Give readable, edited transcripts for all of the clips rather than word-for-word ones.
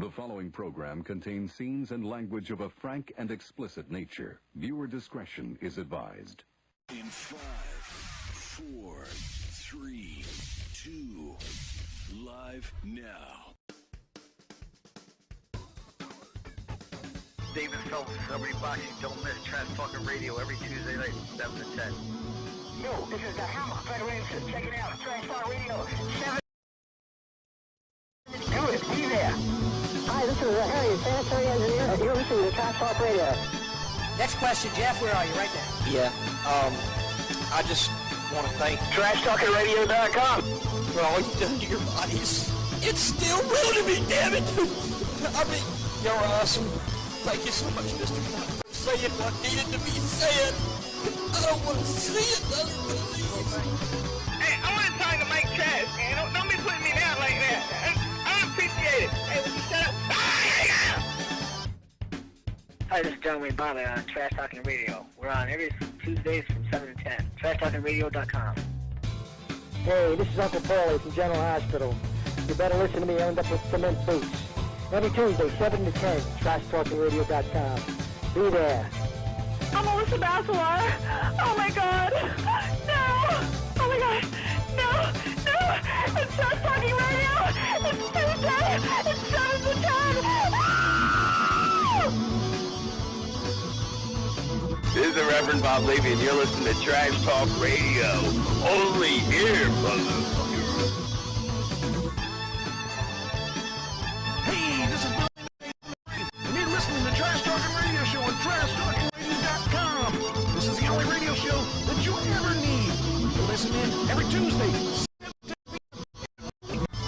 The following program contains scenes and language of a frank and explicit nature. Viewer discretion is advised. In 5, 4, 3, 2, live now. David Phelps, Celebrity Boxing. Don't miss Trash Talking Radio every Tuesday night, 7 to 10. Yo, this is the Hammer Federation. Check it out. Trash Talk Radio. 7. Do it. Be there. Hi, this is Harry, sanitary engineer. You're listening to Trash Talk Radio. Next question, Jeff. Where are you? Right there. Yeah. I just want to thank TrashTalkingRadio.com. for all you've done to your bodies. It's still real to me, damn it. I mean, you're awesome. Thank you so much, Mr. Clark, for saying what needed to be said. I don't want to see it. I don't want to leave. Hey, I want to talk to Mike Trash, man. Don't be putting me down like that. I appreciate it. Hey, would you shut up? Hi, this is John Wayne Bartlett on Trash Talking Radio. We're on every Tuesdays from 7 to 10. TrashTalkingRadio.com. Hey, this is Uncle Paulie from General Hospital. You better listen to me. I end up with cement boots. Every Tuesday, 7 to 10. TrashTalkingRadio.com. Be there. I'm Melissa Bacelar. Oh my God. No. Oh my God. No. It's Trash Talking Radio. It's Tuesday. It's 7 to 10. This is the Reverend Bob Levy, and you're listening to Trash Talk Radio. Only here, motherfucker. Hey, this is Billy, and you're listening to Trash Talking Radio Show on TrashTalkingRadio.com. This is the only radio show that you ever need. So listen in every Tuesday.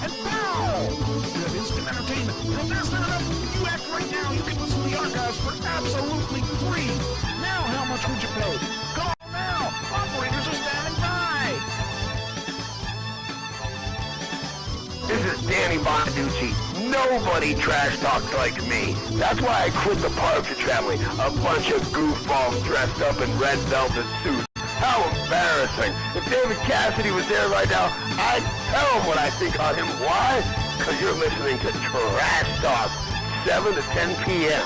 And now, you have instant entertainment. And if there's not enough, you act right now. You can listen to the archives for absolutely free. Now, how much would you pay? Call now. Operators are standing by. This is Danny Bonaducci. Nobody trash talks like me. That's why I quit the Partridge Family. A bunch of goofballs dressed up in red velvet suits. How embarrassing. If David Cassidy was there right now, I'd tell him what I think on him. Why? Because you're listening to Trash Talk, 7 to 10 p.m.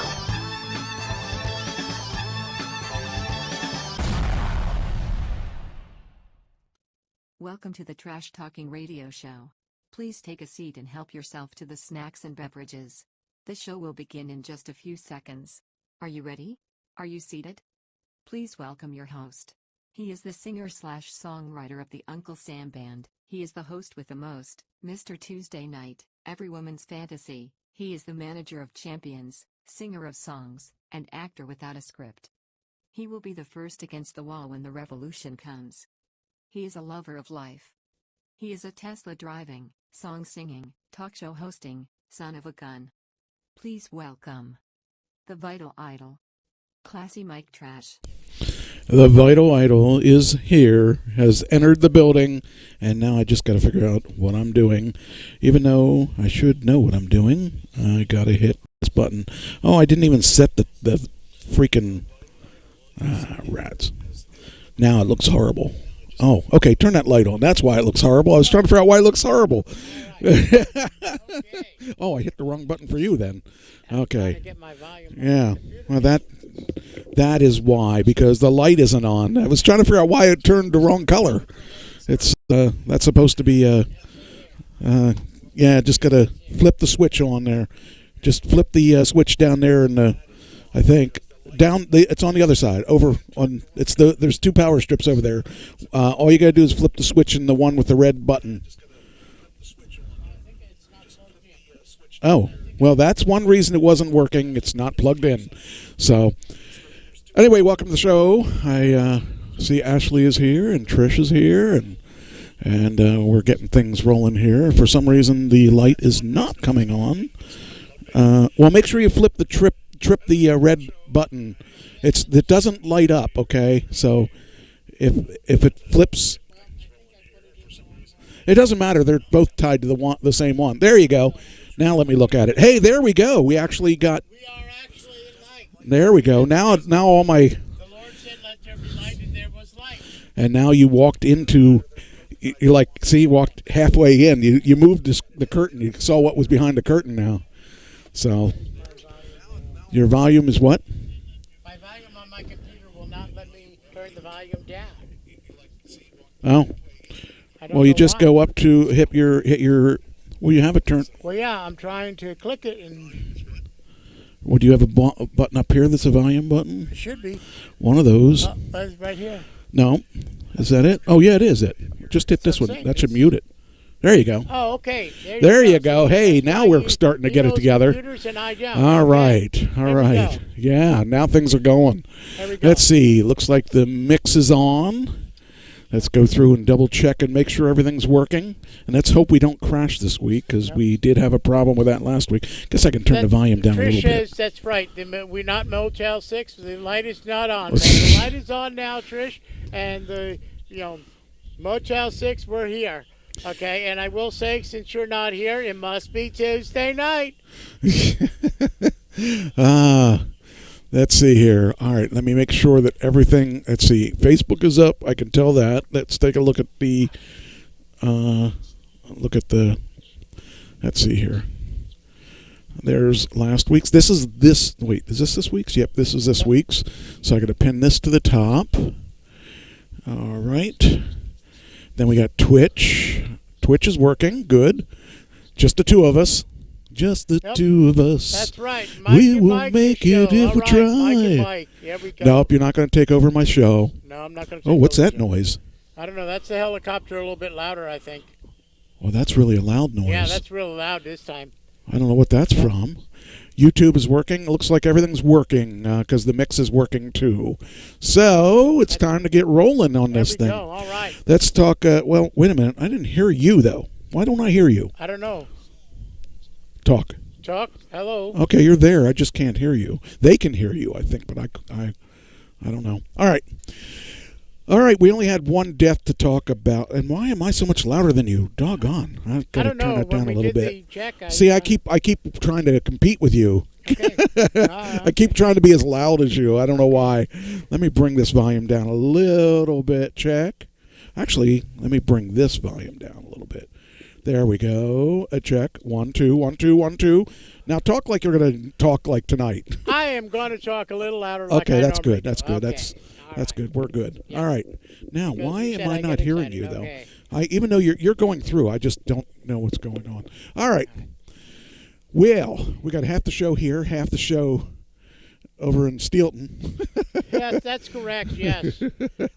Welcome to the Trash Talking Radio Show. Please take a seat and help yourself to the snacks and beverages. The show will begin in just a few seconds. Are you ready? Are you seated? Please welcome your host. He is the singer/songwriter of the Uncle Sam Band. He is the host with the most, Mr. Tuesday Night, Every Woman's Fantasy. He is the manager of champions, singer of songs, and actor without a script. He will be the first against the wall when the revolution comes. He is a lover of life. He is a Tesla driving, song singing, talk show hosting, son of a gun. Please welcome the Vital Idol, Classy Mike Trash. The Vital Idol is here, has entered the building, and now I just got to figure out what I'm doing. Even though I should know what I'm doing, I got to hit this button. Oh, I didn't even set the freaking rats. Now it looks horrible. Oh, okay, turn that light on. That's why it looks horrible. I was trying to figure out why it looks horrible. Oh, I hit the wrong button for you then. Okay. Yeah, well, that is why, because the light isn't on. I was trying to figure out why it turned the wrong color. It's that's supposed to be yeah, just got to flip the switch on there. Just flip the switch down there, and I think it's on the other side. Over on there's two power strips over there. All you got to do is flip the switch in the one with the red button. Oh, well, that's one reason it wasn't working. It's not plugged in. So, anyway, welcome to the show. I see Ashley is here and Trish is here, and we're getting things rolling here. For some reason, the light is not coming on. Well, make sure you flip the trip the red button. It doesn't light up. Okay, so if it flips, it doesn't matter. They're both tied to the same one. There you go. Now let me look at it. Hey, there we go. We actually got. We are actually in light. There we go. Now all my. The Lord said, "Let there be light," and there was light. And now you walked into. You walked halfway in. You moved the curtain. You saw what was behind the curtain now. So, your volume is what? My volume on my computer will not let me turn the volume down. Oh. Well, you just go up to hit your. Well, you have it turned. Well, yeah, I'm trying to click it and. Well, do you have a button up here that's a volume button? It should be. One of those. It's right here. No. Is that it? Oh, yeah, it is it. Just hit this one. That should mute it. There you go. Oh, okay. There you go. Hey, now we're starting to get it together. And I don't. All okay. right. All right. Yeah, now things are going. There we go. Let's see. Looks like the mix is on. Let's go through and double check and make sure everything's working. And let's hope we don't crash this week because we did have a problem with that last week. Guess I can turn the volume down a little bit. Trish, that's right. We're not Motel 6. The light is not on. The light is on now, Trish. And the Motel 6, we're here. Okay, and I will say, since you're not here, it must be Tuesday night. Let's see here. All right, let me make sure that everything. Let's see. Facebook is up. I can tell that. Let's take a look at the. Let's see here. There's last week's. Wait, is this week's? Yep, this is this week's. So I got to pin this to the top. All right. Then we got Twitch. Twitch is working. Good. Just the two of us. Just the two of us. That's right. We will make it if we try. Mike and Mike. Here we go. Nope, you're not going to take over my show. No, I'm not going to take Oh, what's over that noise? I don't know. That's the helicopter a little bit louder, I think. Well, that's really a loud noise. Yeah, that's real loud this time. I don't know what that's from. YouTube is working. It looks like everything's working because the mix is working too. So it's time to get rolling on this thing. Go. All right. Let's talk. Well, wait a minute. I didn't hear you, though. Why don't I hear you? I don't know. Talk. Hello. Okay, you're there. I just can't hear you. They can hear you, I think, but I don't know. All right. All right, we only had one death to talk about, and why am I so much louder than you? Doggone! I've got to turn it down a little bit. See, I keep trying to compete with you. Okay. I keep trying to be as loud as you. I don't know why. Let me bring this volume down a little bit. Check. Actually, let me bring this volume down a little bit. There we go. A check. 1 2 1 2 1 2. Now talk like you're going to talk like tonight. I am going to talk a little louder. Like okay, that's good. Do. That's good. Okay. That's good. We're good. Yeah. All right. Now, why am I not hearing you, though? Okay. Even though you're going through, I just don't know what's going on. All right. Well, we got half the show here, half the show over in Steelton. Yes, that's correct. Yes,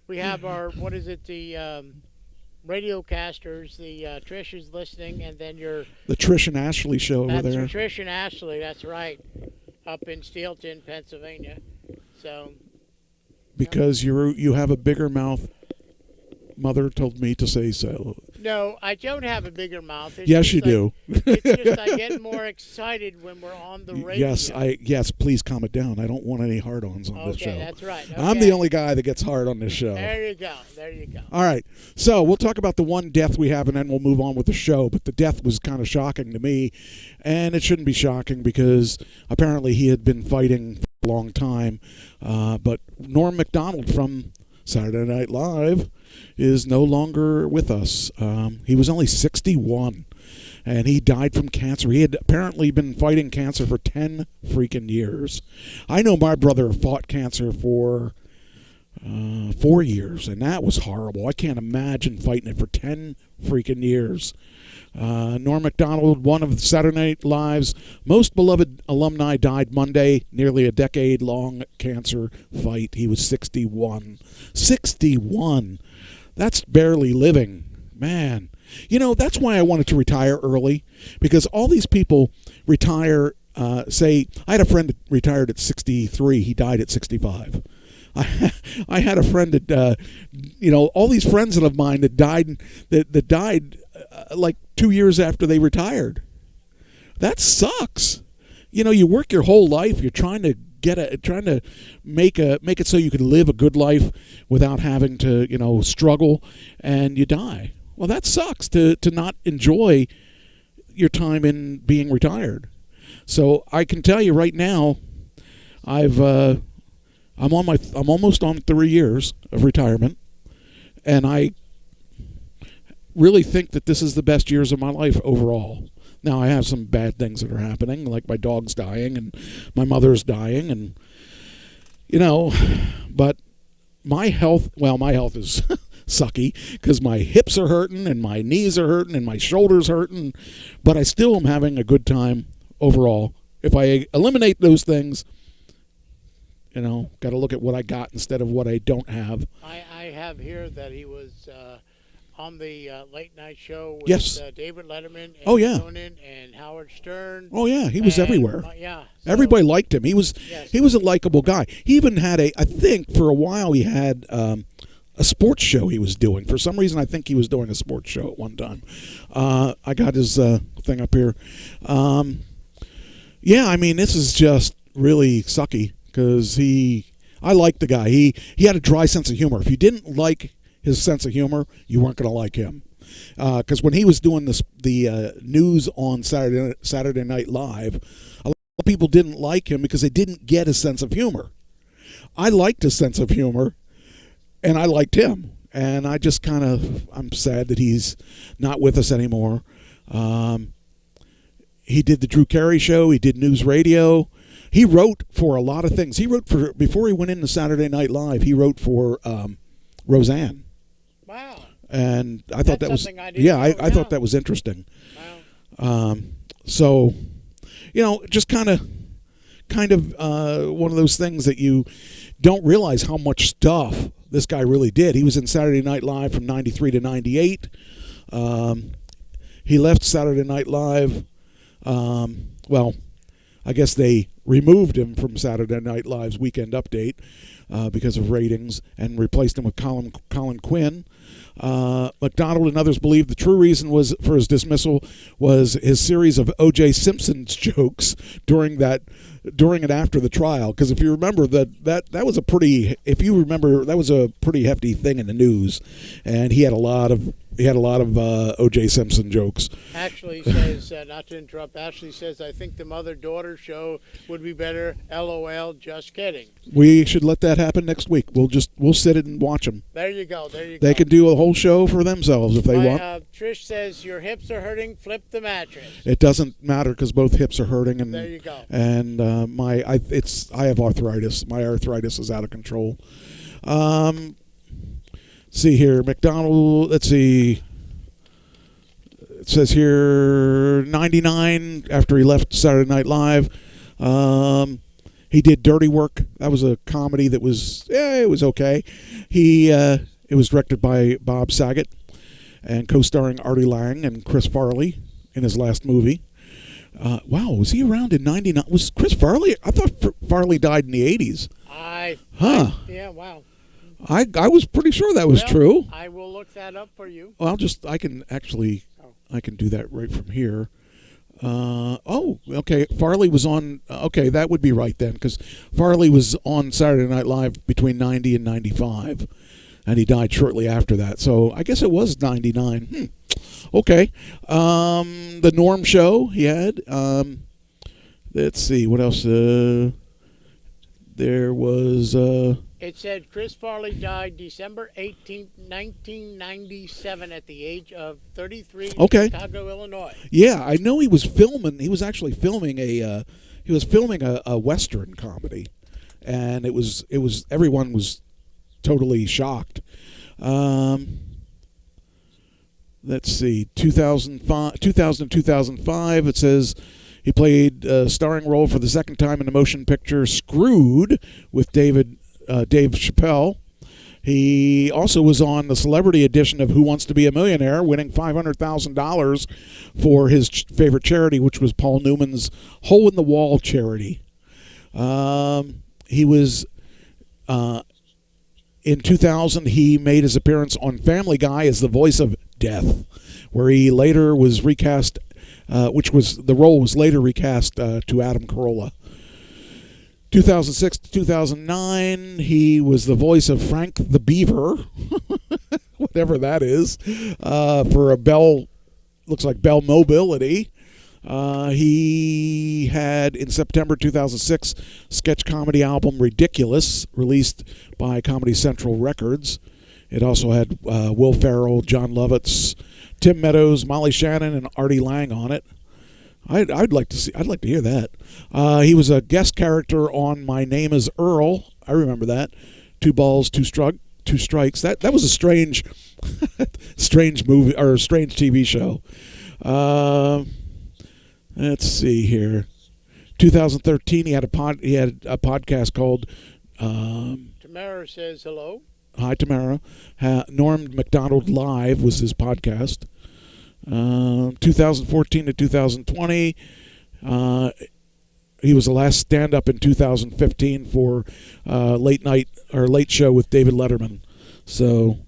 we have our the radiocasters. The Trish is listening, and then the Trish and Ashley show over there. That's Trish and Ashley. That's right, up in Steelton, Pennsylvania. So. Because you have a bigger mouth. Mother told me to say so. No, I don't have a bigger mouth. Yes, you do. It's just I get more excited when we're on the radio. Yes, please calm it down. I don't want any hard-ons on this show. Okay, that's right. Okay. I'm the only guy that gets hard on this show. There you go. All right. So we'll talk about the one death we have, and then we'll move on with the show. But the death was kind of shocking to me, and it shouldn't be shocking because apparently he had been fighting for a long time. But Norm Macdonald from Saturday Night Live is no longer with us. He was only 61, and he died from cancer. He had apparently been fighting cancer for 10 freaking years. I know my brother fought cancer for 4 years, and that was horrible. I can't imagine fighting it for 10 freaking years. Norm Macdonald, one of Saturday Night Live's most beloved alumni, died Monday. Nearly a decade-long cancer fight. He was 61. 61. That's barely living. Man. You know, that's why I wanted to retire early, because all these people retire, say, I had a friend that retired at 63. He died at 65. I had a friend that, all these friends of mine that died, that died like 2 years after they retired. That sucks. You work your whole life. You're trying to make it so you can live a good life without having to, struggle, and you die. Well, that sucks to not enjoy your time in being retired. So I can tell you right now, I'm almost on 3 years of retirement, and I really think that this is the best years of my life overall. Now, I have some bad things that are happening, like my dog's dying and my mother's dying, and, but my health is sucky because my hips are hurting and my knees are hurting and my shoulders hurting, but I still am having a good time overall. If I eliminate those things, got to look at what I got instead of what I don't have. I have here that he was on the late night show with yes. David Letterman and Conan and Howard Stern. Oh yeah, he was everywhere. So everybody liked him. He was a likable guy. He even had I think for a while he had a sports show he was doing. For some reason, I think he was doing a sports show at one time. I got his thing up here. This is just really sucky because I liked the guy. He had a dry sense of humor. If you didn't like his sense of humor, you weren't going to like him. Because when he was doing the news on Saturday Night Live, a lot of people didn't like him because they didn't get his sense of humor. I liked his sense of humor, and I liked him. And I just I'm sad that he's not with us anymore. He did the Drew Carey Show. He did news radio. He wrote for a lot of things. Before he went into Saturday Night Live, he wrote for Roseanne. Wow. And I thought that was I thought that was interesting. Wow. So, just kind of one of those things that you don't realize how much stuff this guy really did. He was in Saturday Night Live from 93 to 98. He left Saturday Night Live. I guess they removed him from Saturday Night Live's Weekend Update because of ratings and replaced him with Colin Quinn. McDonald and others believe the true reason for his dismissal was his series of O.J. Simpson's jokes during and after the trial. Because if you remember that was a pretty hefty thing in the news, and he had a lot of O.J. Simpson jokes. Ashley says, not to interrupt, Ashley says, I think the mother-daughter show would be better. LOL, just kidding. We should let that happen next week. We'll sit it and watch them. There you go. They can do a whole show for themselves if they want. Trish says, your hips are hurting, flip the mattress. It doesn't matter because both hips are hurting. And there you go. And I have arthritis. My arthritis is out of control. See here, McDonald, let's see. It says here 99 after he left Saturday Night Live. He did Dirty Work. That was a comedy that was it was okay. It was directed by Bob Saget and co-starring Artie Lang and Chris Farley in his last movie. Wow, was he around in 99? Was Chris Farley? I thought Farley died in the 80s. Yeah, wow. I was pretty sure that was true. I will look that up for you. Well, I can do that right from here. Okay. Farley was on. Okay, that would be right then, because Farley was on Saturday Night Live between 90 and 95, and he died shortly after that. So I guess it was 99. Okay. The Norm Show he had. Let's see what else. There was. It said Chris Farley died December 18th, 1997 at the age of 33 in Chicago, Illinois. Yeah, I know he was filming. He was actually filming a Western comedy, and it was everyone was totally shocked. Let's see, 2005, it says he played a starring role for the second time in the motion picture Screwed with Dave Chappelle. He also was on the celebrity edition of Who Wants to Be a Millionaire, winning $500,000 for his favorite charity, which was Paul Newman's Hole in the Wall charity. He was in 2000. He made his appearance on Family Guy as the voice of Death, where he later was recast, the role was later recast to Adam Carolla. 2006 to 2009, he was the voice of Frank the Beaver, whatever that is, for a Bell, looks like Bell Mobility. He had, in September 2006, sketch comedy album Ridiculous, released by Comedy Central Records. It also had Will Ferrell, John Lovitz, Tim Meadows, Molly Shannon, and Artie Lang on it. I'd like to see. I'd like to hear that. He was a guest character on My Name Is Earl. I remember that. Two balls, two strikes. That was a strange, strange movie or a strange TV show. Let's see here. 2013, he had a podcast called. Tamara says hello. Hi, Tamara. Norm Macdonald Live was his podcast. 2014 to 2020. He was the last stand-up in 2015 for Late Show with David Letterman. So,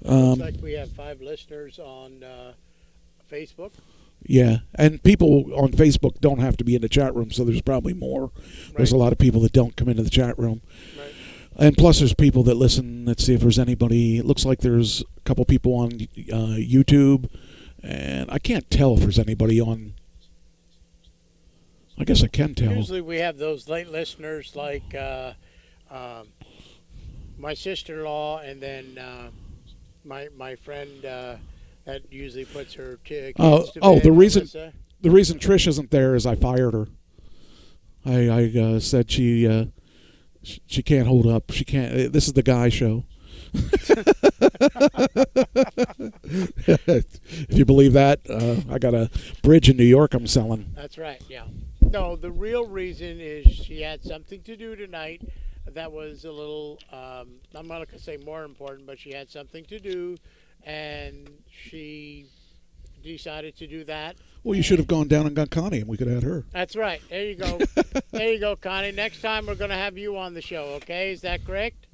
looks like we have 5 listeners on Facebook. Yeah, and people on Facebook don't have to be in the chat room, so there's probably more. Right. There's a lot of people that don't come into the chat room. Right. And plus there's people that listen. Let's see if there's anybody. It looks like there's a couple people on YouTube, and I can't tell if there's anybody on. I guess I can tell. Usually we have those late listeners like my sister-in-law and then my friend that usually puts her kids to bed. The reason Trish isn't there is I fired her. I said she can't hold up. She can't. This is the guy show. If you believe that, I got a bridge in New York I'm selling. That's right, yeah. No, the real reason is she had something to do tonight that was a little, I'm not going to say more important, but she had something to do, and she decided to do that. Well, you should have gone down and got Connie, and we could have had her. That's right. There you go. There you go, Connie. Next time we're going to have you on the show, okay? Is that correct?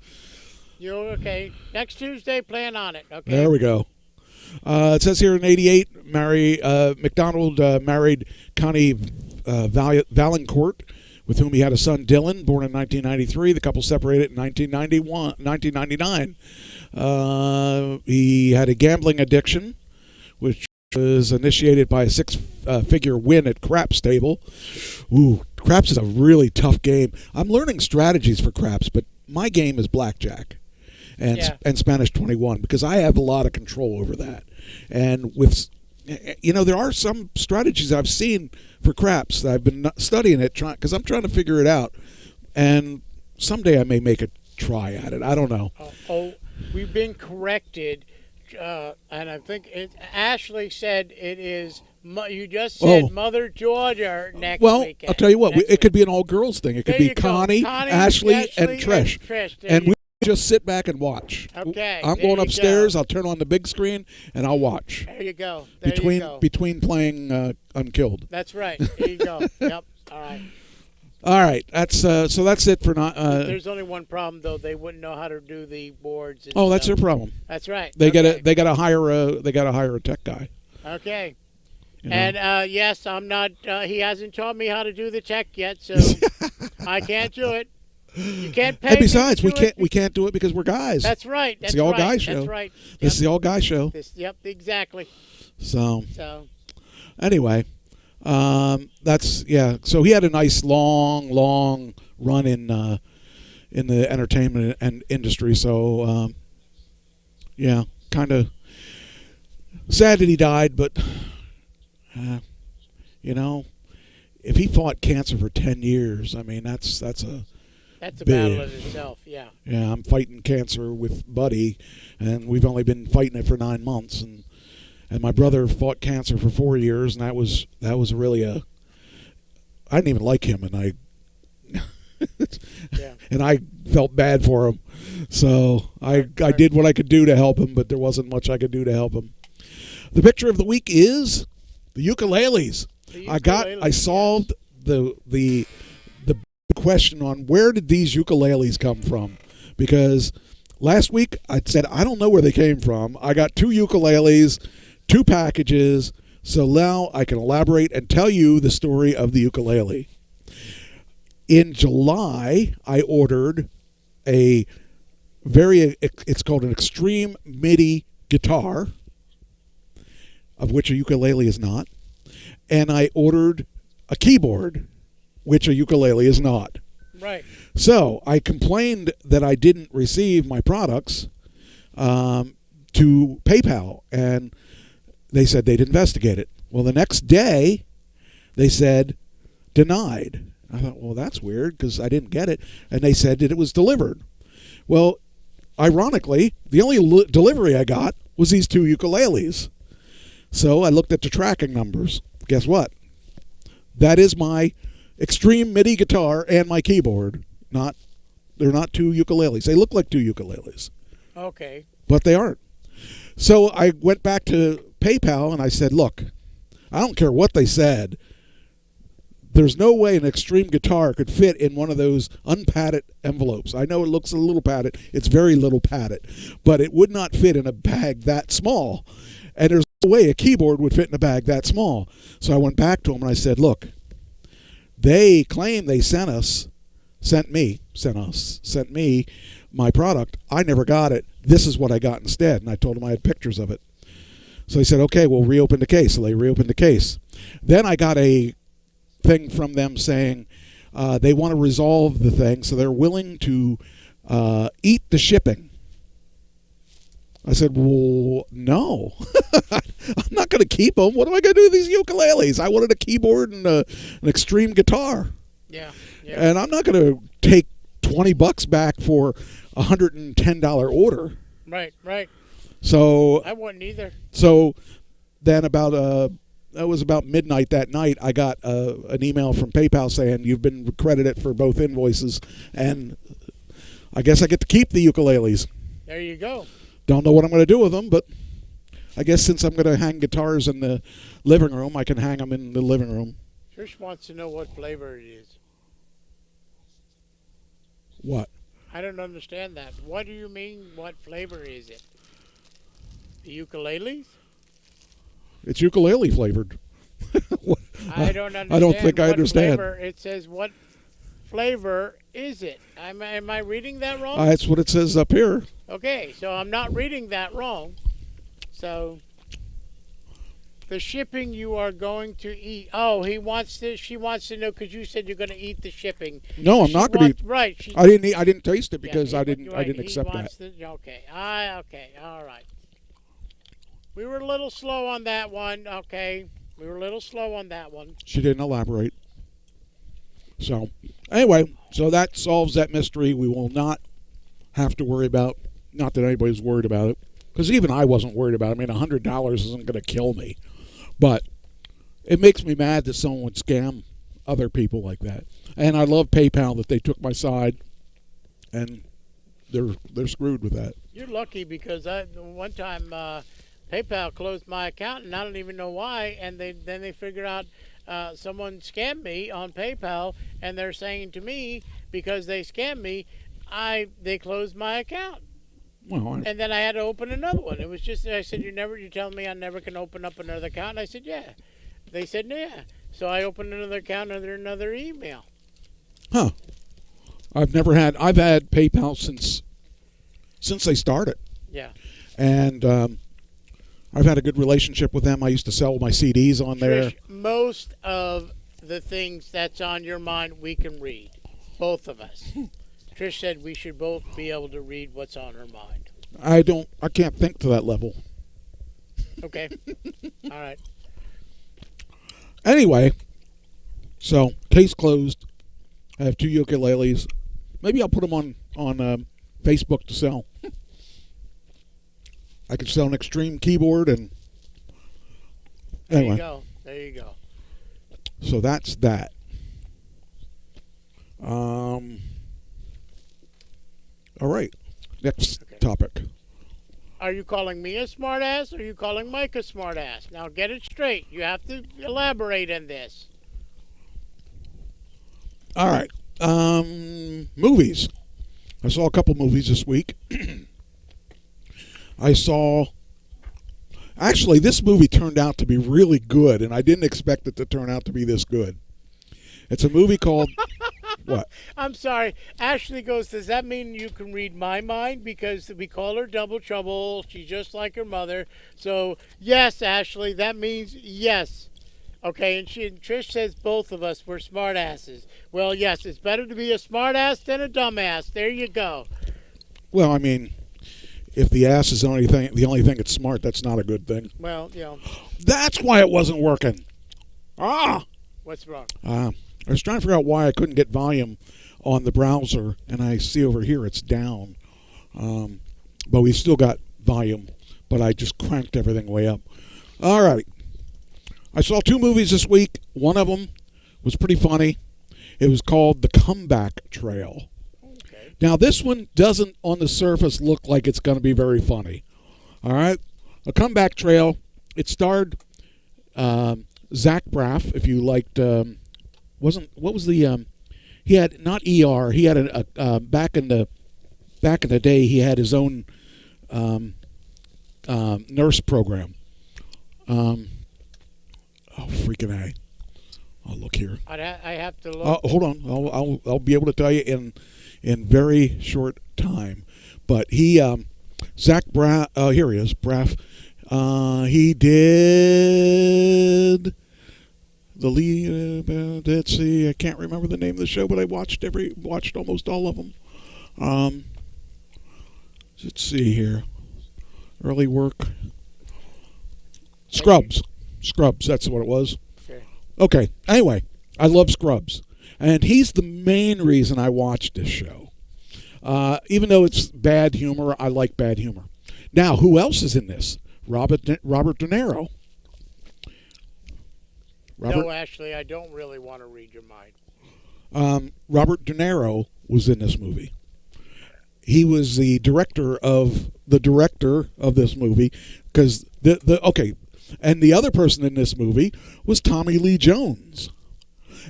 You're okay. Next Tuesday, plan on it, okay? There we go. It says here in 88, McDonald married Connie Valancourt, with whom he had a son, Dylan, born in 1993. The couple separated in 1999. He had a gambling addiction, which was initiated by a six-figure win at craps table. Ooh, craps is a really tough game. I'm learning strategies for craps, but my game is blackjack and Spanish 21 because I have a lot of control over that. And with, there are some strategies I've seen for craps that I've been studying it because I'm trying to figure it out. And someday I may make a try at it. I don't know. We've been corrected. And I think Ashley said it is. You just said Mother Georgia next weekend. I'll tell you what. It could be an all-girls thing. It could be Connie, Ashley, and Trish. And we just sit back and watch. Okay. I'm going upstairs. I'll turn on the big screen and I'll watch. There you go. Between playing Unkilled. That's right. There you go. Yep. All right. All right, that's so that's it for not. There's only one problem though; they wouldn't know how to do the boards. And that's their problem. That's right. They gotta hire a tech guy. Okay. And yes, I'm not. He hasn't taught me how to do the tech yet, so I can't do it. You can't pay. And besides, we can't do it because we're guys. That's right. It's the all guy show. That's right. This is the all guy show. Yep, exactly. So anyway. So he had a nice long run in the entertainment and industry. So kind of sad that he died, but if he fought cancer for 10 years, I mean that's a battle in itself. Yeah, I'm fighting cancer with Buddy, and we've only been fighting it for 9 months, and my brother fought cancer for 4 years, and that was really I didn't even like him, and I felt bad for him. So I did what I could do to help him, but there wasn't much I could do to help him. The picture of the week is the ukuleles. I solved the question on where did these ukuleles come from, because last week I said I don't know where they came from. I got 2 ukuleles. 2 packages, so now I can elaborate and tell you the story of the ukulele. In July, I ordered it's called an extreme MIDI guitar, of which a ukulele is not, and I ordered a keyboard, which a ukulele is not. Right. So I complained that I didn't receive my products to PayPal, and they said they'd investigate it. Well, the next day, they said denied. I thought, well, that's weird because I didn't get it. And they said that it was delivered. Well, ironically, the only delivery I got was these 2 ukuleles. So I looked at the tracking numbers. Guess what? That is my Extreme MIDI guitar and my keyboard. They're not 2 ukuleles. They look like 2 ukuleles. Okay. But they aren't. So I went back to PayPal and I said, look, I don't care what they said. There's no way an Extreme guitar could fit in one of those unpadded envelopes. I know it looks a little padded. It's very little padded. But it would not fit in a bag that small. And there's no way a keyboard would fit in a bag that small. So I went back to them and I said, look, they claim they sent me my product. I never got it. This is what I got instead. And I told them I had pictures of it. So they said, okay, we'll reopen the case. So they reopened the case. Then I got a thing from them saying they want to resolve the thing, so they're willing to eat the shipping. I said, well, no. I'm not going to keep them. What am I going to do with these ukuleles? I wanted a keyboard and an Extreme guitar. Yeah. And I'm not going to take $20 back for a $110 order. Right. So I wouldn't either. So then it was about midnight that night, I got an email from PayPal saying you've been credited for both invoices, and I guess I get to keep the ukuleles. There you go. Don't know what I'm going to do with them, but I guess since I'm going to hang guitars in the living room, I can hang them in the living room. Trish wants to know what flavor it is. What? I don't understand that. What do you mean, what flavor is it? The ukuleles? It's ukulele flavored. I don't understand. I don't think I understand. Flavor. It says, what flavor is it? Am I reading that wrong? That's what it says up here. Okay, so I'm not reading that wrong. So the shipping you are going to eat. Oh, she wants to know because you said you're going to eat the shipping. No, I'm not going to eat. Right. I didn't taste it because I didn't accept that. Okay. Okay. All right. We were a little slow on that one. Okay. We were a little slow on that one. She didn't elaborate. So, anyway, so that solves that mystery. We will not have to worry about, not that anybody's worried about it, because even I wasn't worried about it. I mean, $100 isn't going to kill me. But it makes me mad that someone would scam other people like that. And I love PayPal that they took my side, and they're screwed with that. You're lucky because one time PayPal closed my account, and I don't even know why. And then they figured out someone scammed me on PayPal, and they're saying to me, because they scammed me, they closed my account. Well, and then I had to open another one. It was just, I said, you're telling me I never can open up another account? And I said, yeah. They said, yeah. So I opened another account under another email. Huh. I've had PayPal since they started. Yeah. And I've had a good relationship with them. I used to sell my CDs on there. Most of the things that's on your mind, we can read. Both of us. Trish said we should both be able to read what's on her mind. I can't think to that level. Okay. All right. Anyway, so case closed. I have 2 ukuleles. Maybe I'll put them on Facebook to sell. I could sell an Extreme keyboard and anyway. There you go. So that's that. All right. Next topic. Are you calling me a smartass or are you calling Mike a smartass? Now get it straight. You have to elaborate on this. All right. Movies. I saw a couple movies this week. Actually, this movie turned out to be really good, and I didn't expect it to turn out to be this good. It's a movie called... What? I'm sorry. Ashley goes, does that mean you can read my mind? Because we call her Double Trouble. She's just like her mother. So, yes, Ashley, that means yes. Okay, and Trish says both of us were smart asses. Well, yes, it's better to be a smart ass than a dumbass. There you go. Well, I mean, if the ass is the only thing that's smart, that's not a good thing. Well, That's why it wasn't working. What's wrong? I was trying to figure out why I couldn't get volume on the browser, and I see over here it's down. But we still got volume, but I just cranked everything way up. All right. I saw 2 movies this week. One of them was pretty funny. It was called The Comeback Trail. Okay. Now, this one doesn't, on the surface, look like it's going to be very funny. All right? A Comeback Trail. It starred Zach Braff, if you liked, he had, not ER, he had back in the day, he had his own nurse program. Freaking A. I'll look here. I have to look. Hold on. I'll be able to tell you in very short time. But he, Zach Braff, here he is, Braff. He did the lead. Let's see. I can't remember the name of the show, but I watched almost all of them. Let's see here. Early work. Scrubs. Scrubs. That's what it was. Okay. Anyway, I love Scrubs, and he's the main reason I watched this show. Even though it's bad humor, I like bad humor. Now, who else is in this? Robert De Niro. No, Ashley, I don't really want to read your mind. Robert De Niro was in this movie. He was the director of this movie, because and the other person in this movie was Tommy Lee Jones.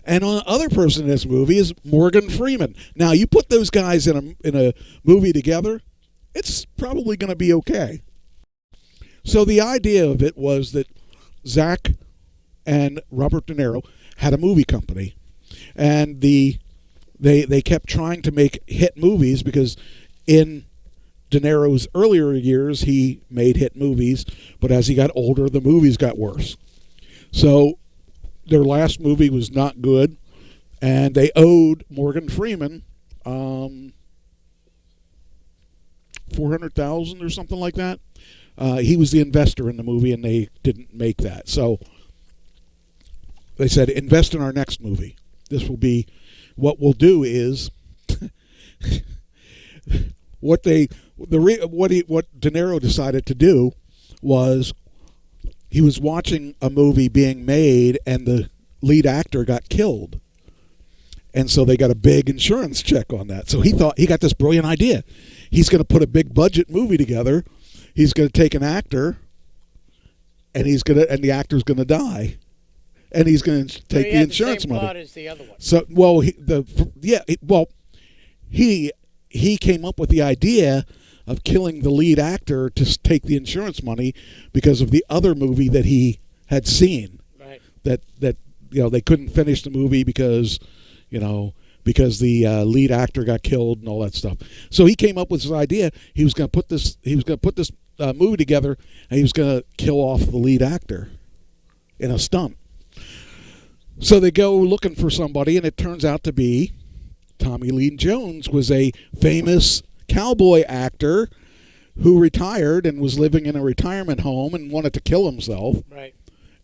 And the other person in this movie is Morgan Freeman. Now, you put those guys in a movie together, it's probably going to be okay. So the idea of it was that Zach and Robert De Niro had a movie company, and they kept trying to make hit movies, because in De Niro's earlier years, he made hit movies, but as he got older, the movies got worse. So their last movie was not good, and they owed Morgan Freeman $400,000 or something like that. He was the investor in the movie, and they didn't make that. So they said, invest in our next movie. This will be, what we'll do is, what De Niro decided to do was, he was watching a movie being made, and the lead actor got killed. And so they got a big insurance check on that. So he thought, he got this brilliant idea. He's going to put a big budget movie together. He's going to take an actor, and the actor's going to die, and he's going to take the insurance money. Plot as the other one. So, he came up with the idea of killing the lead actor to take the insurance money, because of the other movie that he had seen. Right. That they couldn't finish the movie because the lead actor got killed and all that stuff. So he came up with this idea. He was going to put this movie together, and he was going to kill off the lead actor in a stunt. So they go looking for somebody, and it turns out to be Tommy Lee Jones was a famous cowboy actor who retired and was living in a retirement home and wanted to kill himself. Right.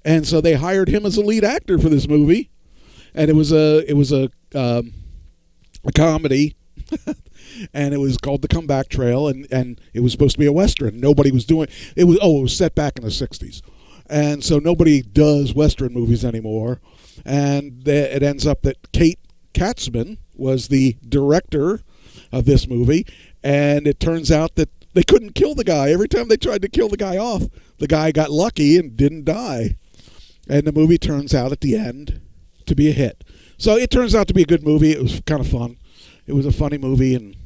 And so they hired him as a lead actor for this movie, and it was a comedy, and it was called The Comeback Trail, and it was supposed to be a Western. Nobody was doing it. It was set back in the 60s, and so nobody does Western movies anymore. And it ends up that Kate Katzman was the director of this movie, and it turns out that they couldn't kill the guy. Every time they tried to kill the guy off, the guy got lucky and didn't die. And the movie turns out at the end to be a hit. So it turns out to be a good movie. It was kind of fun. It was a funny movie. And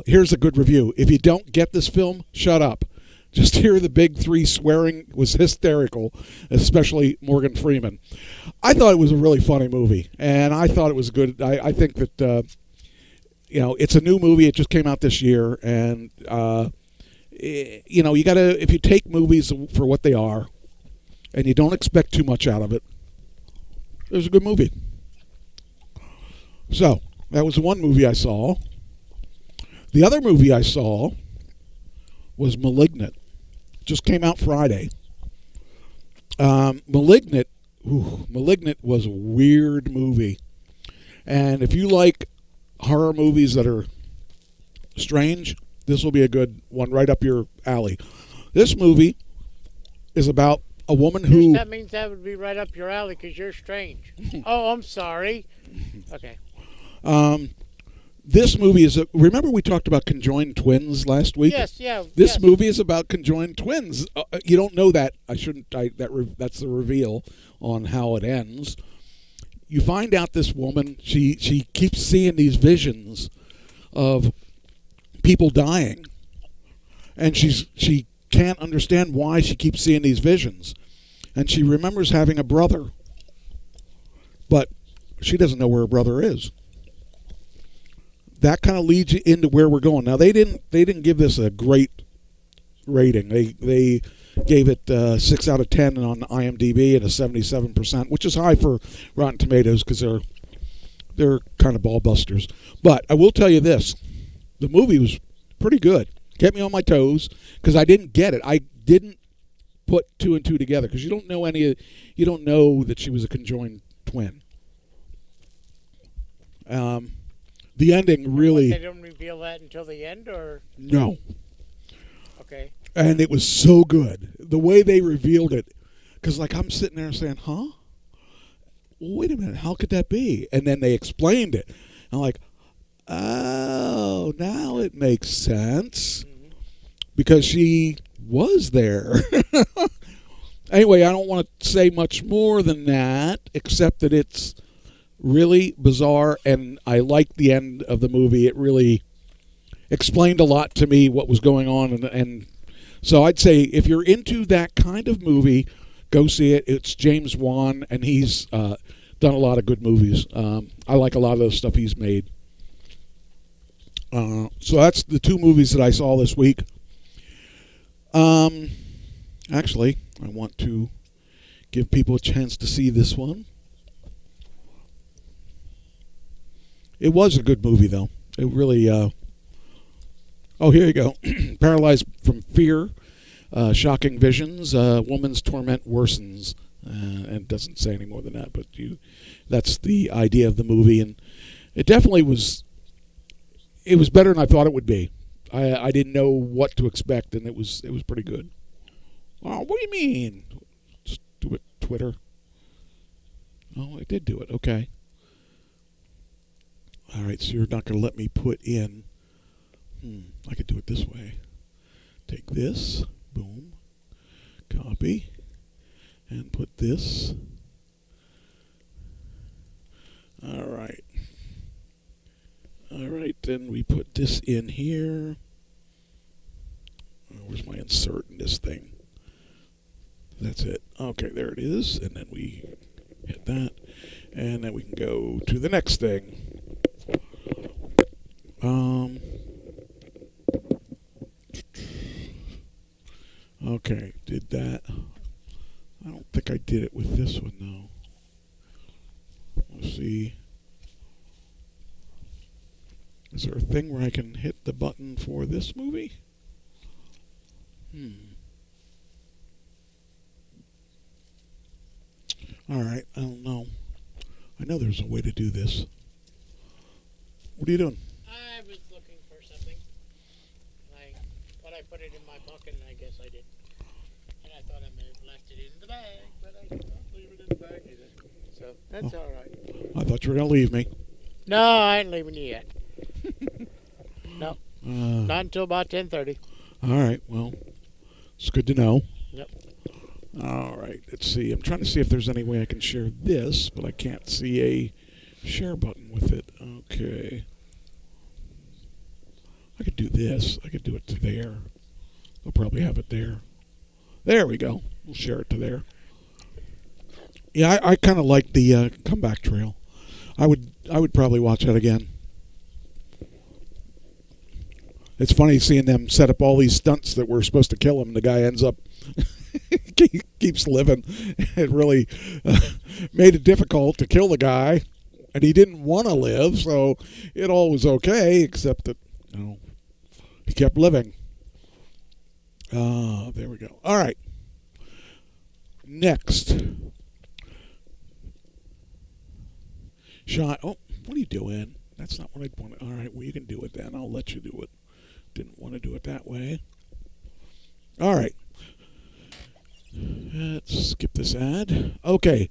here's a good review. If you don't get this film, shut up. Just hear the big three swearing was hysterical, especially Morgan Freeman. I thought it was a really funny movie, and I thought it was good. I think that it's a new movie. It just came out this year, and you gotta, if you take movies for what they are, and you don't expect too much out of it, it was a good movie. So that was one movie I saw. The other movie I saw was Malignant. Just came out Friday. Malignant Malignant was a weird movie. And if you like horror movies that are strange, this will be a good one right up your alley. This movie is about a woman who... That means that would be right up your alley because you're strange. Oh, I'm sorry. Okay. This movie is... remember we talked about conjoined twins last week? Yes, yeah. This movie is about conjoined twins. You don't know that. That's the reveal on how it ends. You find out this woman, she keeps seeing these visions of people dying. And she can't understand why she keeps seeing these visions. And she remembers having a brother. But she doesn't know where her brother is. That kind of leads you into where we're going. Now they didn't give this a great rating. They gave it 6 out of 10 on IMDb and a 77%, which is high for Rotten Tomatoes because they're kind of ball busters. But I will tell you this: the movie was pretty good. Kept me on my toes because I didn't get it. I didn't put 2 and 2 together because you don't know that she was a conjoined twin. The ending really... They don't reveal that until the end, or... No. Okay. And it was so good. The way they revealed it. Because, I'm sitting there saying, huh? Well, wait a minute. How could that be? And then they explained it. I'm like, oh, now it makes sense. Mm-hmm. Because she was there. Anyway, I don't want to say much more than that, except that it's really bizarre, and I liked the end of the movie. It really explained a lot to me what was going on, and so I'd say if you're into that kind of movie, go see it. It's James Wan, and he's done a lot of good movies. I like a lot of the stuff he's made. So that's the 2 movies that I saw this week. Actually, I want to give people a chance to see this one. It was a good movie, though. It really... oh, here you go. Paralyzed from fear. Shocking visions. Woman's torment worsens. And it doesn't say any more than that, but that's the idea of the movie. And it definitely was... It was better than I thought it would be. I didn't know what to expect, and it was pretty good. Oh, what do you mean? Just do it, Twitter. Oh, I did do it. Okay. All right, so you're not going to let me put in... I could do it this way. Take this, boom, copy, and put this. All right. All right, then we put this in here. Where's my insert in this thing? That's it. Okay, there it is. And then we hit that. And then we can go to the next thing. Okay, did that. I don't think I did it with this one, though. Let's see. Is there a thing where I can hit the button for this movie? All right, I don't know. I know there's a way to do this. What are you doing? I was looking for something. I thought I put it in my pocket, and I guess I did. And I thought I may have left it in the bag, but I did not leave it in the bag either. So that's all right. I thought you were going to leave me. No, I ain't leaving you yet. No. Not until about 10:30. All right, well, it's good to know. Yep. All right, let's see. I'm trying to see if there's any way I can share this, but I can't see a share button with it. Okay. I could do this. I could do it to there. They'll probably have it there. There we go. We'll share it to there. Yeah, I kind of like the comeback trail. I would probably watch that again. It's funny seeing them set up all these stunts that were supposed to kill him. The guy ends up keeps living. It really made it difficult to kill the guy, and he didn't want to live, so it all was okay, except that he kept living. There we go. All right. Next, Shot. Oh, what are you doing? That's not what I want. All right, well, you can do it then. I'll let you do it. Didn't want to do it that way. All right. Let's skip this ad. Okay.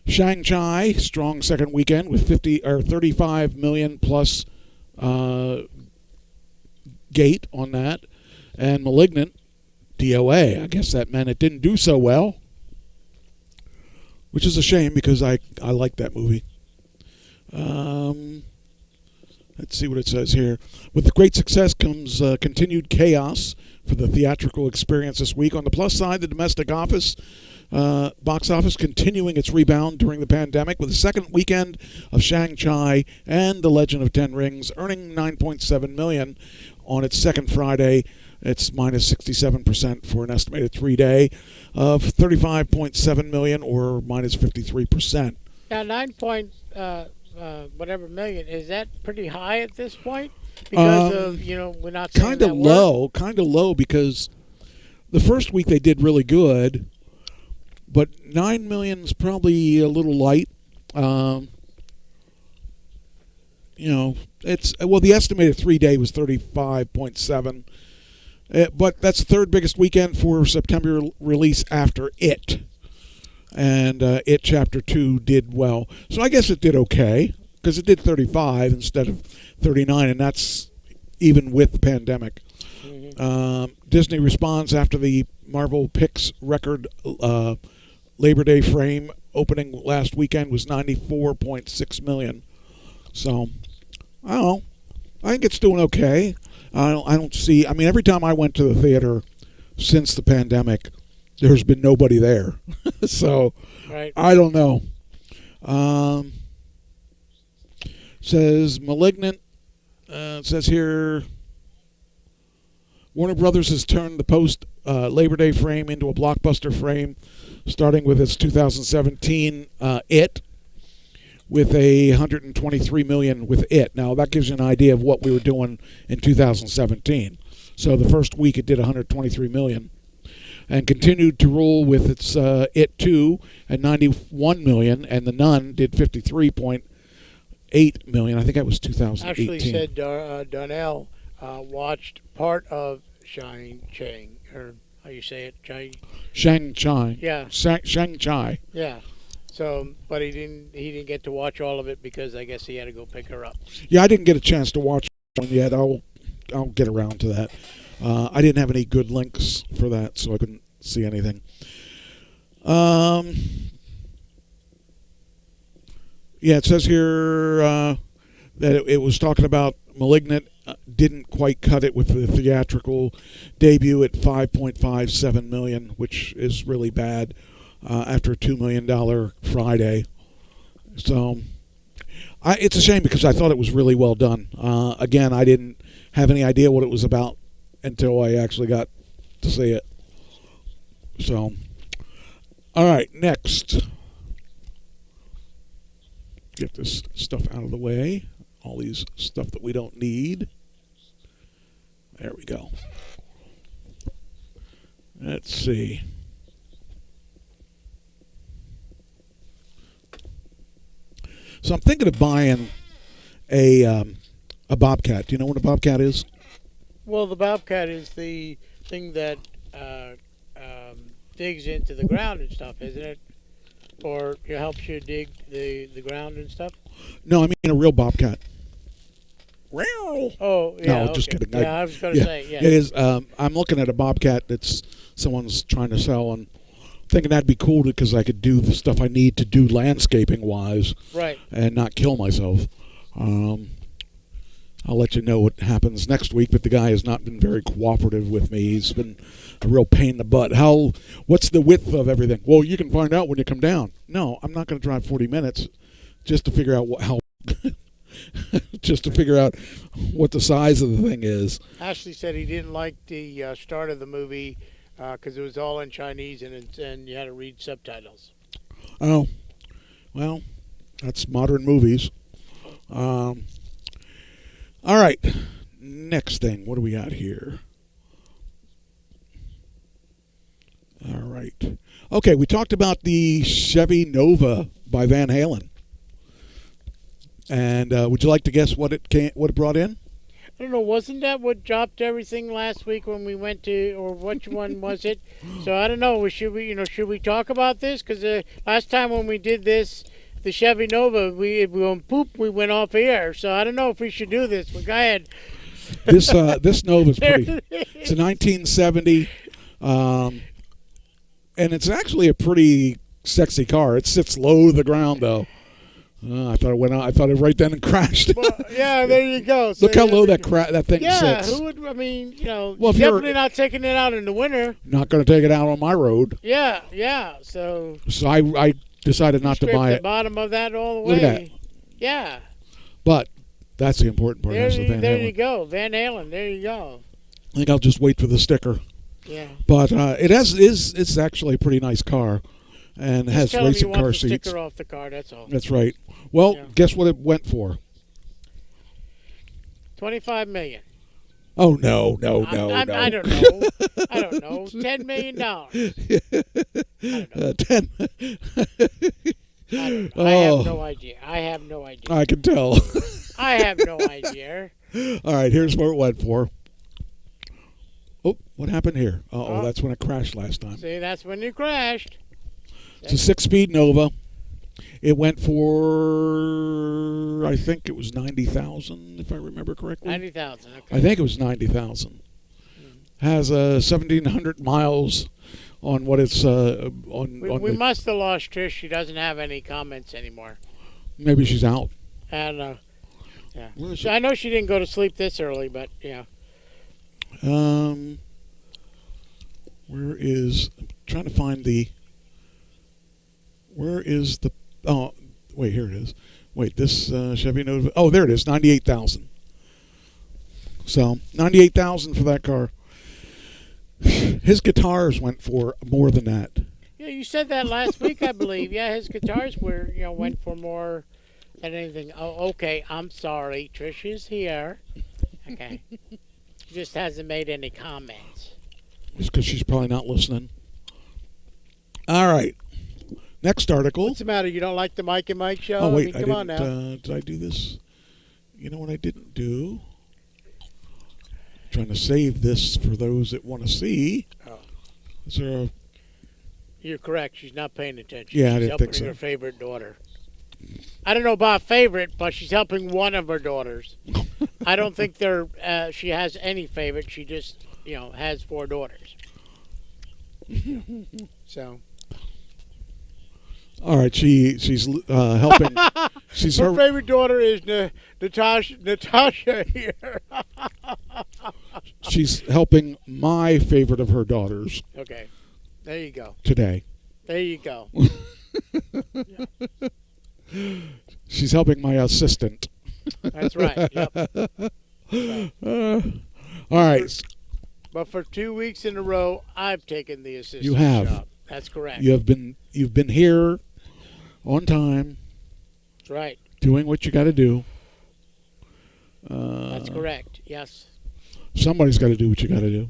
Shanghai, strong second weekend with 35 million plus gate on that. And Malignant, DOA. I guess that meant it didn't do so well, which is a shame because I like that movie. Let's see what it says here. With the great success comes continued chaos for the theatrical experience this week. On the plus side, the domestic box office continuing its rebound during the pandemic with the second weekend of Shang-Chi and The Legend of Ten Rings earning $9.7 million on its second Friday. It's minus 67% for an estimated 3-day of $35.7 million or minus 53%. Now, whatever million, is that pretty high at this point? Because of, we're not seeing kind of low because the first week they did really good, but 9 million is probably a little light. It's the estimated 3-day was 35.7, but that's the third biggest weekend for September release after It. And It Chapter 2 did well. So I guess it did okay, because it did 35 instead of 39, and that's even with the pandemic. Mm-hmm. Disney responds after the Marvel Pix record Labor Day frame opening last weekend was $94.6 million. So, I don't know. I think it's doing okay. I don't see... I mean, every time I went to the theater since the pandemic, there's been nobody there. So, right. I don't know. Says Malignant. It says here, Warner Brothers has turned the post Labor Day frame into a blockbuster frame, starting with its 2017 It, with $123 million with It. Now that gives you an idea of what we were doing in 2017. So the first week it did $123 million. And continued to rule with its It 2 at $91 million, and The Nun did $53.8 million. I think that was 2018. Actually said Donnell watched part of Shang-Chi, or how you say it, Shang-Chi. Yeah. Shang-Chi. Yeah. So, but he didn't get to watch all of it because I guess he had to go pick her up. Yeah, I didn't get a chance to watch one yet. I'll get around to that. I didn't have any good links for that, so I couldn't see anything. Yeah, it says here that it was talking about Malignant didn't quite cut it with the theatrical debut at $5.57 million, which is really bad after a $2 million Friday. So it's a shame because I thought it was really well done. Again, I didn't have any idea what it was about until I actually got to see it. So, all right, next. Get this stuff out of the way. All these stuff that we don't need. There we go. Let's see. So I'm thinking of buying a Bobcat. Do you know what a Bobcat is? Well, the Bobcat is the thing that digs into the ground and stuff, isn't it? Or it helps you dig the ground and stuff? No, I mean a real Bobcat. Oh, yeah. No, just kidding. Yeah, I was going to say, yeah. It is. I'm looking at a Bobcat that's someone's trying to sell, and thinking that'd be cool because I could do the stuff I need to do landscaping-wise. Right. And not kill myself. I'll let you know what happens next week, but the guy has not been very cooperative with me. He's been a real pain in the butt. What's the width of everything? Well, you can find out when you come down. No, I'm not going to drive 40 minutes just to figure out just to figure out what the size of the thing is. Ashley said he didn't like the start of the movie because it was all in Chinese and you had to read subtitles. Oh, well, that's modern movies. All right, next thing. What do we got here? All right. Okay, we talked about the Chevy Nova by Van Halen. And would you like to guess what it brought in? I don't know. Wasn't that what dropped everything last week when we went to, or which one was it? So I don't know. Should we talk about this? Because last time when we did this, the Chevy Nova, we went poop. We went off air. So I don't know if we should do this. But go ahead. This Nova's pretty. It's a 1970, and it's actually a pretty sexy car. It sits low to the ground though. I thought it went out. I thought it right then and crashed. Well, yeah, there you go. So Look how low that thing yeah, sits. who would? I mean, Well, if definitely not taking it out in the winter. Not going to take it out on my road. Yeah. So I decided not to buy the it. bottom of that all the way. Look at that. Yeah. But that's the important part. There Halen. you go, Van Halen. There you go. I think I'll just wait for the sticker. Yeah. But it's actually a pretty nice car, and it has racing car seats. Sticker off the car. That's all. That's right. Well, guess what it went for? $25 million. Oh no! I don't know. I don't know. $10 million. I have no idea. I have no idea. I can tell. I have no idea. All right, here's what it went for. Oh, what happened here? Oh, that's when it crashed last time. See, that's when you crashed. It's a 6-speed Nova. It went for, I think it was 90,000, if I remember correctly. 90,000. Okay. I think it was 90,000. Has 1,700 miles on what it's We must have lost Trish. She doesn't have any comments anymore. Maybe she's out. And yeah. I know she didn't go to sleep this early, but yeah. I'm trying to find the. Where is the? Oh, wait, here it is. Wait, this Chevy Nova. Oh, there it is, 98,000. So 98,000 for that car. His guitars went for more than that. Yeah, you said that last week, I believe. Yeah, his guitars went for more than anything. Oh, okay. I'm sorry. Trish is here. Okay. She just hasn't made any comments. It's because she's probably not listening. All right. Next article. What's the matter? You don't like the Mike and Mike show? Oh, wait. Come on now. Did I do this? You know what I didn't do? I'm trying to save this for those that want to see. Oh. Is there a... You're correct. She's not paying attention. Yeah, I she's didn't think helping so. her favorite daughter. I don't know about favorite, but she's helping one of her daughters. I don't think she has any favorite. She just, has 4 daughters. So. All right, she's helping. She's her favorite daughter is Natasha here. She's helping my favorite of her daughters. Okay, there you go. Today. There you go. She's helping my assistant. That's right. Yep. All right. But for 2 weeks in a row, I've taken the assistant You have. job. That's correct. You've been here on time. That's right. Doing what you got to do. That's correct. Yes. Somebody's got to do what you got to do.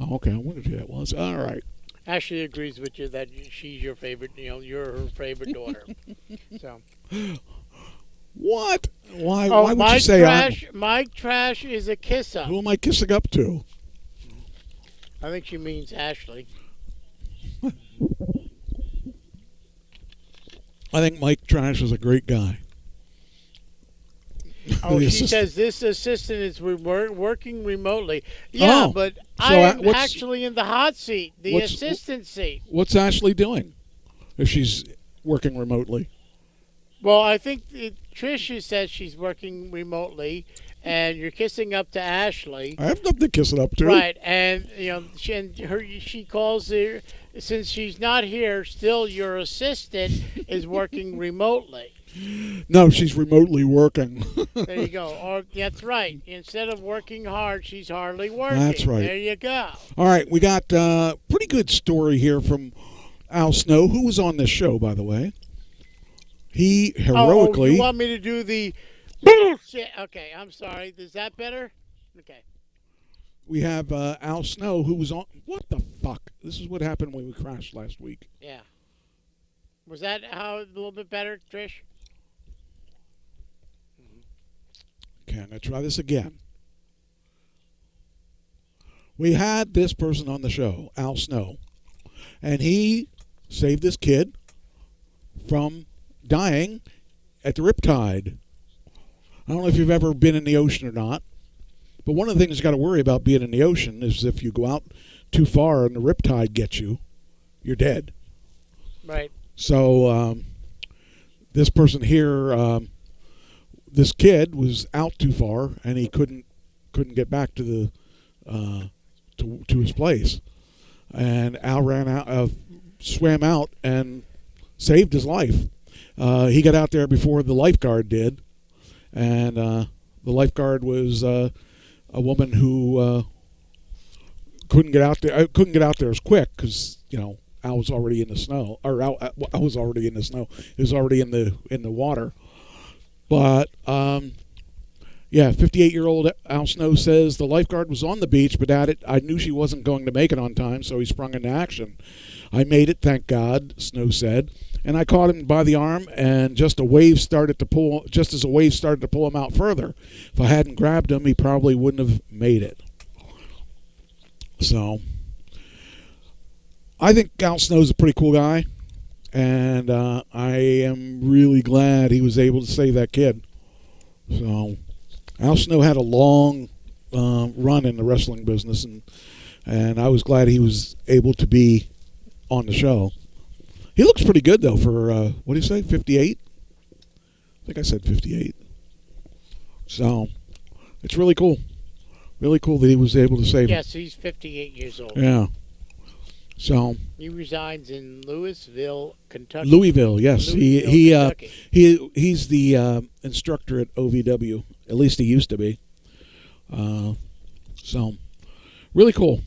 Oh, okay. I wondered who that was. All right. Ashley agrees with you that she's your favorite. You're her favorite daughter. So. What? Why? Oh, why would you say Mike Trash is a kiss up. Who am I kissing up to? I think she means Ashley. I think Mike Trash is a great guy. Oh, she says this assistant is working remotely. Yeah, but I'm actually in the hot seat, the assistant seat. What's Ashley doing if she's working remotely? Well, I think Trish says she's working remotely, and you're kissing up to Ashley. I have nothing to kiss it up to. Right, and she calls her, since she's not here, still your assistant is working remotely. No, she's remotely working. There you go. Or that's right. Instead of working hard, she's hardly working. That's right. There you go. All right, we got a pretty good story here from Al Snow, who was on this show, by the way. He heroically... Oh, you want me to do the bullshit? Okay, I'm sorry. Is that better? Okay. We have Al Snow, who was on... What the fuck? This is what happened when we crashed last week. Yeah. Was that a little bit better, Trish? Okay, I'm going to try this again. We had this person on the show, Al Snow, and he saved this kid from dying at the Riptide. I don't know if you've ever been in the ocean or not, but one of the things you got to worry about being in the ocean is if you go out too far and the Riptide gets you, you're dead. Right. So this person here, this kid was out too far and he couldn't get back to the to his place, and Al ran out, swam out and saved his life. He got out there before the lifeguard did, and the lifeguard was a woman who couldn't get out there. Couldn't get out there as quick because Al was already in the snow, or I was already in the snow. He was already in the water. But 58-year-old Al Snow says the lifeguard was on the beach, but at it, I knew she wasn't going to make it on time, so he sprung into action. I made it, thank God, Snow said, and I caught him by the arm, and just as a wave started to pull him out further. If I hadn't grabbed him, he probably wouldn't have made it. So I think Al Snow's a pretty cool guy, and I am really glad he was able to save that kid. So Al Snow had a long run in the wrestling business, and I was glad he was able to be on the show. He looks pretty good, though, for, what do you say, 58? I think I said 58. So it's really cool. Really cool that he was able to save him. Yes, he's 58 years old. Yeah. So he resides in Louisville, Kentucky. Louisville, yes. He's the instructor at OVW. At least he used to be. So really cool.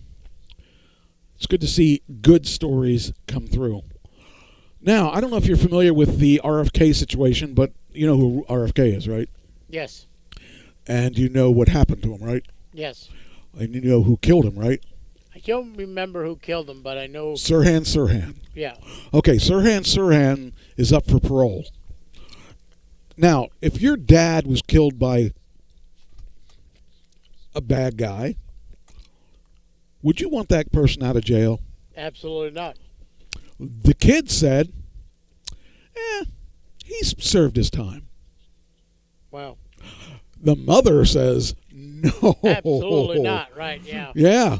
It's good to see good stories come through. Now, I don't know if you're familiar with the RFK situation, but you know who RFK is, right? Yes. And you know what happened to him, right? Yes. And you know who killed him, right? I don't remember who killed him, but I know... Sirhan. Yeah. Okay, Sirhan is up for parole. Now, if your dad was killed by a bad guy, would you want that person out of jail? Absolutely not. The kid said, he's served his time. Wow. The mother says, no. Absolutely not, right, yeah. Yeah.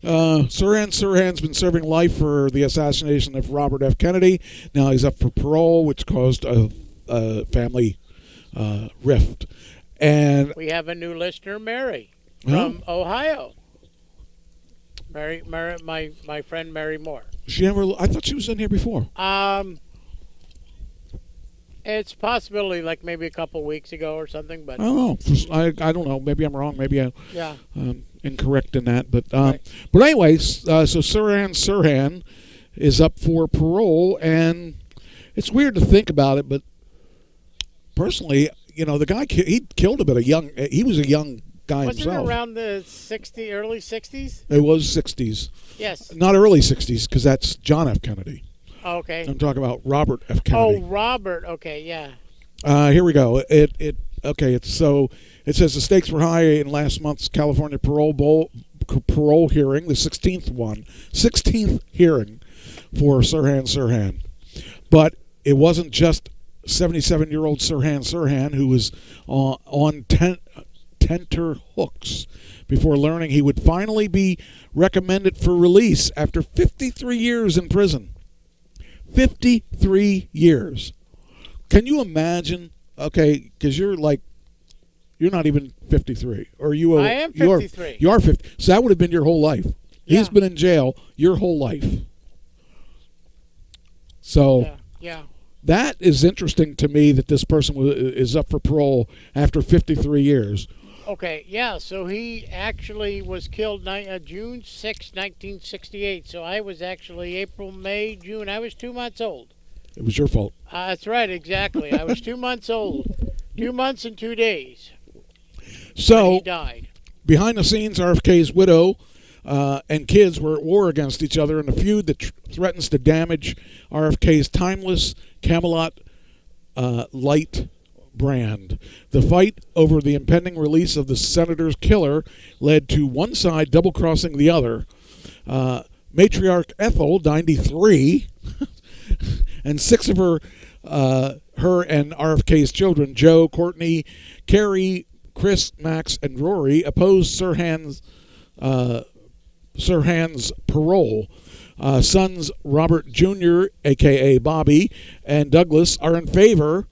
Sirhan's been serving life for the assassination of Robert F. Kennedy. Now he's up for parole, which caused a family rift. And we have a new listener, Mary, from Ohio. Mary, my friend Mary Moore. I thought she was in here before. It's a possibility, like maybe a couple weeks ago or something, but I don't know. I don't know. Maybe I'm wrong. Maybe I'm incorrect in that. But but anyways, so Sirhan is up for parole, and it's weird to think about it, but personally, the guy he killed him at he was a young guy himself. Wasn't it around the early 60s? It was 60s. Yes. Not early 60s, because that's John F. Kennedy. Oh, okay. I'm talking about Robert F. Kennedy. Oh, Robert. Okay, yeah. Here we go. It says the stakes were high in last month's California parole hearing, the 16th hearing for Sirhan. But it wasn't just 77-year-old Sirhan who was on tenter hooks before learning he would finally be recommended for release after 53 years in prison. 53 years. Can you imagine? Okay, because you're not even 53, or you? I am 53. You are 50. So that would have been your whole life. Yeah. He's been in jail your whole life. So yeah. That is interesting to me that this person is up for parole after 53 years. Okay, yeah, so he actually was killed June 6, 1968. So I was actually April, May, June. I was 2 months old. It was your fault. That's right, exactly. I was 2 months old. 2 months and 2 days. So he died. Behind the scenes, RFK's widow and kids were at war against each other in a feud that threatens to damage RFK's timeless Camelot light brand. The fight over the impending release of the senator's killer led to one side double-crossing the other. Matriarch Ethel, 93, and 6 of her and RFK's children, Joe, Courtney, Carrie, Chris, Max, and Rory, opposed Sirhan's parole. Sons Robert Jr., a.k.a. Bobby, and Douglas are in favor.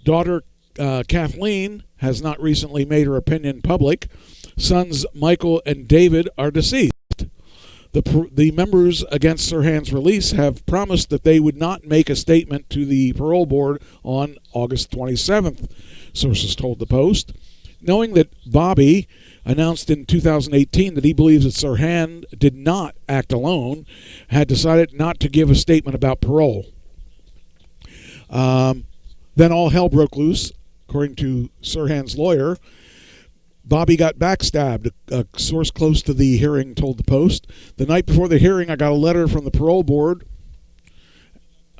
Daughter Kathleen has not recently made her opinion public. Sons Michael and David are deceased. The members against Sirhan's release have promised that they would not make a statement to the parole board on August 27th, sources told the Post. Knowing that Bobby announced in 2018 that he believes that Sirhan did not act alone, had decided not to give a statement about parole. Then all hell broke loose, according to Sirhan's lawyer. Bobby got backstabbed, a source close to the hearing told the Post. The night before the hearing, I got a letter from the parole board.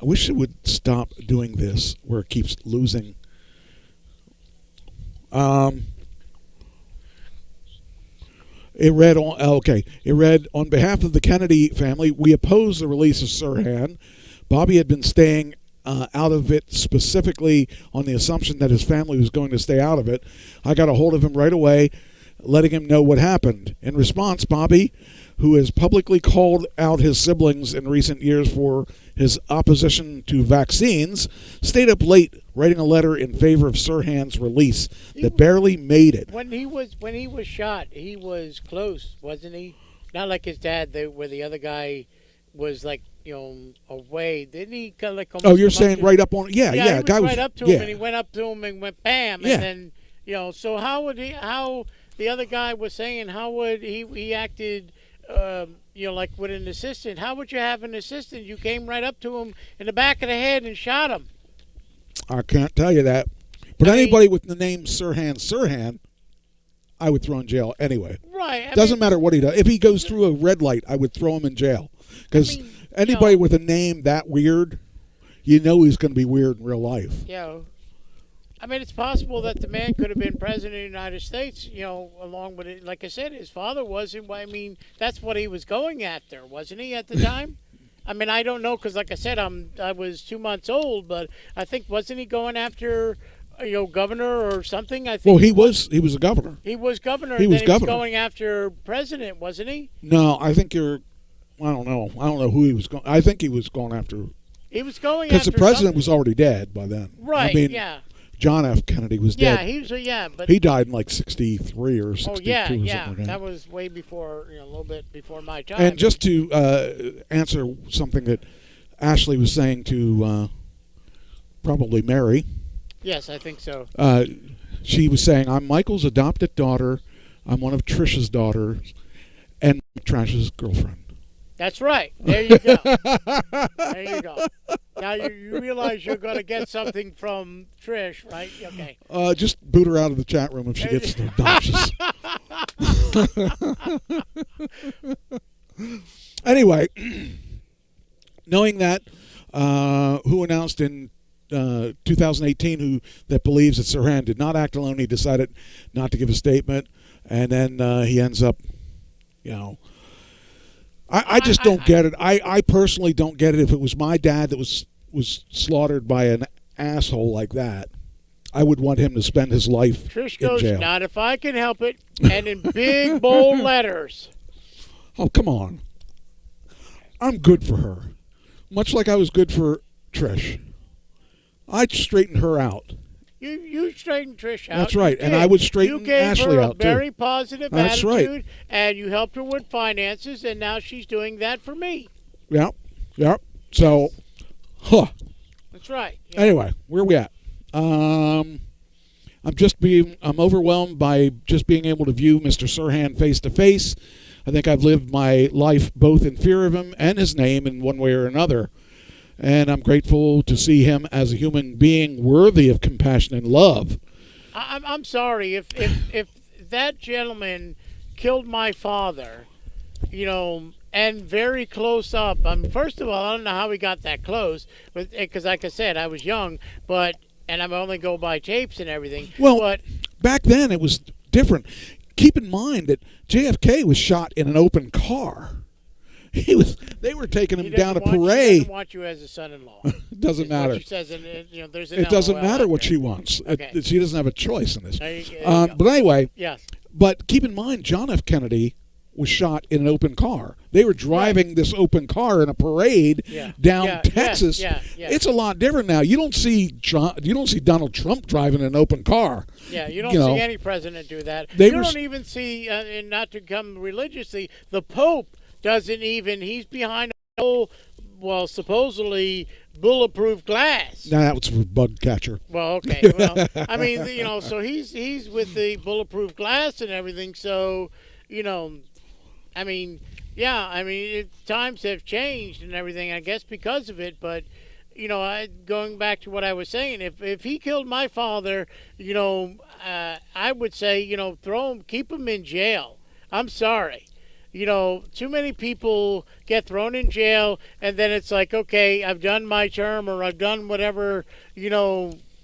I wish it would stop doing this, where it keeps losing. It read, on behalf of the Kennedy family, we oppose the release of Sirhan. Bobby had been staying out of it specifically on the assumption that his family was going to stay out of it. I got a hold of him right away, letting him know what happened. In response, Bobby, who has publicly called out his siblings in recent years for his opposition to vaccines, stayed up late writing a letter in favor of Sirhan's release that barely made it. When he was shot, he was close, wasn't he? Not like his dad, where the other guy was like, away. Didn't he kind of like? Oh, you're saying right up on? Yeah. He was guy right was up to him, and he went up to him and went bam, yeah. And then so how the other guy was saying, how would he acted? Like with an assistant. How would you have an assistant? You came right up to him in the back of the head and shot him. I can't tell you that. But anybody with the name Sirhan, I would throw in jail anyway. Right. Doesn't matter what he does. If he goes through a red light, I would throw him in jail. Because anybody with a name that weird, he's going to be weird in real life. Yeah. It's possible that the man could have been president of the United States, along with it. Like I said, his father wasn't. That's what he was going after, wasn't he, at the time? I don't know, because like I said, I was 2 months old, but I think, wasn't he going after, governor or something? I think. Well, he was a governor. He was governor. He was governor. He was going after president, wasn't he? No, I think I don't know. I don't know who he was going. I think he was going after. He was going after. Because the president was already dead by then. Right. Yeah. John F. Kennedy was dead. But he died in like 63 or 62 or something yeah. like that. That was way before, a little bit before my time. And just to answer something that Ashley was saying to probably Mary. Yes, I think so. She was saying, I'm Michael's adopted daughter. I'm one of Trisha's daughters and Trash's girlfriend. That's right. There you go. There you go. Now you realize you're going to get something from Trish, right? Okay. Just boot her out of the chat room if she gets obnoxious. Anyway, knowing that, who announced in 2018 that believes that Sirhan did not act alone, he decided not to give a statement, and then he ends up, I just don't get it. I personally don't get it. If it was my dad that was slaughtered by an asshole like that, I would want him to spend his life Trish in goes, jail. not if I can help it, and in big, bold letters. Oh, come on. I'm good for her. Much like I was good for Trish. I'd straighten her out. You straightened Trish out. That's right, and I would straighten Ashley out, too. You gave her a very positive That's attitude, right. And you helped her with finances, and now she's doing that for me. Yep. So, That's right. Yeah. Anyway, where are we at? I'm overwhelmed by just being able to view Mr. Sirhan face to face. I think I've lived my life both in fear of him and his name in one way or another. And I'm grateful to see him as a human being worthy of compassion and love. I'm sorry if that gentleman killed my father, and very close up. First of all, I don't know how he got that close, because like I said, I was young. But and I'm only go by tapes and everything. Well, but back then it was different. Keep in mind that JFK was shot in an open car. They were taking him down a He parade. doesn't want you as a son-in-law. It doesn't matter. She says, there's an It doesn't LOL matter out what there. she wants. Okay. She doesn't have a choice in this. There you go. But anyway, Yes. But keep in mind, John F. Kennedy was shot in an open car. They were driving this open car in a parade down Texas. Yeah. It's a lot different now. You don't see Donald Trump driving an open car. Yeah, you don't know. see any president do that. They You were don't even see, and not to come religiously, the Pope doesn't even. He's behind a whole, well, supposedly bulletproof glass. No, that was for bug catcher. Well, okay. Well, I mean, so he's with the bulletproof glass and everything. So, I mean, times have changed and everything, I guess, because of it. But, going back to what I was saying, if he killed my father, I would say, throw him, keep him in jail. I'm sorry. Too many people get thrown in jail, and then it's like, okay, I've done my term, or I've done whatever,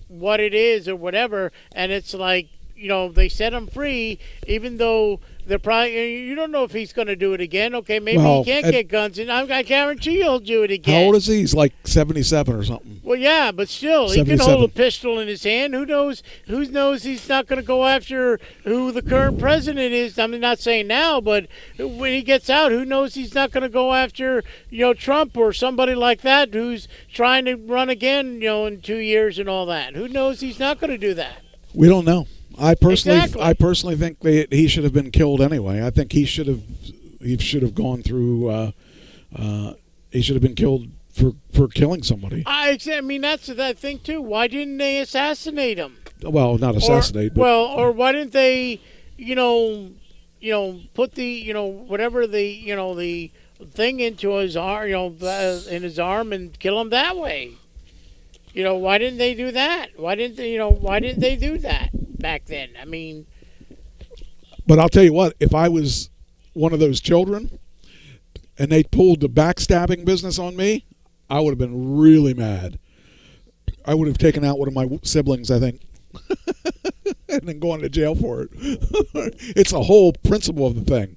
what it is or whatever, and it's like, they set him free, even though they're probably, you don't know if he's going to do it again. Okay, maybe he can't get guns, and I guarantee he'll do it again. How old is he? He's like 77 or something. Well, yeah, but still, he can hold a pistol in his hand. Who knows he's not going to go after who the current president is. I'm not saying now, but when he gets out, who knows he's not going to go after, Trump or somebody like that who's trying to run again, in 2 years and all that. Who knows he's not going to do that. We don't know. I personally think he should have been killed anyway. I think he should have gone through. He should have been killed for killing somebody. I mean, that's that thing too. Why didn't they assassinate him? Well, not assassinate. Or why didn't they, put the, whatever the, the thing into his arm, in his arm and kill him that way? Why didn't they do that? Why didn't they do that back then? I mean, but I'll tell you what, if I was one of those children and they pulled the backstabbing business on me, I would have been really mad. I would have taken out one of my siblings, I think, and then gone to jail for it. It's the whole principle of the thing.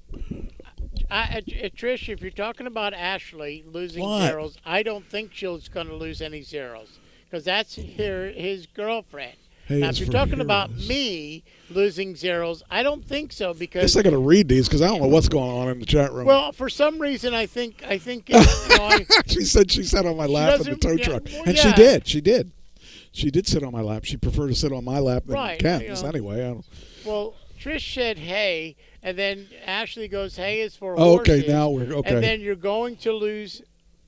Trish, if you're talking about Ashley losing zeros, I don't think she's going to lose any zeros. Because that's his girlfriend. Now, if you're talking about me losing zeros, I don't think so. Because I guess I got to read these because I don't know what's going on in the chat room. Well, for some reason, I think. She said she sat on my lap in the tow truck, and she did. She did sit on my lap. She preferred to sit on my lap than Ken's anyway. Well, Trish said, "Hey," and then Ashley goes, "Hey is for horses." Okay, now we're okay. And then you're going to lose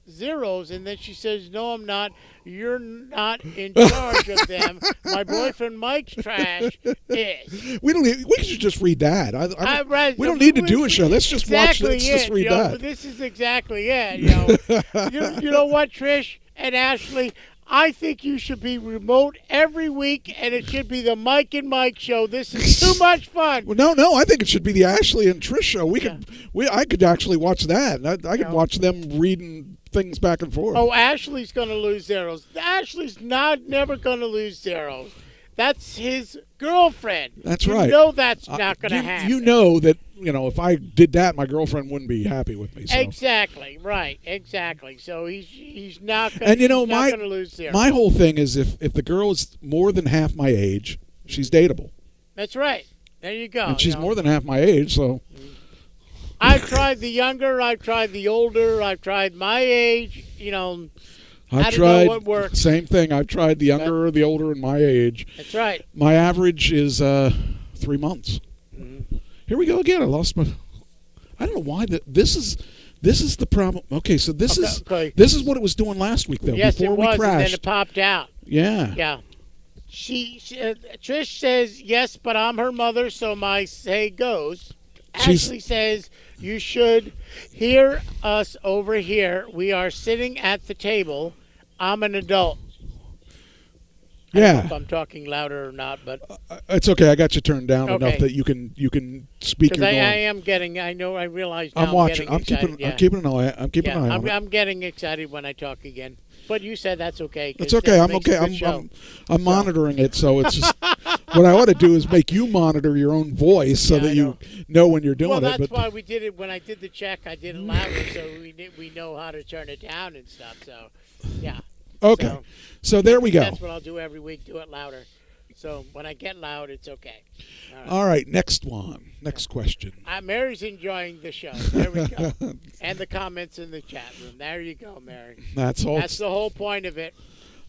zeros, and then she says, "No, I'm not. You're not in charge of them. My boyfriend Mike's trash is." We should just read that. We don't need to do a show. Let's just watch. Let's just read that. This is exactly it. You know what, Trish and Ashley? I think you should be remote every week, and it should be the Mike and Mike show. This is too much fun. Well, no, I think it should be the Ashley and Trish show. I could actually watch that. I could watch them reading things back and forth. Oh, Ashley's going to lose zeros. Ashley's never going to lose zeros. That's his girlfriend. That's right. You know that's not going to happen. You know that, if I did that, my girlfriend wouldn't be happy with me. So. Exactly. Right. Exactly. So he's not going to lose zeros. My whole thing is if the girl is more than half my age, she's dateable. That's right. There you go. And she's more than half my age, so. I've tried the younger. I've tried the older. I've tried my age. I've tried what works. Same thing. I've tried the younger, the older, and my age. That's right. My average is 3 months. Mm-hmm. Here we go again. I lost my. I don't know why this is the problem. Okay, so this is what it was doing last week though. Yes, before it was, we crashed. And then it popped out. Yeah. Yeah. She Trish says yes, but I'm her mother, so my say goes. Ashley says you should hear us over here. We are sitting at the table. I'm an adult. I don't know Yeah. if I'm talking louder or not, but It's okay. I got you turned down Okay. enough that you can speak because your I norm. am getting. I know. I realize now I'm watching. getting excited. I'm keeping an eye. I'm keeping Yeah, an eye on it. I'm getting excited when I talk again. But you said that's okay. 'Cause It's okay. it I'm makes a okay. good show. I'm monitoring it, so it's just what I ought to do is make you monitor your own voice so Yeah, that I you know when you're doing Well, it. that's But why we did it when I did the check. I did it louder, so we know how to turn it down and stuff. So, yeah. okay, so there we go. That's what I'll do every week. Do it louder. So when I get loud, it's okay. All right, next one. Next question. Mary's enjoying the show. There we go. And the comments in the chat room. There you go, Mary. That's all. That's the whole point of it.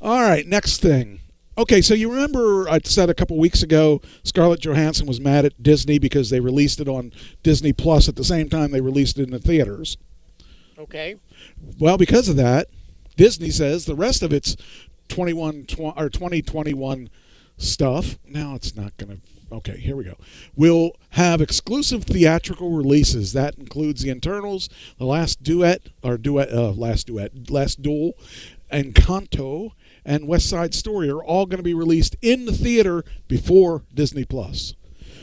All right, next thing. Okay, so you remember I said a couple weeks ago Scarlett Johansson was mad at Disney because they released it on Disney Plus at the same time they released it in the theaters. Okay. Well, because of that, Disney says the rest of its 2021 stuff, now it's not going to, okay, here we go, will have exclusive theatrical releases. That includes The Internals, The Last Duel, Encanto, and West Side Story are all going to be released in the theater before Disney Plus.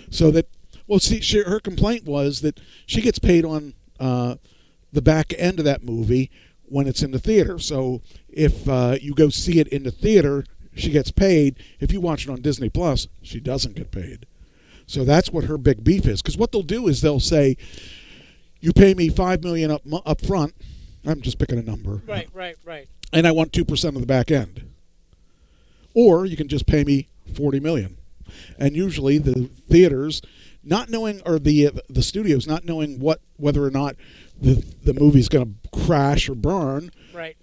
So that, well, see, her complaint was that she gets paid on the back end of that movie when it's in the theater. So if you go see it in the theater, she gets paid. If you watch it on Disney Plus, she doesn't get paid. So that's what her big beef is. Because what they'll do is they'll say, you pay me $5 million up front. I'm just picking a number. Right. And I want 2% of the back end. Or you can just pay me $40 million. And usually the theaters, not knowing, or the studios not knowing whether or not the movie's going to crash or burn, right,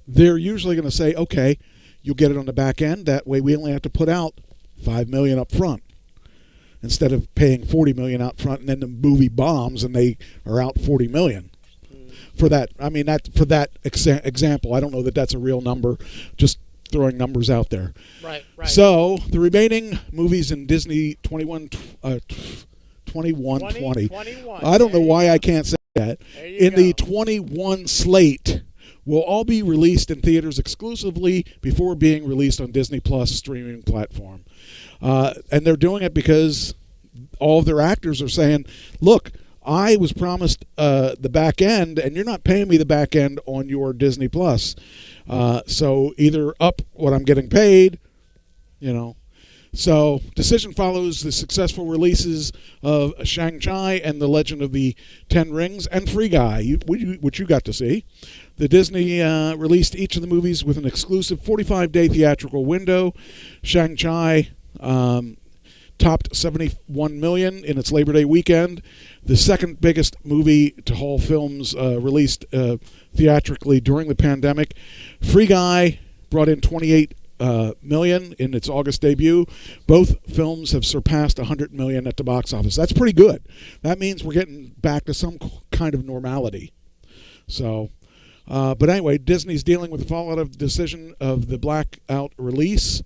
they're usually going to say, okay, you'll get it on the back end. That way we only have to put out $5 million up front instead of paying $40 million out front, and then the movie bombs and they are out $40 million. For that, I mean, for that example, I don't know that that's a real number, just throwing numbers out there. Right. So the remaining movies in Disney 2120. I don't know why I can't say that. In the 21 slate will all be released in theaters exclusively before being released on Disney Plus streaming platform. And they're doing it because all of their actors are saying, look, I was promised the back end, and you're not paying me the back end on your Disney Plus. So either up what I'm getting paid, So decision follows the successful releases of Shang-Chi and the Legend of the Ten Rings and Free Guy, which you got to see. The Disney released each of the movies with an exclusive 45-day theatrical window. Shang-Chi topped $71 million in its Labor Day weekend. The second biggest movie to haul films released theatrically during the pandemic. Free Guy brought in $28 million in its August debut. Both films have surpassed $100 million at the box office. That's pretty good. That means we're getting back to some kind of normality. So, but anyway, Disney's dealing with the fallout of the decision of the blackout release.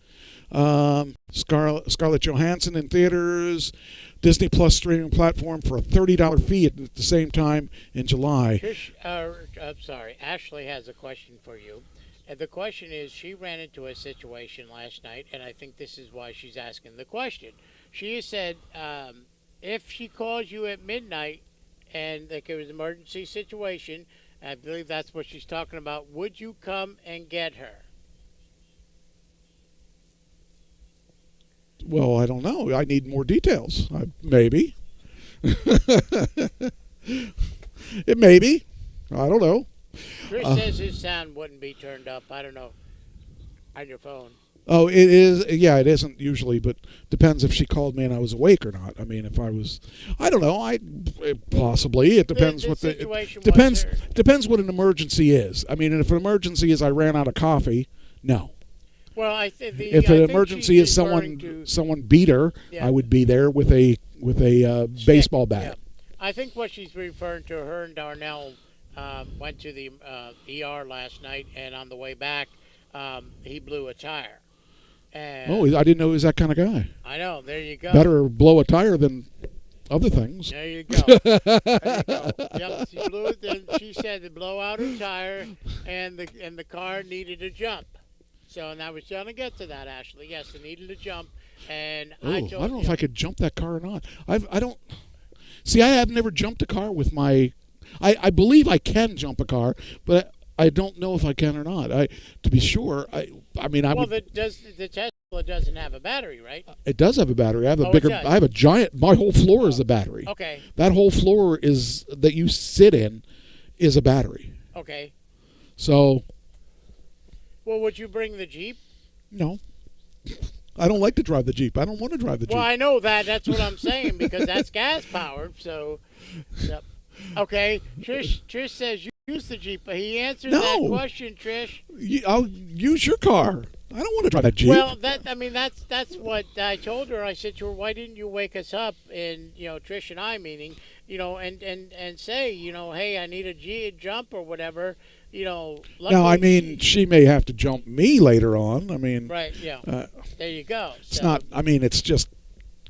Scarlett Johansson in theaters, Disney Plus streaming platform for a $30 fee at the same time in July. I'm sorry. Ashley has a question for you. And the question is, she ran into a situation last night, and I think this is why she's asking the question. She has said, if she calls you at midnight and like it was an emergency situation, I believe that's what she's talking about, would you come and get her? Well, I don't know. I need more details. Maybe. It may be. I don't know. Chris says his sound wouldn't be turned up. I don't know. On your phone. Oh, it is. Yeah, it isn't usually, but depends if she called me and I was awake or not. I mean, if I was, I don't know. Possibly. It depends what the depends what an emergency is. I mean, and if an emergency is I ran out of coffee, no. Well, if an emergency is someone beat her, I would be there with a baseball bat. Yeah. I think what she's referring to, her and Darnell went to the ER last night, and on the way back, he blew a tire. And I didn't know he was that kind of guy. I know. There you go. Better blow a tire than other things. There you go. There you go. Yep, she blew it. Then she said to blow out her tire, and the car needed a jump. So, and I was going to get to that, Ashley. Yes, it needed to jump, and Oh, I I told don't know you. if I could jump that car or not. I don't. See, I have never jumped a car with my. I believe I can jump a car, but I don't know if I can or not. To be sure, I mean, I Well, would. the Tesla doesn't have a battery, right? It does have a battery. I have a Oh, it bigger. does. I have a giant. My whole floor is a battery. Okay. That whole floor is that you sit in, is a battery. Okay. So Well, would you bring the Jeep? no, I don't like to drive the Jeep. I don't want to drive the Jeep. Well, I know that. That's what I'm saying because that's gas powered. So, yep. Okay. Trish says use the Jeep, but he answered that No. question, Trish. I'll use your car. I don't want to drive that Jeep. Well, that's what I told her. I said to her, "Why didn't you wake us up?" And Trish and I, meaning, and say, hey, I need a jump or whatever. Now, Luckily, I mean, she may have to jump me later on. I mean, right? Yeah. There you go. It's not. I mean, it's just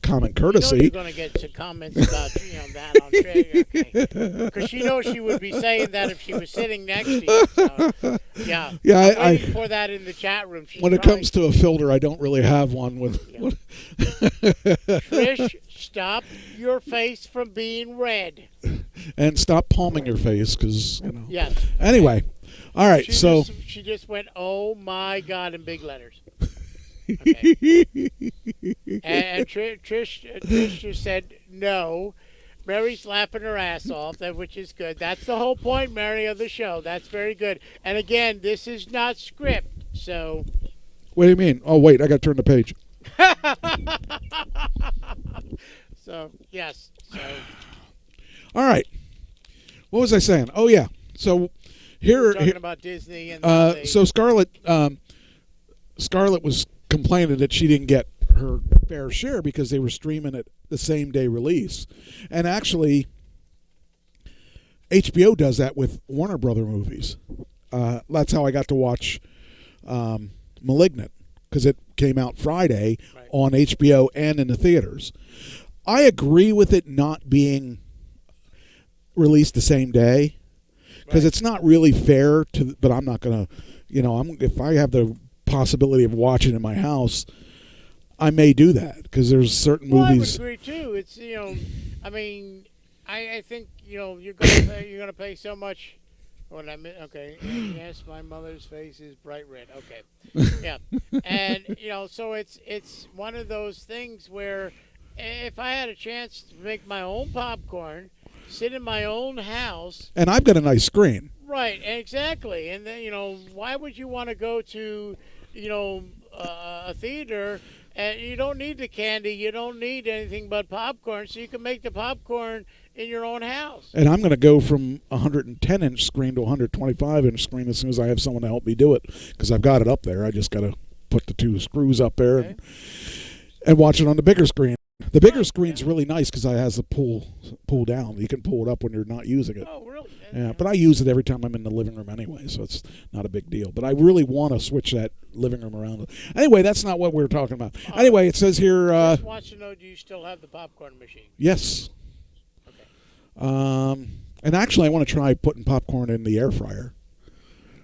common courtesy. You're going to get some comments about that on Trish, because she knows she would be saying that if she was sitting next to you. So, yeah. Yeah, I'm I waiting for that in the chat room. She's when it trying- comes to a filter, I don't really have one with. Trish, stop your face from being red. And stop palming your face, because Yes. Anyway, all right. She just went, "Oh my God," in big letters. And Trish just said no. Mary's laughing her ass off, which is good. That's the whole point, Mary, of the show. That's very good. And again, this is not script, so. What do you mean? Oh, wait, I got to turn the page. So yes. So. All right. What was I saying? Oh yeah. So here. Talking about Disney and. So Scarlett was complaining that she didn't get her fair share because they were streaming it the same day release, and actually HBO does that with Warner Brother movies. That's how I got to watch Malignant, because it came out Friday on HBO and in the theaters. I agree with it not being released the same day, because it's not really fair to. But I'm not gonna, if I have the possibility of watching in my house, I may do that, because there's certain movies. I would agree too. It's I mean, I think you're gonna pay so much. What I mean, okay. Yes, my mother's face is bright red. Okay, yeah, and so it's one of those things where if I had a chance to make my own popcorn, sit in my own house, And I've got a nice screen. right, exactly, and then why would you want to go to a theater? And you don't need the candy. You don't need anything but popcorn. So you can make the popcorn in your own house. And I'm going to go from 110-inch screen to 125-inch screen as soon as I have someone to help me do it, because I've got it up there. I just got to put the two screws up there and watch it on the bigger screen. The bigger screen's really nice because it has the pull down. You can pull it up when you're not using it. Oh, really? Yeah, but I use it every time I'm in the living room anyway, so it's not a big deal. But I really want to switch that living room around. Anyway, that's not what we were talking about. Anyway, it says here. Just wants to know, do you still have the popcorn machine? Yes. Okay. And actually, I want to try putting popcorn in the air fryer.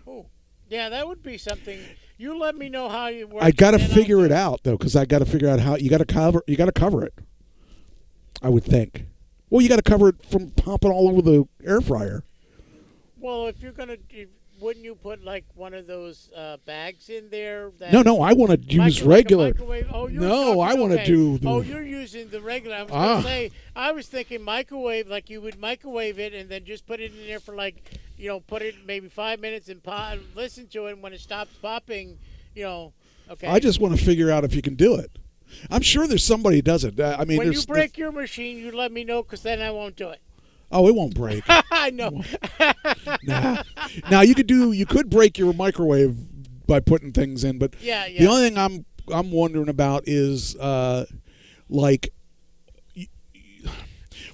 Oh, yeah, that would be something. You let me know how you work. I got to figure it out though, because I got to figure out how you got to cover. You got to cover it. I would think. Well, you got to cover it from popping all over the air fryer. Well, if you're gonna, wouldn't you put like one of those bags in there? No, I want to use regular. Oh, no, I want to do. Oh, you're using the regular. I was gonna say. I was thinking microwave, like you would microwave it and then just put it in there for like, put it maybe 5 minutes and listen to it. And when it stops popping, okay. I just want to figure out if you can do it. I'm sure there's somebody who does it. I mean, when you break your machine, you let me know, because then I won't do it. Oh, it won't break. I know. Nah. Now you could break your microwave by putting things in, but the only thing I'm wondering about is like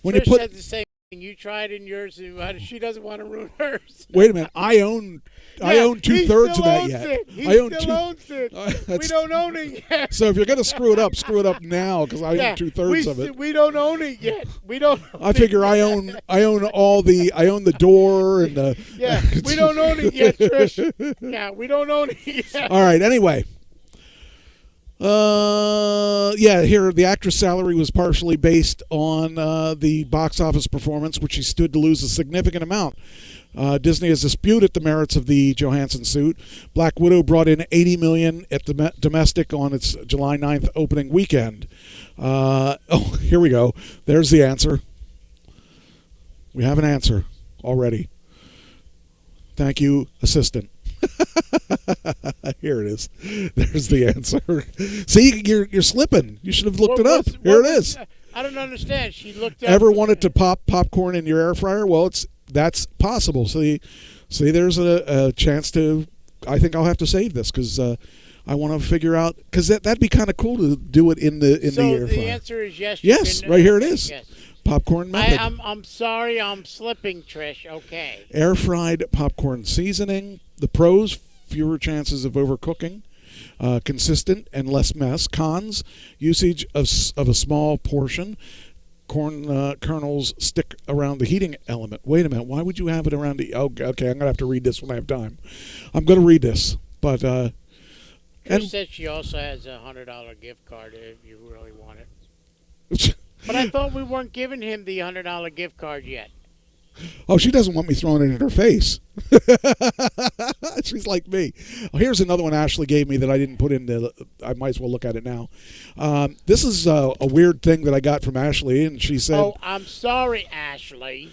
when Trish you put said the same thing. You tried in yours, and she doesn't want to ruin hers. Wait a minute. I own I own 2/3 of that yet. He I own still two. owns it. We don't own it yet. So if you're gonna screw it up now because I own 2/3 of it. We don't own it yet. We don't. I figure I own the door and the. Yeah, we don't own it yet, Trish. Yeah, we don't own it yet. All right. Anyway. Here the actress' salary was partially based on the box office performance, which she stood to lose a significant amount. Disney has disputed the merits of the Johansson suit. Black Widow brought in $80 million at the domestic on its July 9th opening weekend. Here we go. There's the answer. We have an answer already. Thank you, assistant. Here it is. There's the answer. See, you're slipping. You should have looked it up. Here it is. I don't understand. She looked up. Ever wanted to pop popcorn in your air fryer? Well, that's possible. See, there's a chance to. I think I'll have to save this because I want to figure out because that'd be kind of cool to do it in the air fryer. So the answer is yes. Yes, right here it is. Yes. Popcorn method. I'm sorry, I'm slipping, Trish. Okay. Air fried popcorn seasoning. The pros: fewer chances of overcooking, consistent and less mess. Cons: usage of a small portion. Corn kernels stick around the heating element. Wait a minute. Why would you have it around the? Oh, okay. I'm gonna have to read this when I have time. I'm gonna read this, but. Trish said she also has a $100 gift card if you really want it. But I thought we weren't giving him the $100 gift card yet. Oh, she doesn't want me throwing it in her face. She's like me. Oh, here's another one Ashley gave me that I didn't put in the. I might as well look at it now. This is a weird thing that I got from Ashley, and she said. Oh, I'm sorry, Ashley.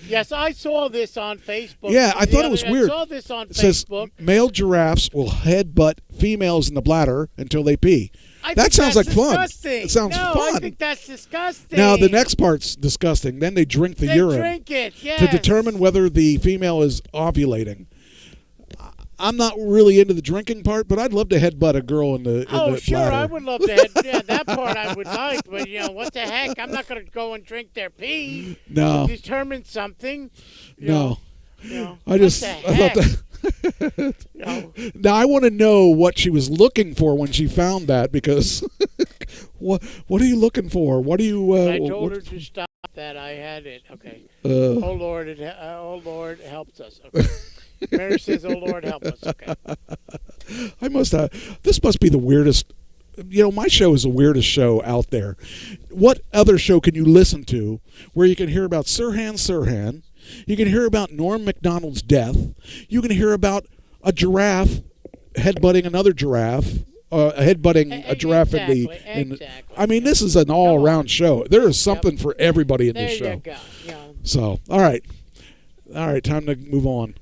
Yes, I saw this on Facebook. Yeah, I thought it was weird. I saw this on Facebook. It says, male giraffes will headbutt females in the bladder until they pee. That sounds like disgusting. Fun. It sounds fun. I think that's disgusting. Now, the next part's disgusting. Then they drink the urine. They drink it, yes. To determine whether the female is ovulating. I'm not really into the drinking part, but I'd love to headbutt a girl in the sure, bladder. I would love to. Yeah, that part I would like, but what the heck? I'm not going to go and drink their pee. No. To determine something. No. I thought that. Now I want to know what she was looking for when she found that because what are you looking for? What do you? I told her to stop that. I had it. Okay. Oh Lord, helps us. Okay. Mary says, "Oh Lord, help us." Okay. This must be the weirdest. My show is the weirdest show out there. What other show can you listen to where you can hear about Sirhan? You can hear about Norm Macdonald's death. You can hear about a giraffe headbutting another giraffe. Headbutting a giraffe in. I mean, this is an all-around show. There is something for everybody in this show. There you go. So, all right. Time to move on.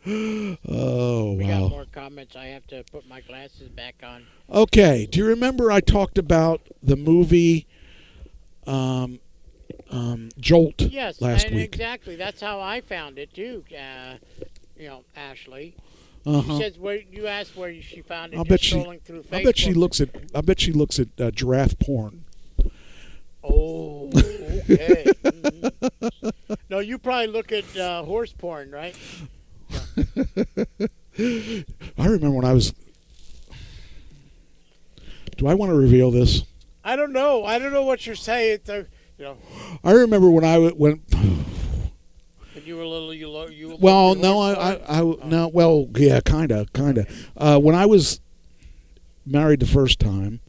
Oh, wow. We got more comments. I have to put my glasses back on. Okay. Do you remember I talked about the movie Jolt last week? Exactly. That's how I found it, too, Ashley. Uh-huh. She says, you asked where she found it. I'll bet through Facebook. I bet she looks at giraffe porn. Oh, okay. Mm-hmm. No, you probably look at horse porn, right? I remember when I was. Do I want to reveal this? I don't know. I don't know what you're saying. I remember when I went. When you were little, you. Well, no, no. Well, yeah, kind of. When I was married the first time,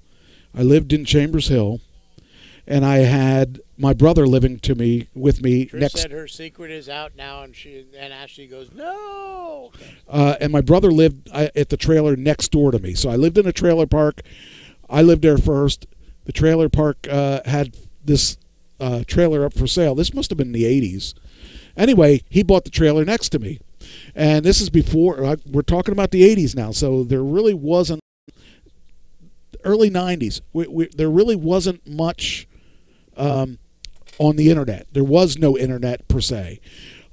I lived in Chambers Hill. And I had my brother living with me Trish next. Said her secret is out now, and Ashley goes, no. And my brother lived at the trailer next door to me, so I lived in a trailer park. I lived there first. The trailer park had this trailer up for sale. This must have been the 80s. Anyway, he bought the trailer next to me, and this is before. We're talking about the 80s now, so there really wasn't. Early 90s. There really wasn't much. On the internet. There was no internet per se.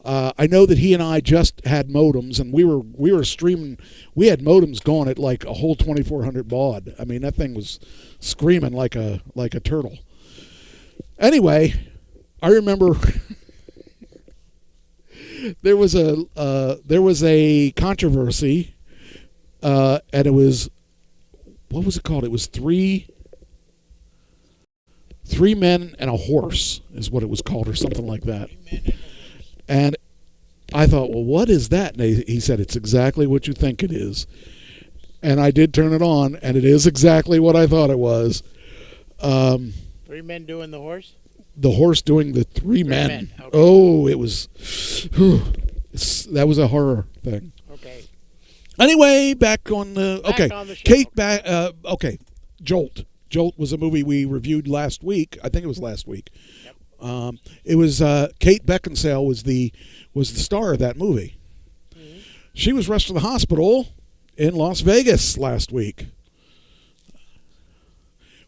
I know that he and I just had modems, and we were streaming. We had modems going at like a whole 2400 baud. I mean, that thing was screaming like a turtle. Anyway, I remember there was a controversy, and it was, what was it called? It was three men and a horse is what it was called, or something like that. And I thought, well, what is that? And he said, it's exactly what you think it is. And I did turn it on, and it is exactly what I thought it was. 3 men doing the horse? The horse doing the three men. Okay. Oh, it was... that was a horror thing. Okay. Anyway, back on the... Okay, on the show. Kate, okay, Jolt. Jolt was a movie we reviewed last week. I think it was last week. Yep. It was Kate Beckinsale was the star of that movie. Mm-hmm. She was rushed to the hospital in Las Vegas last week,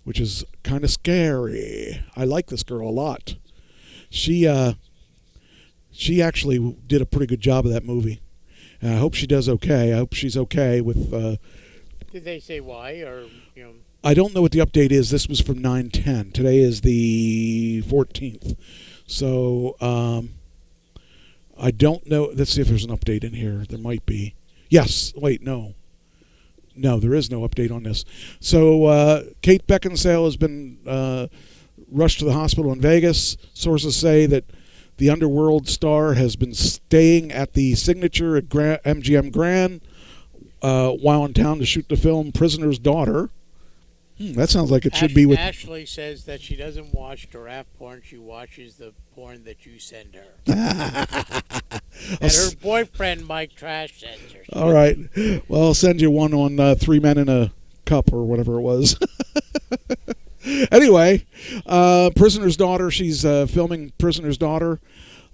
which is kind of scary. I like this girl a lot. She actually did a pretty good job of that movie. And I hope she does okay. I hope she's okay with... Did they say why, or, I don't know what the update is. This was from 9/10. Today is the 14th. So, I don't know. Let's see if there's an update in here. There might be. Yes. Wait, no. No, there is no update on this. So, Kate Beckinsale has been rushed to the hospital in Vegas. Sources say that the Underworld star has been staying at the Signature at MGM Grand while in town to shoot the film Prisoner's Daughter. That sounds like it should be with... Ashley says that she doesn't watch giraffe porn. She watches the porn that you send her. And her boyfriend, Mike Trash, sends her. All right. Well, I'll send you one on 3 Men in a Cup or whatever it was. Anyway, Prisoner's Daughter. She's filming Prisoner's Daughter.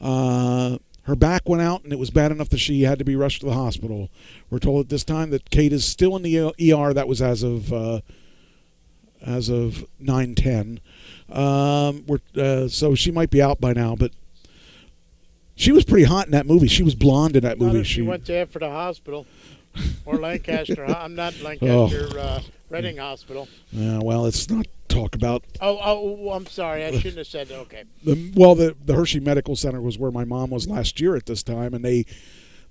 Her back went out, and it was bad enough that she had to be rushed to the hospital. We're told at this time that Kate is still in the ER. That was as of 9/10. So she might be out by now, but she was pretty hot in that movie. She was blonde in that movie. She went there for the hospital. Or Lancaster. I'm not Lancaster, Reading Hospital. Well, let's not talk about... Oh, I'm sorry. I shouldn't have said that. Okay. The Hershey Medical Center was where my mom was last year at this time, and they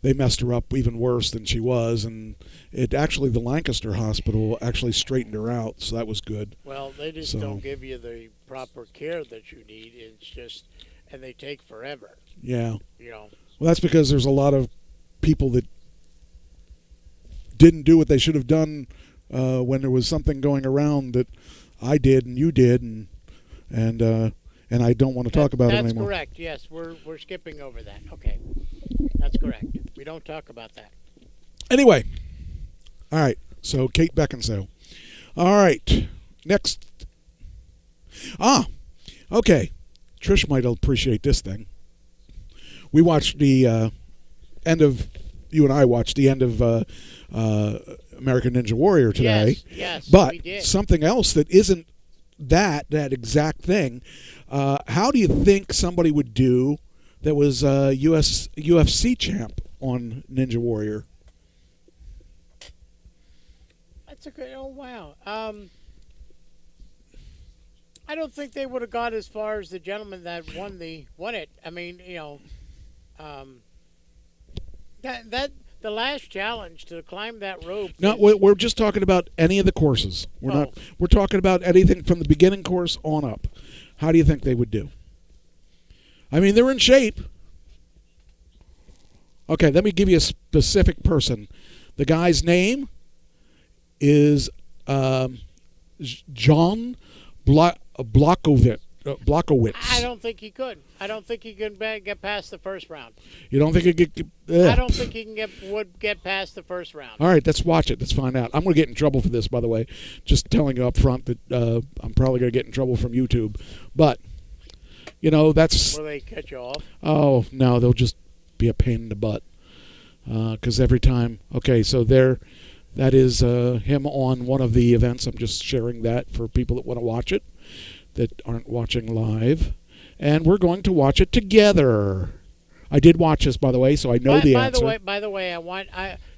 messed her up even worse than she was, and the Lancaster Hospital actually straightened her out, so that was good. Well, they just don't give you the proper care that you need. It's just, and they take forever. Yeah. Well, that's because there's a lot of people that didn't do what they should have done when there was something going around that I did and you did, and I don't want to talk about it anymore. That's correct. Yes, we're skipping over that. Okay, that's correct. We don't talk about that. Anyway, all right. So Kate Beckinsale. All right. Next. Okay. Trish might appreciate this thing. We watched the end of. You and I watched the end of American Ninja Warrior today. Yes, but we did. Something else that isn't that exact thing. How do you think somebody would do that was UFC champ on Ninja Warrior? That's a good. Oh wow. I don't think they would have got as far as the gentleman that won it. I mean, that the last challenge to climb that rope. No, we're just talking about any of the courses. We're talking about anything from the beginning course on up. How do you think they would do? I mean, they're in shape. Okay, let me give you a specific person. The guy's name is John Blachowicz. I don't think he could. I don't think he could get past the first round. You don't think he could? I don't think he would get past the first round. All right, let's watch it. Let's find out. I'm going to get in trouble for this, by the way. Just telling you up front that I'm probably going to get in trouble from YouTube. But, that's... Will they cut you off? Oh, no, they'll just be a pain in the butt. Because every time... Okay, so that is him on one of the events. I'm just sharing that for people that want to watch it, that aren't watching live. And we're going to watch it together. I did watch this, by the way, so I know the answer. By the way,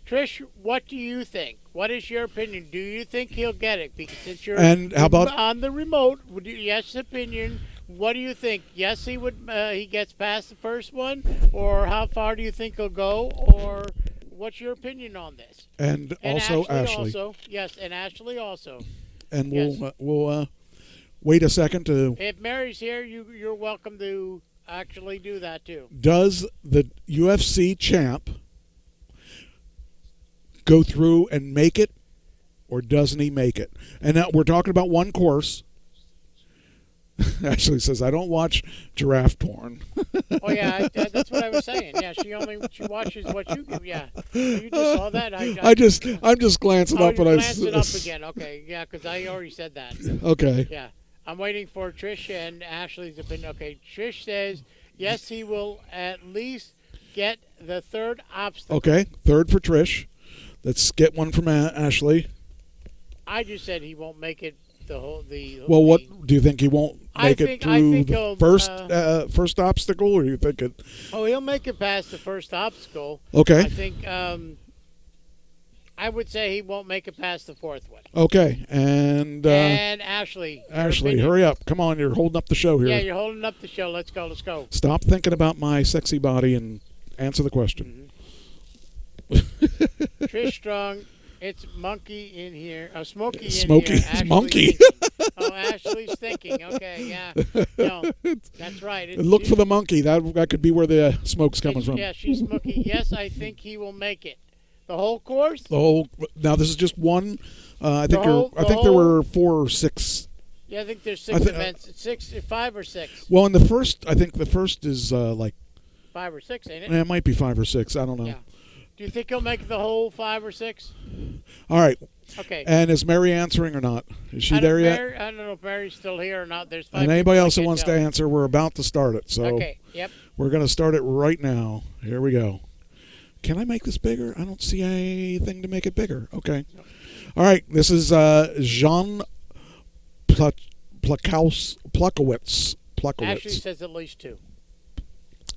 Trish, what do you think? What is your opinion? Do you think he'll get it? Because since you're and how about on the remote, yes opinion, what do you think? Yes, he would. He gets past the first one, or how far do you think he'll go, or what's your opinion on this? And also Ashley. Also, yes, and Ashley also. And we'll wait a second to. If Mary's here, you're welcome to actually do that too. Does the UFC champ go through and make it, or doesn't he make it? And now we're talking about one course. Ashley says, "I don't watch giraffe porn." Oh yeah, that's what I was saying. Yeah, she watches what you give. Yeah, you just saw that. I'm just glancing up, and glancing up again. Okay, yeah, because I already said that. Okay. Yeah, I'm waiting for Trish and Ashley's opinion. Okay, Trish says yes, he will at least get the third obstacle. Okay, third for Trish. Let's get one from Ashley. I just said he won't make it. Well, what do you think? He won't make it through the first obstacle, or you think it? Oh, he'll make it past the first obstacle. Okay. I think I would say he won't make it past the fourth one. Okay, and Ashley. Ashley, hurry up! Come on, you're holding up the show here. Yeah, you're holding up the show. Let's go. Let's go. Stop thinking about my sexy body and answer the question. Mm-hmm. Trish Strong. It's Monkey in here. Smokey in Smokey. here. Ashley's Monkey. Thinking. Oh, Ashley's thinking. Okay, yeah. No, that's right. Look for the monkey. That could be where the smoke's coming from. Yeah, she's Smokey. Yes, I think he will make it. The whole course? The whole. Now this is just one. I think there were 4 or 6. Yeah, I think there's 6 events. 5 or 6. Well, in the first, I think the first is like 5 or 6, ain't it? Yeah, it might be 5 or 6. I don't know. Yeah. Do you think he'll make the whole 5 or 6? All right. Okay. And is Mary answering or not? Is she there yet? I don't know if Mary's still here or not. There's 5. And anybody else that wants to answer, we're about to start it. So okay. Yep. We're going to start it right now. Here we go. Can I make this bigger? I don't see anything to make it bigger. Okay. No. All right. This is Jean Plukowitz. Ashley says at least 2.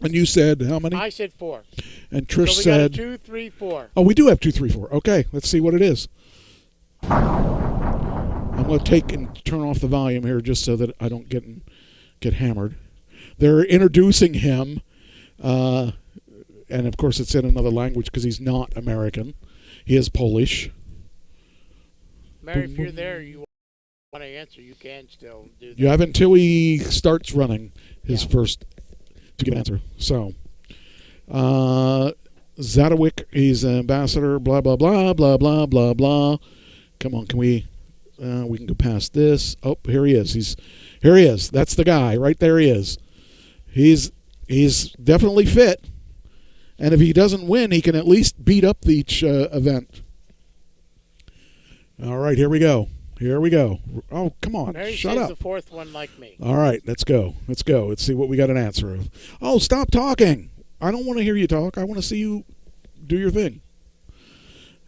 And you said how many? I said 4. And Trish so we said got 2, 3, 4. Oh, we do have 2, 3, 4. Okay, let's see what it is. I'm going to take and turn off the volume here just so that I don't get hammered. They're introducing him, and of course it's in another language because he's not American. He is Polish. Mary, if you're there, you want to answer, you can still do that. You have until he starts running his first to give an answer. So, Zadowick, he's an ambassador, blah, blah, blah, blah, blah, blah, blah. Come on, can we can go past this. Oh, here he is. Here he is. That's the guy. Right there he is. He's definitely fit. And if he doesn't win, he can at least beat up each event. All right, here we go. Here we go. Oh, come on. Mary Shut says up. the 4th one like me. All right, let's go. Let's go. Let's see what we got an answer of. Oh, stop talking. I don't want to hear you talk. I want to see you do your thing.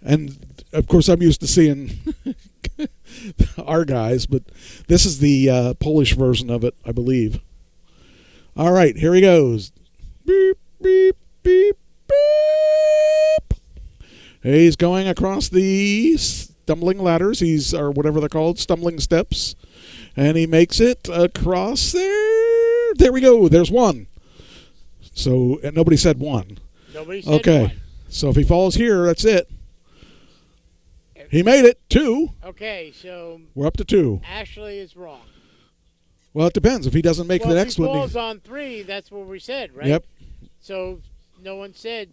And, of course, I'm used to seeing our guys, but this is the Polish version of it, I believe. All right, here he goes. Beep, beep, beep, beep. He's going across the stumbling ladders, or whatever they're called, stumbling steps, and he makes it across there. There we go. There's 1. So and nobody said 1. Nobody said 1. So if he falls here, that's it. He made it. 2. Okay, so we're up to 2. Ashley is wrong. Well, it depends. If he doesn't make the next one, if he falls on 3, that's what we said, right? Yep. So no one said.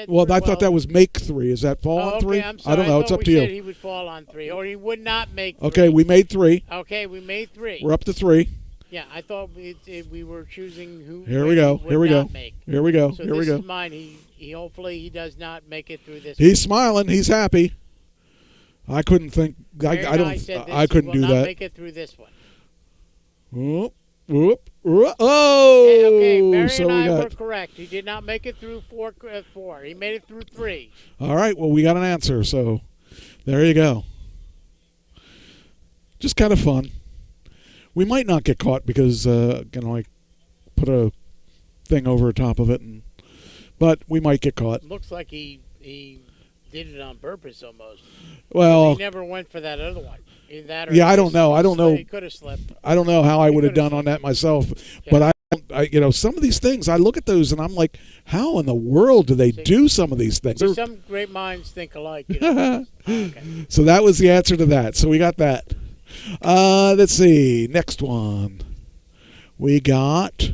Well, I thought that was make 3. Is that fall on 3? I'm sorry. I don't know. It's up to you. Said he would fall on 3, or he would not make 3. Okay, we made 3. Okay, we made 3. We're up to 3. Yeah, I thought we were choosing who. Here we go. Would Here we not go. Make. Here we go. So Here we go. This is mine. He hopefully he does not make it through this. He's smiling. He's happy. I couldn't think. I couldn't do that. Make it through this one. Whoop, whoop, whoop. Oh, okay, Mary so and we I got. were correct. He did not make it through 4. He made it through 3. All right. Well, we got an answer. So there you go. Just kind of fun. We might not get caught because I put a thing over top of it, but we might get caught. Looks like he did it on purpose almost. Well, he never went for that other one. Either that or Yeah, I don't know. I don't know. He could have slipped. I don't know how I would have done on that myself, but some of these things, I look at those and I'm like, how in the world do they do some of these things? Some great minds think alike. You know? Okay. So that was the answer to that. So we got that. Let's see. Next one. We got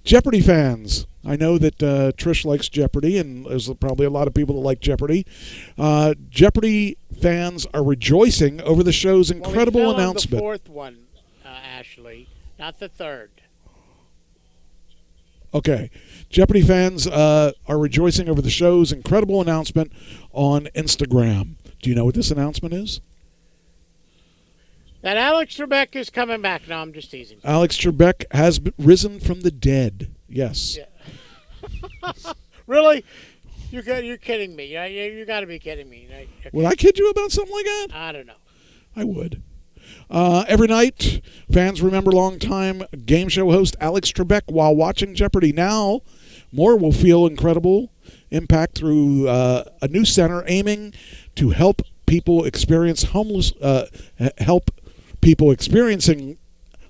Jeopardy fans. I know that Trish likes Jeopardy, and there's probably a lot of people that like Jeopardy. Jeopardy fans are rejoicing over the show's incredible well, announcement. On the fourth one, Ashley, not the third. Okay. Jeopardy fans are rejoicing over the show's incredible announcement on Instagram. Do you know what this announcement is? That Alex Trebek is coming back. No, I'm just teasing. Alex Trebek has risen from the dead. Yes. Yeah. Really? You're kidding me. You got to be kidding me. Okay. Would I kid you about something like that? I don't know. I would. Every night, fans remember longtime game show host Alex Trebek while watching Jeopardy. Now, more will feel incredible impact through a new center aiming to help people experiencing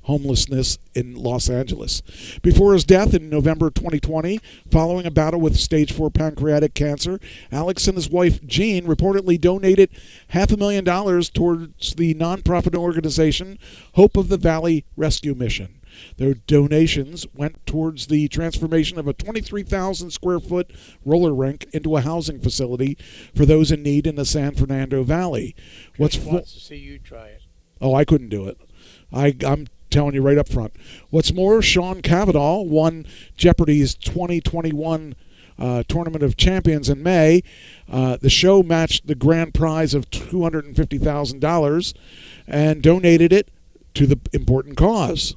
homelessness in Los Angeles. Before his death in November 2020, following a battle with stage 4 pancreatic cancer, Alex and his wife Jean reportedly donated $500,000 towards the nonprofit organization Hope of the Valley Rescue Mission. Their donations went towards the transformation of a 23,000 square foot roller rink into a housing facility for those in need in the San Fernando Valley. Wants to see you try it. Oh, I couldn't do it. I'm telling you right up front. What's more, Sean Cavanaugh won Jeopardy's 2021 Tournament of Champions in May. The show matched the grand prize of $250,000 and donated it to the important cause.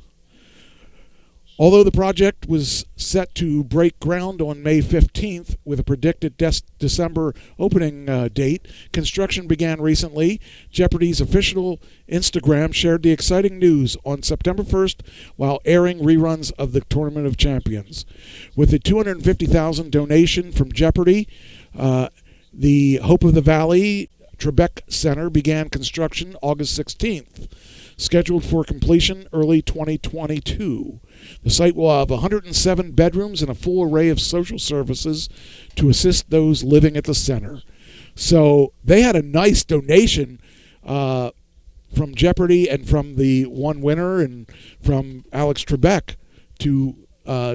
Although the project was set to break ground on May 15th with a predicted December opening date, construction began recently. Jeopardy's official Instagram shared the exciting news on September 1st while airing reruns of the Tournament of Champions. With the $250,000 donation from Jeopardy, the Hope of the Valley Trebek Center began construction August 16th, scheduled for completion early 2022. The site will have 107 bedrooms and a full array of social services to assist those living at the center. So they had a nice donation from Jeopardy and from the one winner and from Alex Trebek to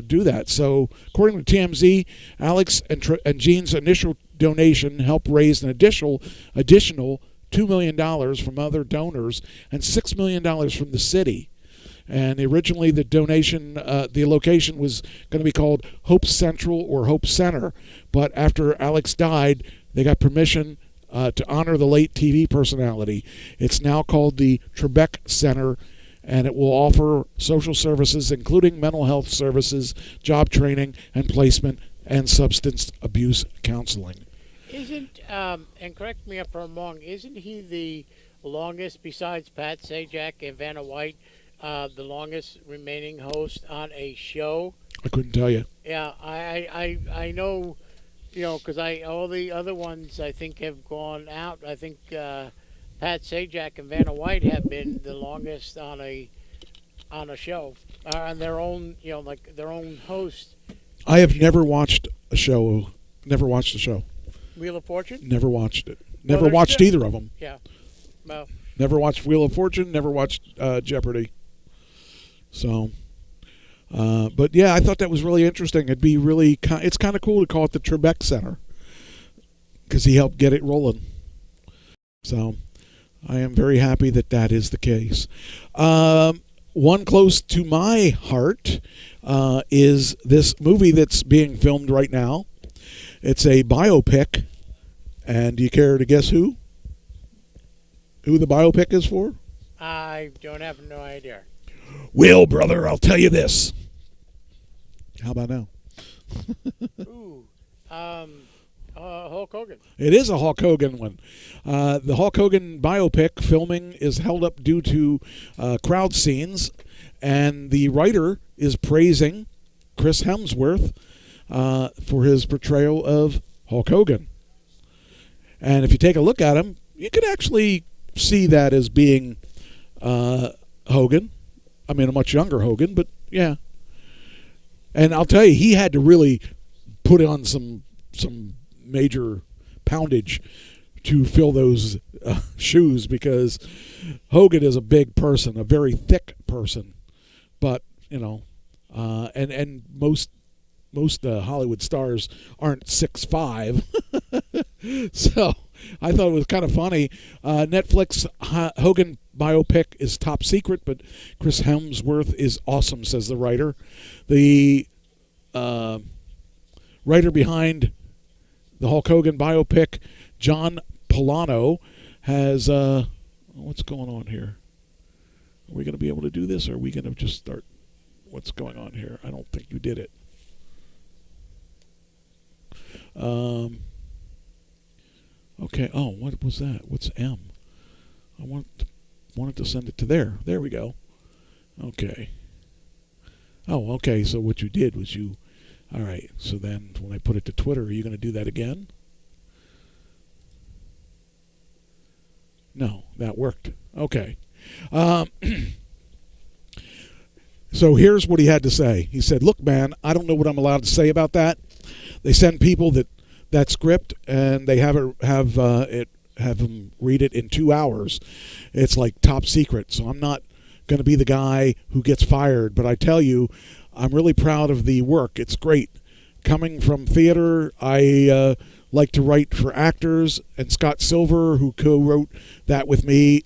do that. So according to TMZ, Alex and Jean's initial donation helped raise an additional $2 million from other donors and $6 million from the city. And originally the donation, the location was going to be called Hope Central or Hope Center. But after Alex died, they got permission to honor the late TV personality. It's now called the Trebek Center, and it will offer social services, including mental health services, job training and placement, and substance abuse counseling. Isn't, and correct me if I'm wrong, isn't he the longest, besides Pat Sajak and Vanna White, the longest remaining host on a show? I couldn't tell you. Yeah, I know, because all the other ones I think have gone out. I think Pat Sajak and Vanna White have been the longest on a show, on their own, like their own host. I have never watched a show. Never watched a show. Wheel of Fortune? Never watched it. Never watched either of them. Yeah. Well. Never watched Wheel of Fortune. Never watched Jeopardy. So, but yeah, I thought that was really interesting. It'd be really, it's kind of cool to call it the Trebek Center because he helped get it rolling. So, I am very happy that that is the case. One close to my heart is this movie that's being filmed right now. It's a biopic, and do you care to guess who? Who the biopic is for? I don't have no idea. Well, brother, I'll tell you this. How about now? Ooh, Hulk Hogan. It is a Hulk Hogan one. The Hulk Hogan biopic filming is held up due to crowd scenes, and the writer is praising Chris Hemsworth for his portrayal of Hulk Hogan. And if you take a look at him, you could actually see that as being Hogan. I mean, a much younger Hogan, but yeah. And I'll tell you, he had to really put on some major poundage to fill those shoes, because Hogan is a big person, a very thick person. But and most Hollywood stars aren't 6'5". So I thought it was kind of funny. Netflix Hogan biopic is top secret, but Chris Hemsworth is awesome, says the writer. The writer behind the Hulk Hogan biopic, John Polano, has what's going on here? Are we going to be able to do this, or are we going to just start? What's going on here? I don't think you did it. Okay. Oh, what was that? What's M? I wanted to send it to there. There we go. Okay. Oh, okay. So what you did was you. All right. So then, when I put it to Twitter, are you going to do that again? No, that worked. Okay. So here's what he had to say. He said, "Look, man, I don't know what I'm allowed to say about that. They send people that script, and they have them read it in 2 hours. It's like top secret. So I'm not going to be the guy who gets fired. But I tell you, I'm really proud of the work. It's great. Coming from theater, I like to write for actors, and Scott Silver, who co-wrote that with me,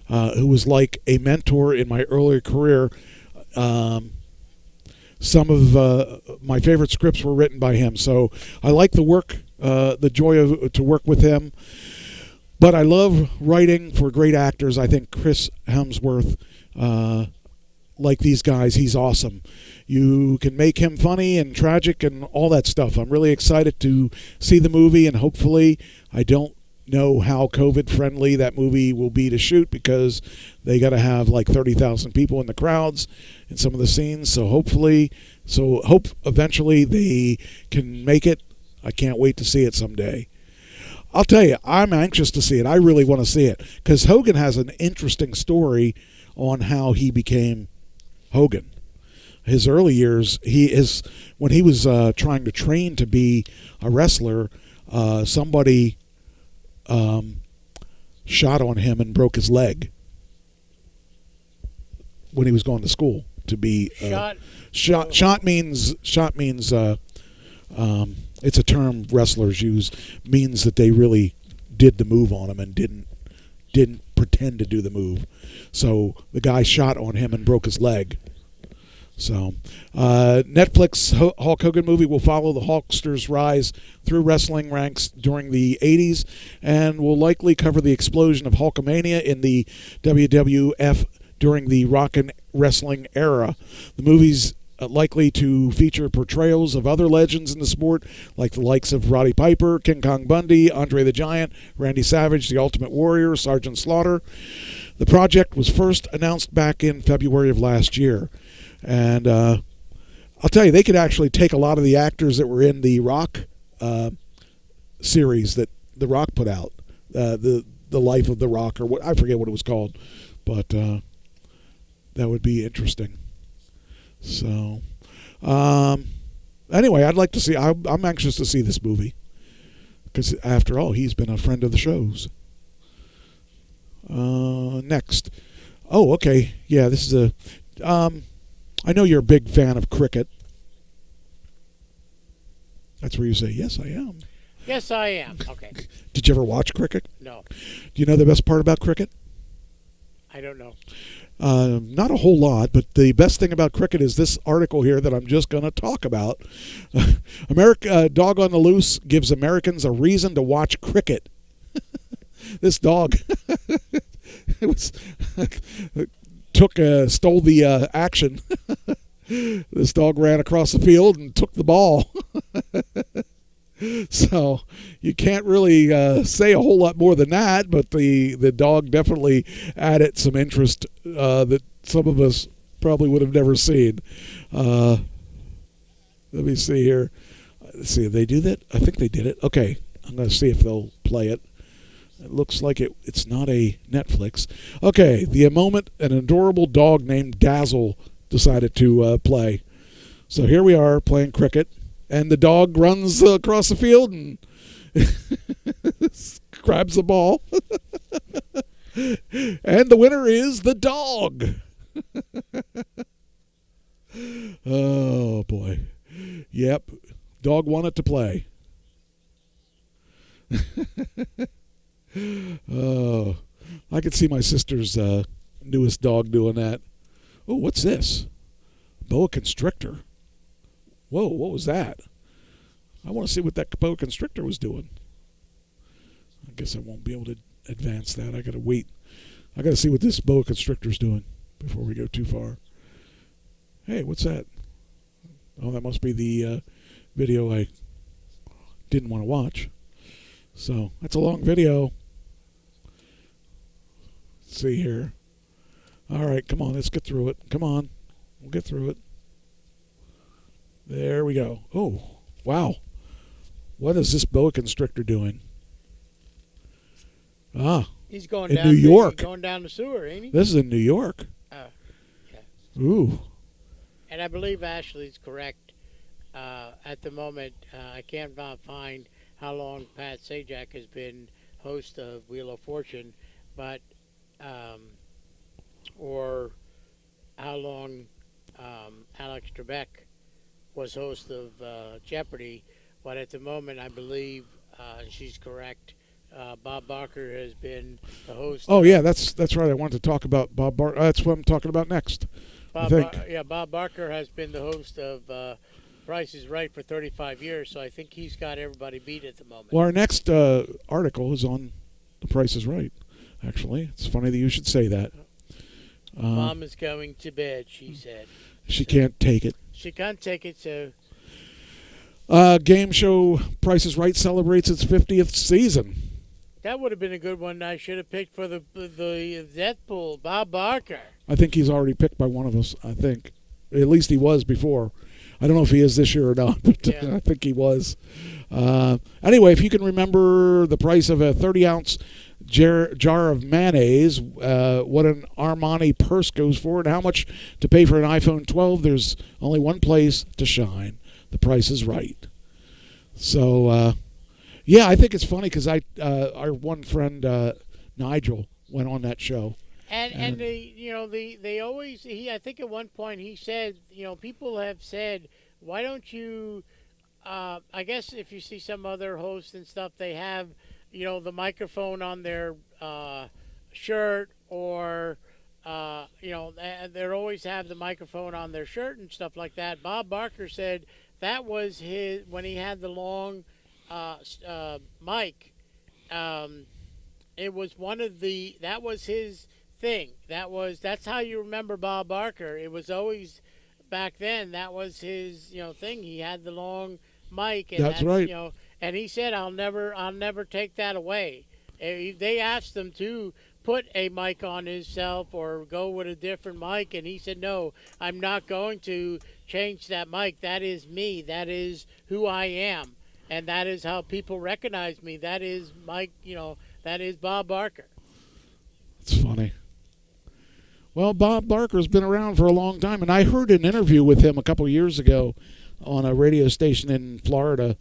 who was like a mentor in my earlier career. Some of my favorite scripts were written by him, so I like the work, the joy to work with him. But I love writing for great actors. I think Chris Hemsworth, like these guys, he's awesome. You can make him funny and tragic and all that stuff. I'm really excited to see the movie, and hopefully, I don't know how COVID-friendly that movie will be to shoot, because they got to have like 30,000 people in the crowds in some of the scenes. So hope eventually they can make it. I can't wait to see it someday. I'll tell you, I'm anxious to see it. I really want to see it, because Hogan has an interesting story on how he became Hogan. His early years, when he was trying to train to be a wrestler, somebody shot on him and broke his leg when he was going to school to be shot means it's a term wrestlers use, means that they really did the move on him and didn't pretend to do the move. So the guy shot on him and broke his leg. So, Netflix Hulk Hogan movie will follow the Hulkster's rise through wrestling ranks during the 80s, and will likely cover the explosion of Hulkamania in the WWF during the rock and wrestling era. The movie's likely to feature portrayals of other legends in the sport, like the likes of Roddy Piper, King Kong Bundy, Andre the Giant, Randy Savage, The Ultimate Warrior, Sergeant Slaughter. The project was first announced back in February of last year. And I'll tell you, they could actually take a lot of the actors that were in the Rock series that The Rock put out, the Life of the Rock, or what, I forget what it was called, but that would be interesting. So, anyway, I'd like to see. I'm anxious to see this movie, because after all, he's been a friend of the show's. Next, oh, okay, yeah, this is a. I know you're a big fan of cricket. That's where you say, yes, I am. Yes, I am. Okay. Did you ever watch cricket? No. Do you know the best part about cricket? I don't know. Not a whole lot, but the best thing about cricket is this article here that I'm just going to talk about. Dog on the Loose gives Americans a reason to watch cricket. This dog stole the action. This dog ran across the field and took the ball. So you can't really say a whole lot more than that, but the dog definitely added some interest that some of us probably would have never seen. Let me see here. Let's see if they do that. I think they did it. Okay, I'm going to see if they'll play it. It looks like it's not a Netflix. Okay, the moment an adorable dog named Dazzle decided to play. So here we are playing cricket, and the dog runs across the field and grabs the ball. And the winner is the dog. Oh, boy. Yep, dog wanted to play. Oh, I could see my sister's newest dog doing that. Oh, what's this? Boa constrictor. Whoa, what was that? I want to see what that boa constrictor was doing. I guess I won't be able to advance that. I got to wait. I got to see what this boa constrictor's doing before we go too far. Hey, what's that? Oh, that must be the video I didn't want to watch. So, that's a long video. Let's see here. All right, come on, let's get through it. Come on, we'll get through it. There we go. Oh, wow. What is this boa constrictor doing? Ah, he's going in down New York. Going down the sewer, ain't he? This is in New York. Oh, yeah. Ooh. And I believe Ashley's correct. At the moment, I can't find how long Pat Sajak has been host of Wheel of Fortune, but or how long Alex Trebek was host of Jeopardy. But at the moment, I believe she's correct. Bob Barker has been the host. Oh, yeah, that's right. I wanted to talk about Bob Barker. That's what I'm talking about next. Bob Barker has been the host of Price is Right for 35 years, so I think he's got everybody beat at the moment. Well, our next article is on The Price is Right, actually. It's funny that you should say that. Mom is going to bed, she said. She can't take it. She can't take it, so... Game show Price is Right celebrates its 50th season. That would have been a good one I should have picked for the death pool, Bob Barker. I think he's already picked by one of us, I think. At least he was before. I don't know if he is this year or not, but yeah. I think he was. Anyway, if you can remember the price of a 30-ounce jar of mayonnaise, what an Armani purse goes for, and how much to pay for an iPhone 12, there's only one place to shine. The Price is Right. So, yeah, I think it's funny because our one friend, Nigel, went on that show. And they always, I think at one point he said, people have said, why don't you, I guess if you see some other hosts and stuff, they have, the microphone on their shirt or, they always have the microphone on their shirt and stuff like that. Bob Barker said that was his, when he had the long mic, it was that was his thing. That's how you remember Bob Barker. It was always back then. That was his thing. He had the long mic, and that's right. And he said, "I'll never take that away." They asked him to put a mic on himself or go with a different mic, and he said, "No, I'm not going to change that mic. That is me. That is who I am, and that is how people recognize me. That is Mike. That is Bob Barker." It's funny. Well, Bob Barker's been around for a long time, and I heard an interview with him a couple of years ago on a radio station in Florida,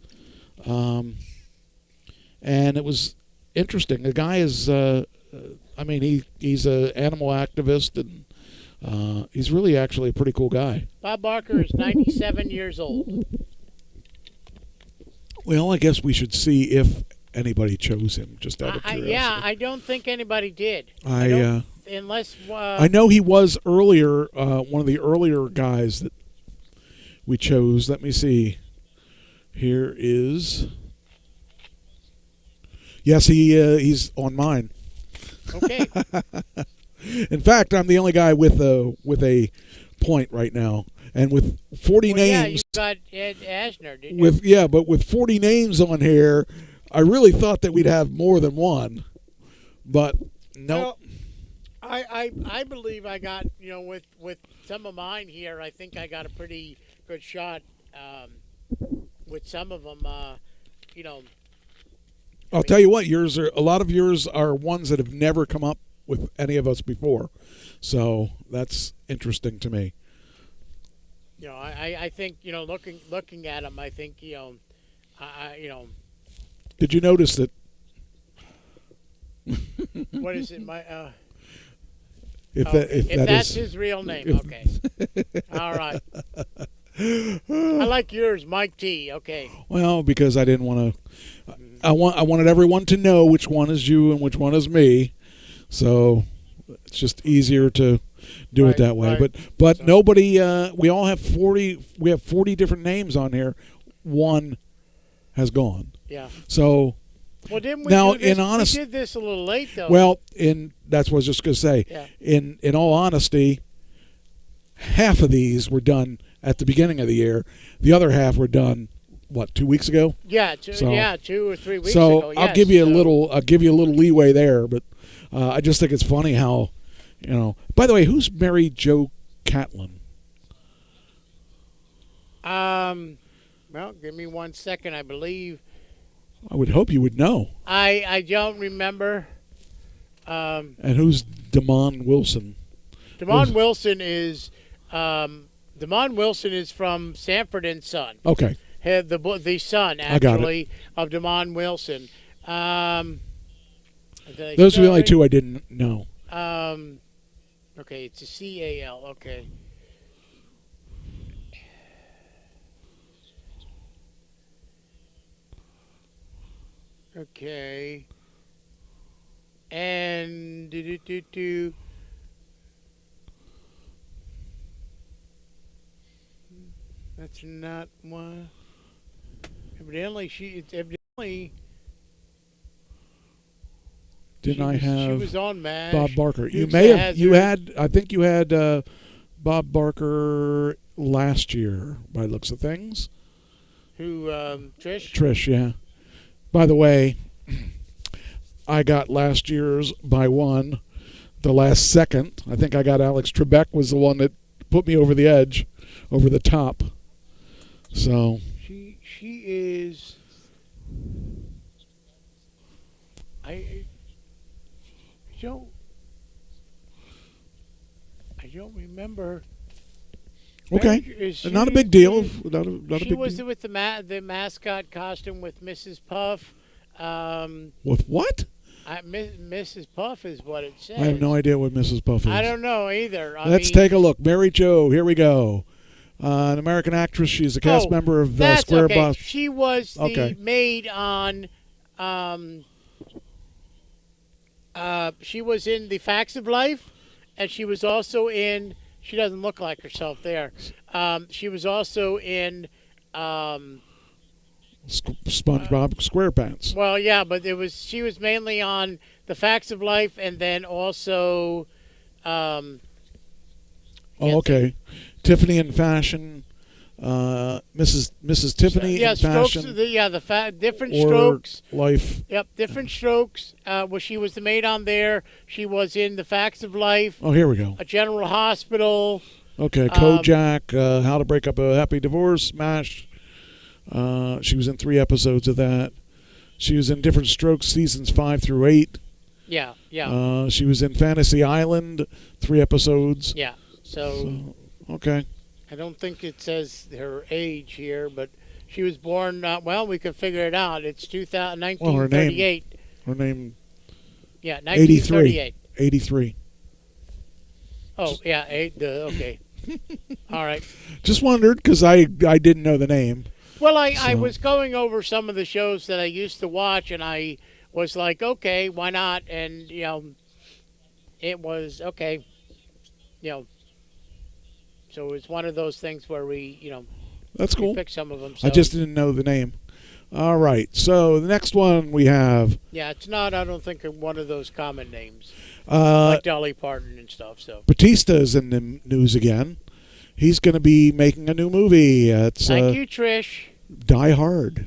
and it was interesting. The guy is, he's an animal activist, and he's really actually a pretty cool guy. Bob Barker is 97 years old. Well, I guess we should see if anybody chose him, just out of curiosity. I don't think anybody did. Unless I know he was earlier, one of the earlier guys that we chose. Let me see. Here is. Yes, he's on mine. Okay. In fact, I'm the only guy with a point right now, and with 40 names. Yeah, you got Ed Asner, didn't you? But with 40 names on here, I really thought that we'd have more than one, but no. Well, I believe I got with some of mine here. I think I got a pretty good shot with some of them. I'll tell you what, a lot of yours are ones that have never come up with any of us before, so that's interesting to me. I think looking at them, I think Did you notice that? What is it? If that's his real name, okay. All right. I like yours, Mike T. Okay. Well, because I didn't want to. I wanted everyone to know which one is you and which one is me, so it's just easier to do it that way. Right. But nobody. We all have 40. We have 40 different names on here. One has gone. Yeah. So. Well, didn't we now, do this? in honest, we did this a little late, though. Well, that's what I was just going to say. Yeah. In all honesty, half of these were done at the beginning of the year. The other half were done, 2 weeks ago? Yeah, 2 or 3 weeks ago. So I'll give you a little leeway there, but I just think it's funny how, By the way, who's Mary Jo Catlin? Well, give me 1 second. I believe. I would hope you would know. I don't remember. And who's Damon Wilson? Damon Wilson is from Sanford and Son. Okay. The son actually of Damon Wilson. Those are the only two I didn't know. Okay, it's a C-A-L. Okay. Okay. And that's not one. Evidently, Didn't I have? She was on MASH. Bob Barker. You may have. You had. I think you had Bob Barker last year, by the looks of things. Who? Trish. Trish, yeah. By the way, I got last year's by one, the last second. I think I got Alex Trebek was the one that put me over the edge, over the top. So. She is. I don't remember. Okay, not a big deal. Not a she big was deal. with the mascot costume with Mrs. Puff. With what? Mrs. Puff is what it says. I have no idea what Mrs. Puff is. I don't know either. Let's take a look. Mary Jo, here we go. An American actress. She's a cast member of Square okay. Boss. She was the maid on. She was in The Facts of Life, and she was also in. She doesn't look like herself there. She was also in. SpongeBob SquarePants. Well, yeah, but she was mainly on The Facts of Life, and then also. Okay. Tiffany in Fashion. Mrs. Tiffany in Fashion. Different Strokes. Life. Yep, Different Strokes. She was the maid on there. She was in The Facts of Life. Oh, here we go. A General Hospital. Okay, Kojak, How to Break Up a Happy Divorce, MASH. She was in 3 episodes of that. She was in Different Strokes seasons 5 through 8. Yeah. She was in Fantasy Island, 3 episodes. Yeah. So okay. I don't think it says her age here, but she was born. We can figure it out. It's 1938. Her name. Yeah, 1938. 83. Oh yeah, okay. All right. Just wondered because I didn't know the name. Well, I was going over some of the shows that I used to watch, and I was like, okay, why not? And it was okay. So it's one of those things where we, that's cool. Pick some of them. So. I just didn't know the name. All right. So the next one we have. Yeah, it's not. I don't think one of those common names like Dolly Parton and stuff. So Batista's in the news again. He's going to be making a new movie. Thank you, Trish. Die Hard.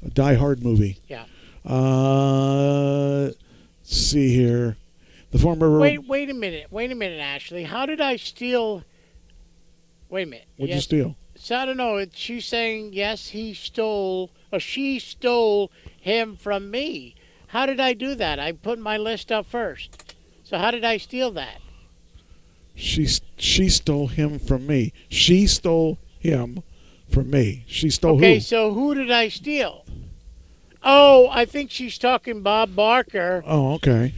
A Die Hard movie. Yeah. Let's see here. The former. Wait a minute, Ashley. How did I steal? Wait a minute. What'd you steal? So I don't know. She's saying yes, he stole, or she stole him from me. How did I do that? I put my list up first. So how did I steal that? She stole him from me. She stole him from me. She stole Okay, who? so who did I steal? Oh, I think she's talking Bob Barker. Oh, okay.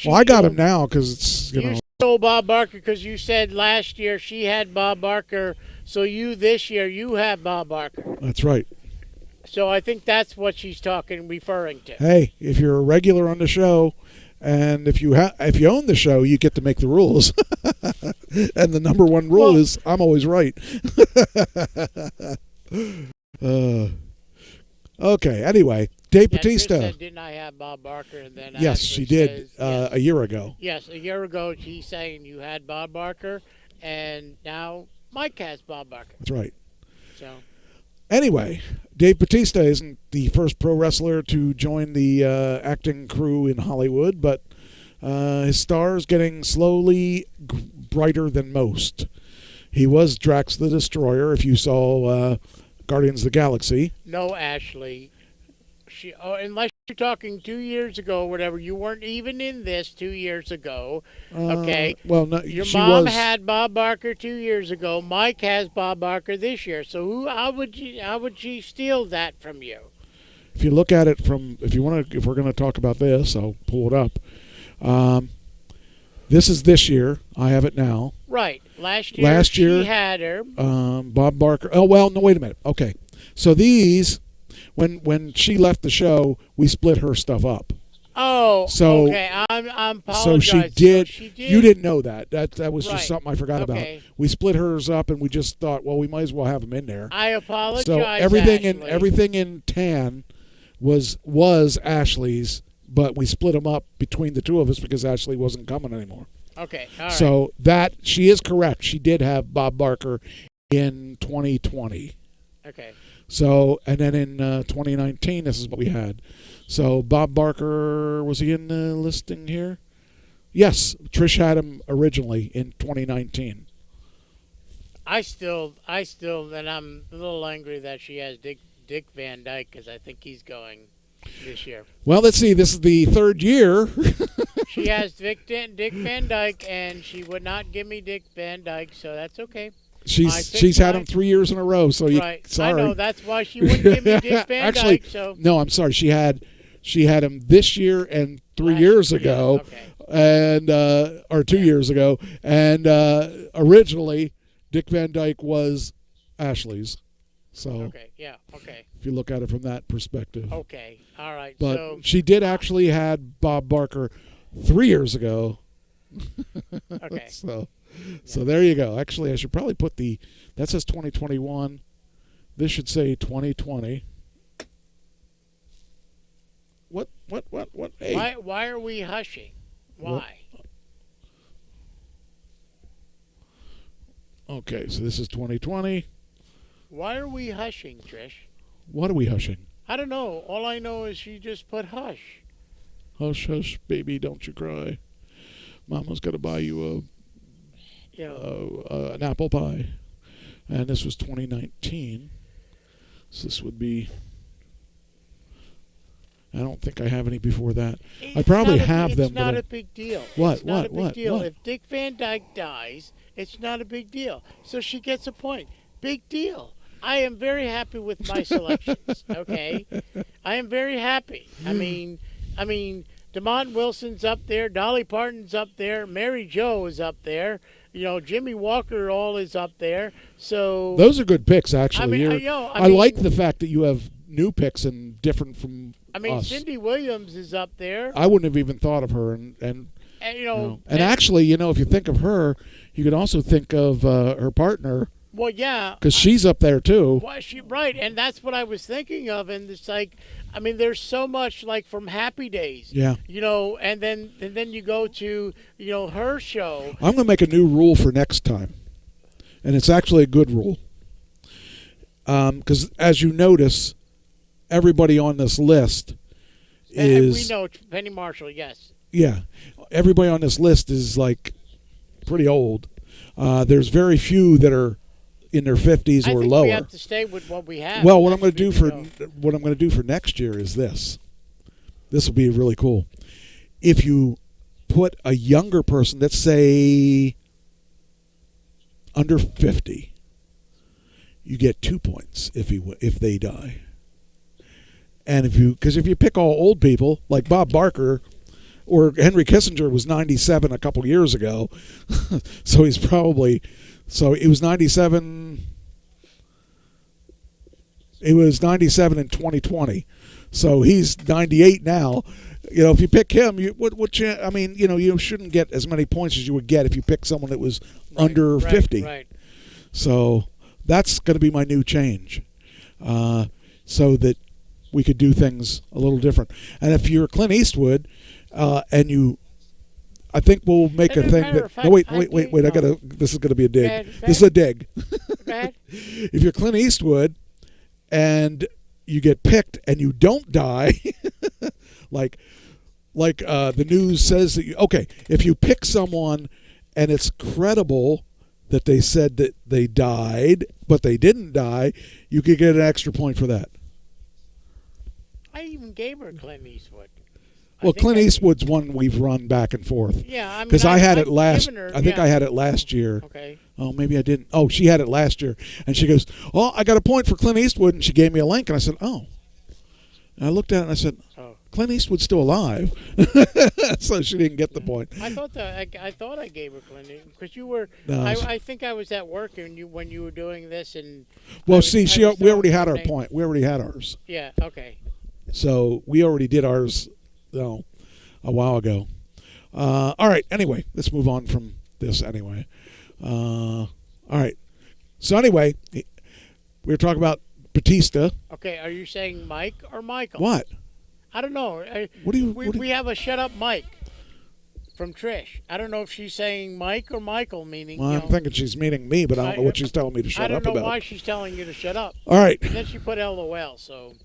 Well, I got him now because it's, you stole Bob Barker because you said last year she had Bob Barker, so this year you have Bob Barker. That's right. So I think that's what she's referring to. Hey, if you're a regular on the show, and if you own the show, you get to make the rules. And the number one rule is I'm always right. Okay. Anyway, Dave Bautista. Said, didn't I have Bob Barker? And then yes, she did a year ago. Yes, a year ago she's saying you had Bob Barker, and now Mike has Bob Barker. That's right. So. Anyway, Dave Bautista isn't the first pro wrestler to join the acting crew in Hollywood, but his star is getting slowly brighter than most. He was Drax the Destroyer, if you saw Guardians of the Galaxy. No, Ashley. Unless you're talking 2 years ago or whatever, you weren't even in this 2 years ago. Okay. Well, no, your she mom was... had Bob Barker 2 years ago. Mike has Bob Barker this year. So how would she steal that from you? If you look at it from, if we're going to talk about this, I'll pull it up. This is this year. I have it now. Right. Last year she had her. Bob Barker. Oh, well, no, wait a minute. Okay. So these, when she left the show, we split her stuff up. Oh, so, okay. I'm apologizing. So she did. You didn't know that. That was just something I forgot about. We split hers up, and we just thought, well, we might as well have them in there. I apologize. So everything in tan was Ashley's. But we split them up between the two of us because Ashley wasn't coming anymore. Okay, all right. So she is correct. She did have Bob Barker in 2020. Okay. So, and then in 2019, this is what we had. So Bob Barker, was he in the listing here? Yes, Trish had him originally in 2019. I still, and I'm a little angry that she has Dick Van Dyke because I think he's going this year. Well, let's see. This is the third year. She has Dick Van Dyke, and she would not give me Dick Van Dyke, so that's okay. She's had him 3 years in a row, so right. Sorry. I know that's why she wouldn't give me Dick Van Actually, Dyke. So no, I'm sorry. She had him this year and 3 years ago, and or 2 years ago, and originally Dick Van Dyke was Ashley's. So okay, yeah, okay. If you look at it from that perspective. Okay, all right. But so, she did actually had Bob Barker 3 years ago. Okay. So there you go. Actually, I should probably put that says 2021. This should say 2020. What? Hey. Why are we hushing? Why? Okay, so this is 2020. Why are we hushing, Trish? What are we hushing? I don't know. All I know is she just put hush. Hush, hush, baby, don't you cry. Mama's got to buy you an apple pie. And this was 2019. So this would be... I don't think I have any before that. I probably have them. It's not a big deal. What? It's not a big deal. What? If Dick Van Dyke dies, it's not a big deal. So she gets a point. Big deal. I am very happy with my selections. Okay, I am very happy. I mean, DeMont Wilson's up there, Dolly Parton's up there, Mary Jo is up there. You know, Jimmy Walker all is up there. So those are good picks, actually. I mean, like the fact that you have new picks and different from us. Cindy Williams is up there. I wouldn't have even thought of her, and actually, if you think of her, you could also think of her partner. Well, yeah. Because she's up there, too. Well, right, and that's what I was thinking of. And it's like, there's so much, like, from Happy Days. Yeah. And then you go to, her show. I'm going to make a new rule for next time. And it's actually a good rule. Because, as you notice, everybody on this list is... And we know Penny Marshall, yes. Yeah. Everybody on this list is, like, pretty old. There's very few that are in their 50s I or think lower. we have to stay with what we have. Well, what I'm going That's to do what for we know. what I'm going to do for next year is this. This will be really cool. If you put a younger person, let's say under 50, you get 2 points if they die. And if you pick all old people like Bob Barker or Henry Kissinger was 97 a couple years ago, so he's probably it was 97. It was 97 in 2020, so he's 98 now. You know, if you pick him, you shouldn't get as many points as you would get if you pick someone that was under 50. Right. So that's going to be my new change, so that we could do things a little different. And if you're Clint Eastwood, I think we'll make a thing that. No, wait! This is going to be a dig. This is a dig. Go ahead. If you're Clint Eastwood, and you get picked and you don't die, like the news says that if you pick someone and it's credible that they said that they died but they didn't die, you could get an extra point for that. I even gave her Clint Eastwood. Well, Clint Eastwood's one we've run back and forth. Yeah, I mean, because I had it I've last. given her- I think yeah. I had it last year. Okay. Oh, maybe I didn't. Oh, she had it last year, and she goes, "Oh, I got a point for Clint Eastwood," and she gave me a link, and I said, "Oh." And I looked at it and I said, Oh. "Clint Eastwood's still alive," so she didn't get the point. I thought I gave her Clint because you were. No, I think I was at work when you were doing this and. Well, I was- see, I was we already telling had her our name. point. We already had ours. Yeah. Okay. So we already did ours, a while ago. All right. Anyway, let's move on from this. Anyway, all right. So anyway, we were talking about Batista. Okay. Are you saying Mike or Michael? What? I don't know. What do you? We have a shut up Mike from Trish. I don't know if she's saying Mike or Michael, meaning. Well, I'm thinking she's meaning me, but I don't know what she's telling me to shut up I don't know about. why she's telling you to shut up. All right. And then she put LOL. So.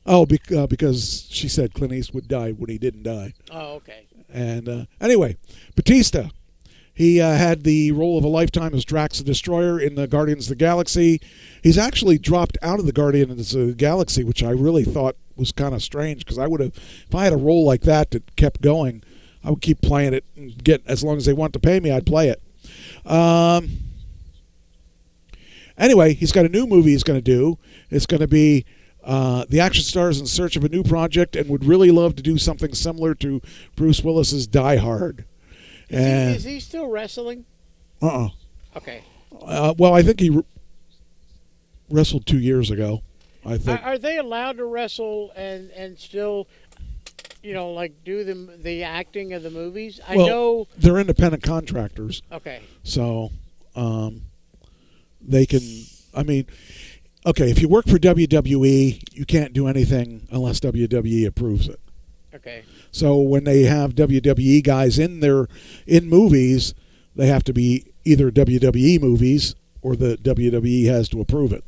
Oh, because she said Clint Eastwood died when he didn't die. Oh, okay. And anyway, Batista, he had the role of a lifetime as Drax the Destroyer in the Guardians of the Galaxy. He's actually dropped out of the Guardians of the Galaxy, which I really thought was kind of strange because I would have, if I had a role like that kept going, I would keep playing it and get as long as they want to pay me, I'd play it. Anyway, he's got a new movie he's going to do. It's going to be. The action star is in search of a new project and would really love to do something similar to Bruce Willis's Die Hard. Is he still wrestling? Okay. Well, I think he wrestled 2 years ago. I think. Are they allowed to wrestle and still, like do the acting of the movies? I know they're independent contractors. Okay. So, they can. I mean. Okay, if you work for WWE, you can't do anything unless WWE approves it. Okay. So when they have WWE guys in movies, they have to be either WWE movies or the WWE has to approve it.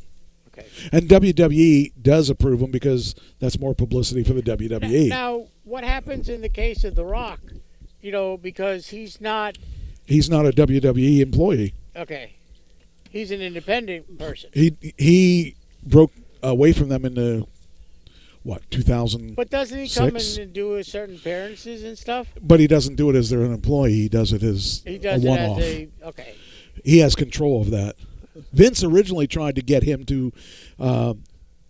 Okay. And WWE does approve them because that's more publicity for the WWE. Now, what happens in the case of The Rock? Because he's not a WWE employee. Okay. He's an independent person. He broke away from them in the 2000. But doesn't he come in and do certain appearances and stuff? But he doesn't do it as an employee. He does it as a one-off. Okay. He has control of that. Vince originally tried to get him to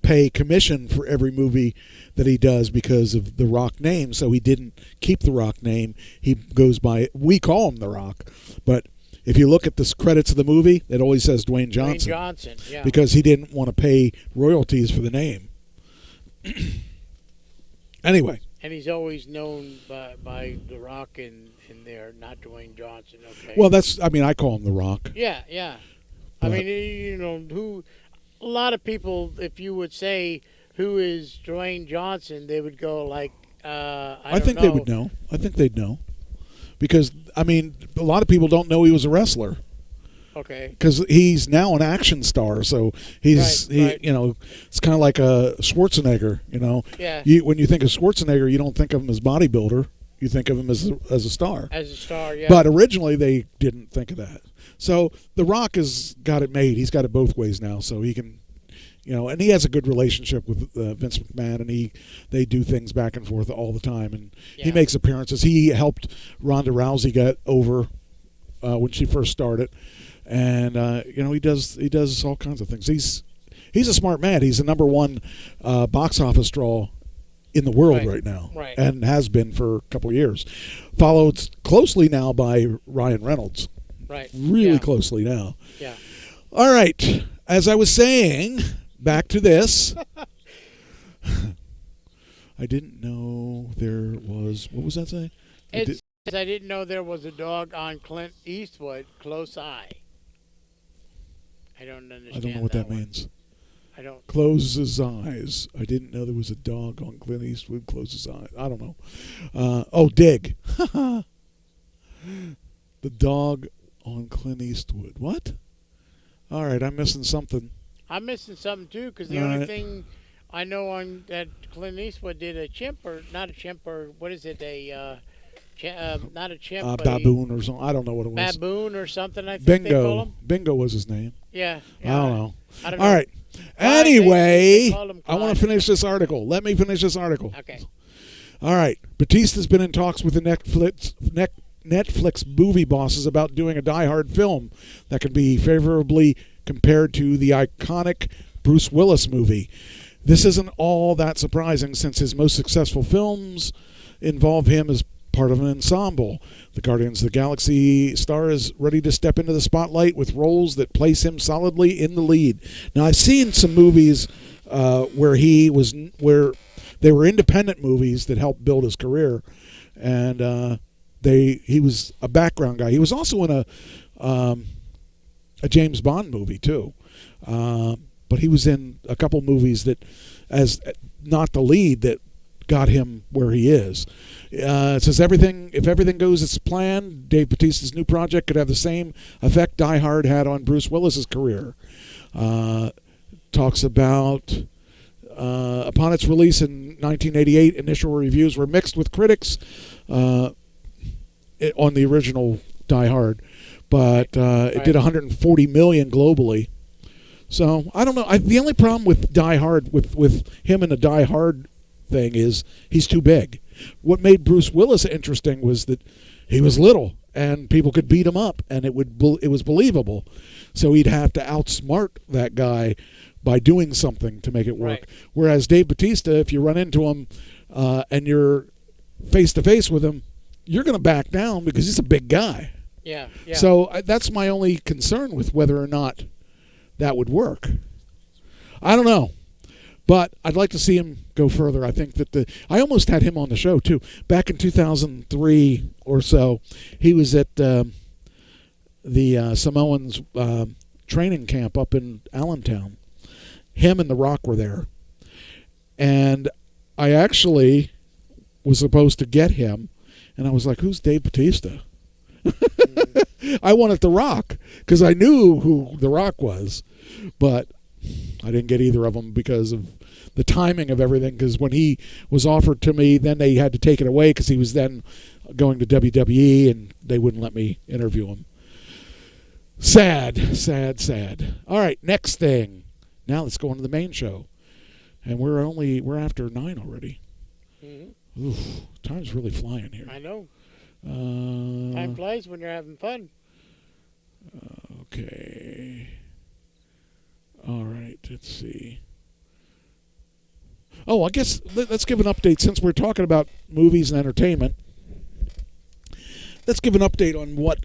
pay commission for every movie that he does because of the Rock name, so he didn't keep the Rock name. He goes by, we call him the Rock, but if you look at the credits of the movie, it always says Dwayne Johnson. Dwayne Johnson, yeah. Because he didn't want to pay royalties for the name. Anyway. And he's always known by The Rock in there, not Dwayne Johnson. Okay. Well, I call him the Rock. Yeah, yeah. But, I mean, a lot of people, if you would say who is Dwayne Johnson, they would go like, I think they would know. I think they'd know. Because, a lot of people don't know he was a wrestler. Okay. Because he's now an action star, so he's, right. It's kind of like a Schwarzenegger, Yeah. When you think of Schwarzenegger, you don't think of him as bodybuilder. you think of him as a star. As a star, yeah. But originally they didn't think of that. So The Rock has got it made. He's got it both ways now, so he can, and he has a good relationship with Vince McMahon, and they do things back and forth all the time, and he makes appearances. He helped Ronda Rousey get over when she first started, and he does all kinds of things. He's a smart man. He's the number one box office draw in the world right now, and has been for a couple of years. Followed closely now by Ryan Reynolds. Right. Really closely now. Yeah. All right. As I was saying, back to this. I didn't know there was. What was that saying? It says I didn't know there was a dog on Clint Eastwood. Close eye. I don't understand. I don't know what that means. I don't. Close his eyes. I didn't know there was a dog on Clint Eastwood. Close his eyes. I don't know. Dig. The dog on Clint Eastwood. What? All right, I'm missing something. I'm missing something too, because the only thing I know on that Clint Eastwood did a chimp, or not a chimp, or what is it? Not a chimp, baboon or something. I don't know what it was. Baboon or something. I think they call him. Bingo was his name. Yeah. I don't know. All right. Anyway, I want to finish this article. Let me finish this article. Okay. All right. Batista's been in talks with the Netflix movie bosses about doing a Die Hard film that can be favorably compared to the iconic Bruce Willis movie. This isn't all that surprising since his most successful films involve him as part of an ensemble. The Guardians of the Galaxy star is ready to step into the spotlight with roles that place him solidly in the lead. Now, I've seen some movies where they were independent movies that helped build his career, and he was a background guy. He was also in a James Bond movie too, but he was in a couple movies that, as not the lead, that got him where he is. It says if everything goes as planned, Dave Bautista's new project could have the same effect Die Hard had on Bruce Willis's career. Talks about upon its release in 1988, initial reviews were mixed with critics on the original Die Hard, but it did 140 million globally. So I don't know. The only problem with Die Hard, with him in the Die Hard thing, is he's too big. What made Bruce Willis interesting was that he was little and people could beat him up, and it was believable. So he'd have to outsmart that guy by doing something to make it work. Right. Whereas Dave Bautista, if you run into him and you're face to face with him, you're going to back down because he's a big guy. Yeah. So that's my only concern with whether or not that would work. I don't know. But I'd like to see him go further. I think that I almost had him on the show, too. Back in 2003 or so, he was at the Samoans training camp up in Allentown. Him and The Rock were there. And I actually was supposed to get him, and I was like, who's Dave Bautista? I wanted The Rock, because I knew who The Rock was. But I didn't get either of them because of the timing of everything, because when he was offered to me, then they had to take it away because he was then going to WWE, and they wouldn't let me interview him. Sad. All right, next thing. Now let's go on to the main show. And we're after 9 already. Mm-hmm. Oof, time's really flying here. I know. Time flies when you're having fun. Okay. All right, let's see. Oh, I guess let's give an update since we're talking about movies and entertainment. Let's give an update on what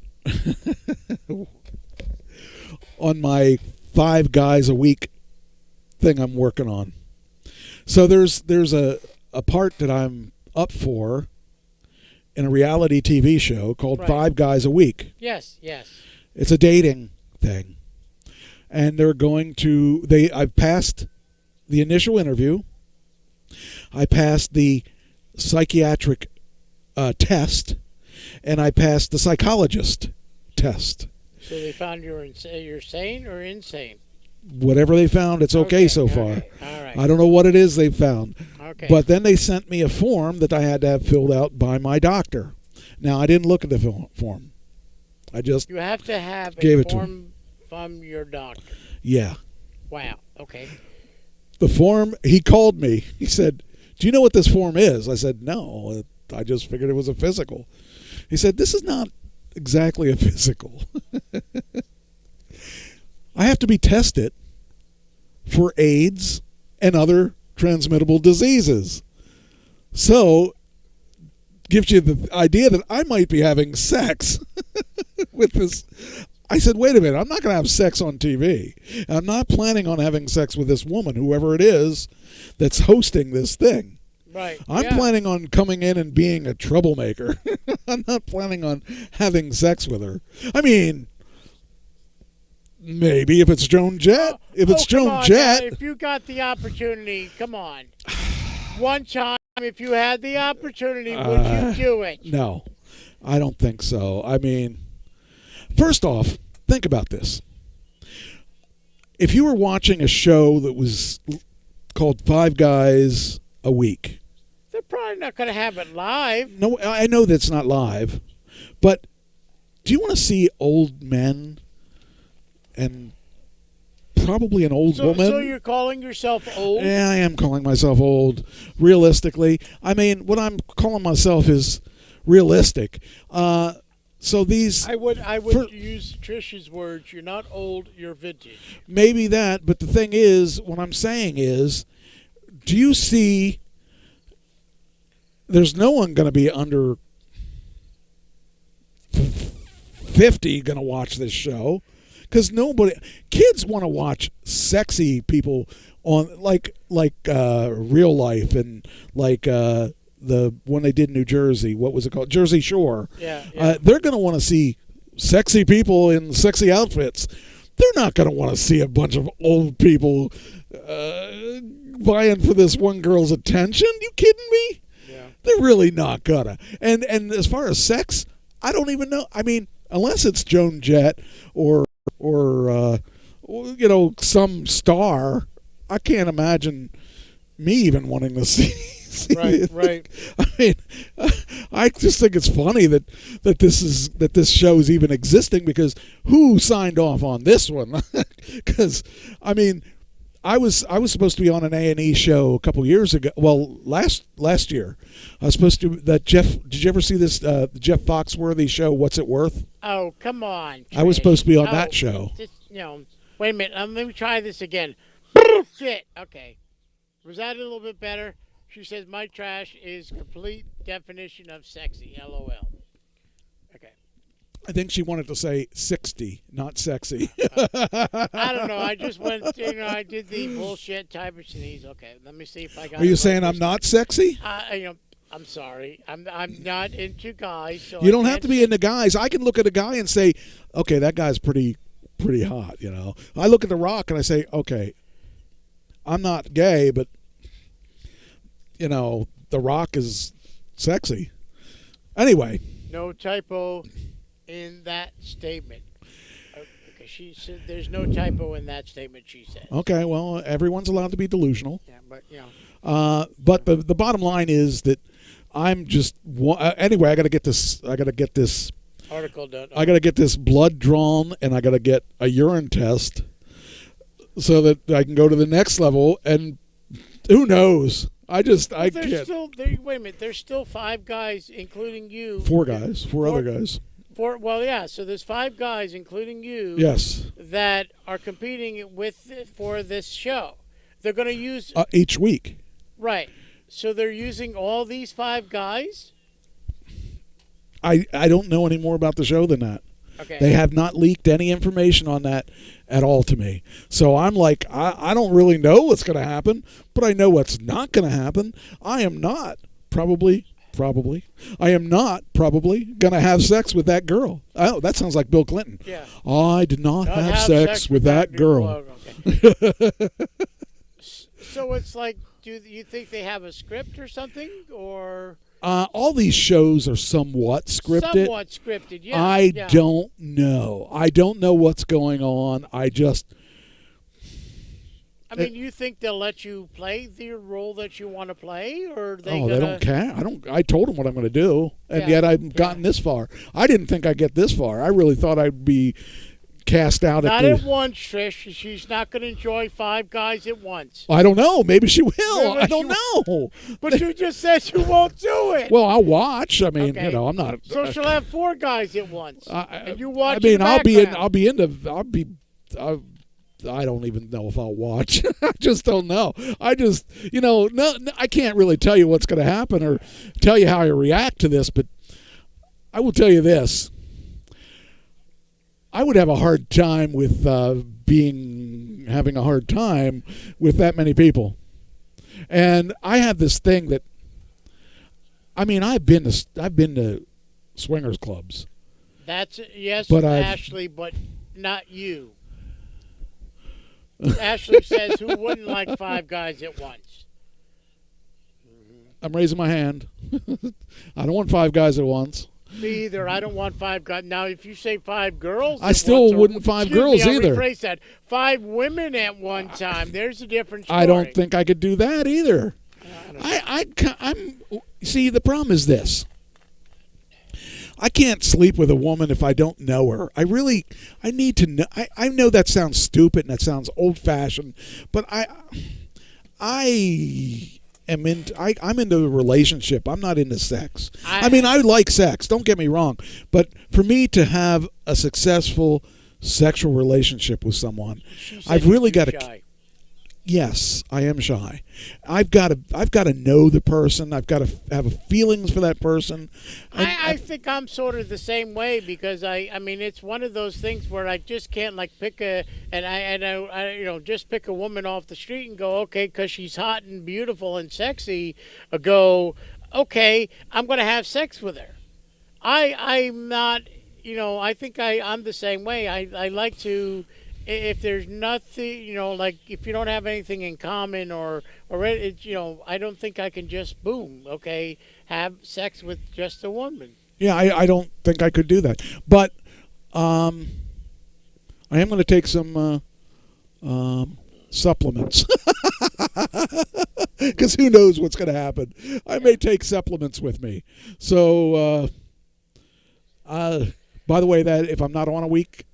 on my 5 guys a week thing I'm working on. So there's a part that I'm up for in a reality TV show called 5 Guys a Week. Yes. It's a dating thing. And they're going to I've passed the initial interview. I passed the psychiatric test, and I passed the psychologist test. So they found you're sane or insane? Whatever they found, it's okay so far. All right. I don't know what it is they found. Okay. But then they sent me a form that I had to have filled out by my doctor. Now, I didn't look at the form. I just You have to have gave a it to him. form from your doctor. Yeah. Wow. Okay. The form, he called me. He said, "Do you know what this form is?" I said, "No, I just figured it was a physical." He said, "This is not exactly a physical." I have to be tested for AIDS and other transmittable diseases. So, gives you the idea that I might be having sex with this. I said, wait a minute, I'm not going to have sex on TV. I'm not planning on having sex with this woman, whoever it is, that's hosting this thing. Right. I'm planning on coming in and being a troublemaker. I'm not planning on having sex with her. I mean, maybe if it's Joan Jett. If it's Joan Jett. If you got the opportunity, come on. One time, if you had the opportunity, would you do it? No, I don't think so. I mean, first off, think about this. If you were watching a show that was called Five Guys a Week. They're probably not going to have it live. No, I know that's not live. But do you want to see old men and probably an old woman? So you're calling yourself old? Yeah, I am calling myself old. Realistically, I mean, what I'm calling myself is realistic. So these, I would use Trish's words. You're not old. You're vintage. Maybe that, but the thing is, what I'm saying is, do you see? There's no one going to be under 50 going to watch this show. Because kids want to watch sexy people on like Real Life and like the one they did in New Jersey. What was it called? Jersey Shore. Yeah. They're going to want to see sexy people in sexy outfits. They're not going to want to see a bunch of old people vying for this one girl's attention. You kidding me? Yeah. They're really not gonna. And as far as sex, I don't even know. I mean, unless it's Joan Jett or some star, I can't imagine me even wanting to see. Right. I mean, I just think it's funny that this show is even existing, because who signed off on this one? Because I mean, I was supposed to be on an A&E show a couple years ago. Well, last year, I was supposed to. Did you ever see this Jeff Foxworthy show? What's It Worth? Oh, come on, Trish. I was supposed to be on that show. Wait a minute. Let me try this again. Shit. Okay. Was that a little bit better? She says my trash is complete definition of sexy. LOL. Okay. I think she wanted to say 60, not sexy. I don't know. I just went. I did the bullshit type of sneeze. Okay. Let me see if I got. Are you saying I'm not sexy? I'm sorry. I'm not into guys. So you don't have to be into guys. I can look at a guy and say, okay, that guy's pretty hot. I look at The Rock and I say, okay, I'm not gay, but The Rock is sexy. Anyway. No typo in that statement. Okay, she said there's no typo in that statement. She said. Okay, well, everyone's allowed to be delusional. Yeah, but the bottom line is that I'm just anyway. I got to get this article done. I got to get this blood drawn, and I got to get a urine test so that I can go to the next level. And who knows? I can't. Wait a minute. There's still 5 guys, including you. 4 guys. 4 other guys. Well, yeah. So there's 5 guys, including you. Yes. That are competing for this show. They're going to use each week. Right. So they're using all these 5 guys? I don't know any more about the show than that. Okay. They have not leaked any information on that at all to me. So I'm like, I don't really know what's going to happen, but I know what's not going to happen. I am not probably going to have sex with that girl. Oh, that sounds like Bill Clinton. Yeah. I did not have sex with that girl. Okay. So it's like, do you think they have a script or something, or? All these shows are somewhat scripted. Somewhat scripted, yeah. I don't know. I don't know what's going on. I mean, you think they'll let you play the role that you want to play, or they? They don't care. I told them what I'm going to do, and yet I've gotten this far. I didn't think I'd get this far. I really thought I'd be cast out. Not at once, Trish. She's not going to enjoy 5 guys at once. I don't know. Maybe she will. I don't know. But you just said you won't do it. Well, I'll watch. I mean, I'm not. So she'll have 4 guys at once, and you watch. I mean, I don't even know if I'll watch. I just don't know. I just, no, I can't really tell you what's going to happen or tell you how I react to this, but I will tell you this. I would have a hard time with having a hard time with that many people. And I have this thing that, I mean, I've been to swingers clubs. That's yes, but Ashley, but not you. Ashley says, who wouldn't like 5 guys at once? I'm raising my hand. I don't want 5 guys at once. Me either. I don't want 5 guys. Now, if you say 5 girls, I still wouldn't 5 girls either. Rephrase that. 5 women at one time. There's a different story. I don't think I could do that either. See, the problem is this. I can't sleep with a woman if I don't know her. I need to know. I know that sounds stupid and that sounds old-fashioned, but I'm into a relationship. I'm not into sex. I mean, I like sex. Don't get me wrong, but for me to have a successful sexual relationship with someone, I've really got to. Yes, I am shy. I've got to know the person. I've got to have feelings for that person. I think I'm sort of the same way because I mean it's one of those things where I just can't pick a just pick a woman off the street and go okay because she's hot and beautiful and sexy. Go okay, I'm going to have sex with her. I'm not. I think I'm the same way. I like to. If there's nothing, if you don't have anything in common or I don't think I can just boom, okay, have sex with just a woman. Yeah, I don't think I could do that. But I am going to take some supplements. Because who knows what's going to happen. I may take supplements with me. So, by the way, that if I'm not on a week,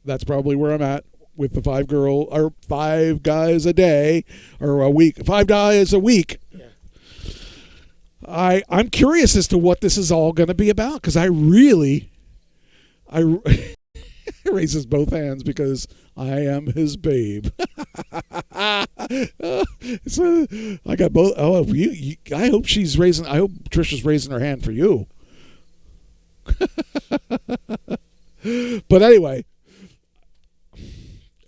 that's probably where I'm at. With the 5 guys a day or a week, 5 guys a week. Yeah. I'm curious as to what this is all going to be about because I raises both hands because I am his babe. So I got both. Oh, I hope I hope Trisha's raising her hand for you. But anyway.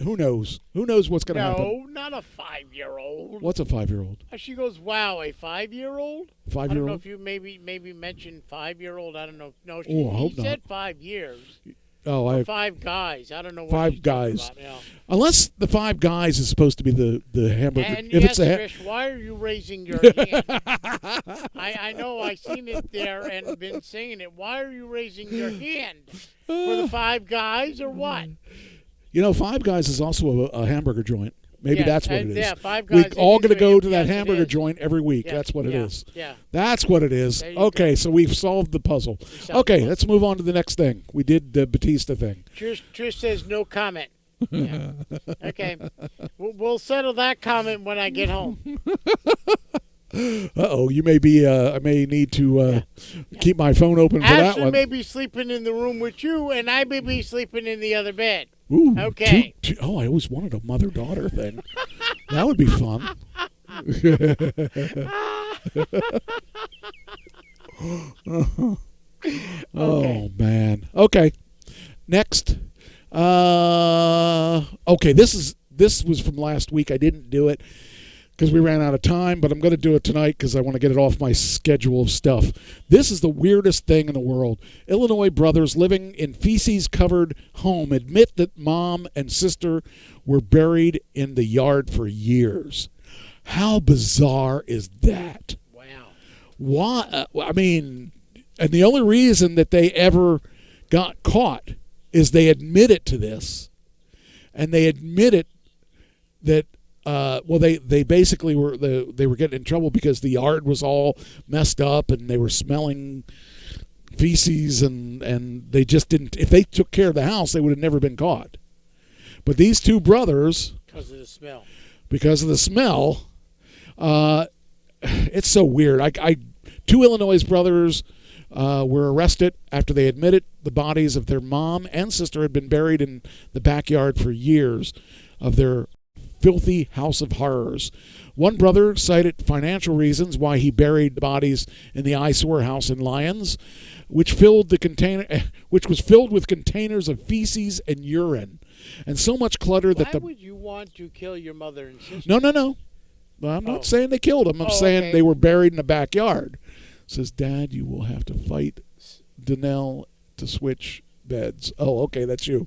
Who knows? Who knows what's going to happen? No, not a 5-year-old. What's a 5-year-old? She goes, wow, a 5-year-old? 5-year-old? I don't know if you maybe mentioned 5-year-old. I don't know. No, I hope she said not. 5 years. Oh, 5 guys. I don't know what 5 guys. About, yeah. Unless the 5 guys is supposed to be the hamburger. And yes, Trish, why are you raising your hand? I know I've seen it there and been saying it. Why are you raising your hand? For the 5 guys or what? 5 Guys is also a hamburger joint. Maybe that's what it is. Yeah, 5 Guys. We're all going to go to that hamburger joint every week. Yeah, that's what it is. Yeah. That's what it is. Okay, so we've solved the puzzle. Okay, let's move on to the next thing. We did the Batista thing. Trish says no comment. Yeah. Okay. We'll settle that comment when I get home. Uh-oh, you may be. I may need to keep my phone open for that one. Ashley may be sleeping in the room with you, and I may be sleeping in the other bed. Ooh, okay. I always wanted a mother-daughter thing. That would be fun. Oh, man. Okay. Next. Okay, this was from last week. I didn't do it because we ran out of time, but I'm going to do it tonight because I want to get it off my schedule of stuff. This is the weirdest thing in the world. Illinois brothers living in feces-covered home admit that mom and sister were buried in the yard for years. How bizarre is that? Wow. Why? I mean, and the only reason that they ever got caught is they admitted to this, and they admitted that well, they basically they were getting in trouble because the yard was all messed up and they were smelling feces and they just didn't. If they took care of the house, they would have never been caught. But these two brothers, because of the smell. Because of the smell, it's so weird. Two Illinois brothers were arrested after they admitted the bodies of their mom and sister had been buried in the backyard for years of their filthy house of horrors. One brother cited financial reasons why he buried the bodies in the eyesore house in Lyons, which was filled with containers of feces and urine, and so much clutter that Why would you want to kill your mother and sister? No. Well, I'm not saying they killed them. I'm saying they were buried in the backyard. Says, Dad, you will have to fight Danelle to switch beds. Oh, okay, that's you.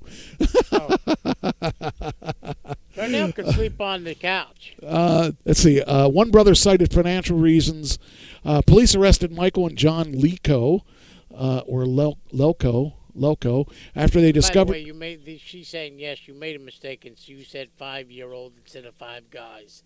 Darnell could sleep on the couch. Let's see. One brother cited financial reasons. Police arrested Michael and John Lelko, or Lelko, after they discovered. By the way, she's saying yes. You made a mistake, and you said 5-year-old instead of 5 guys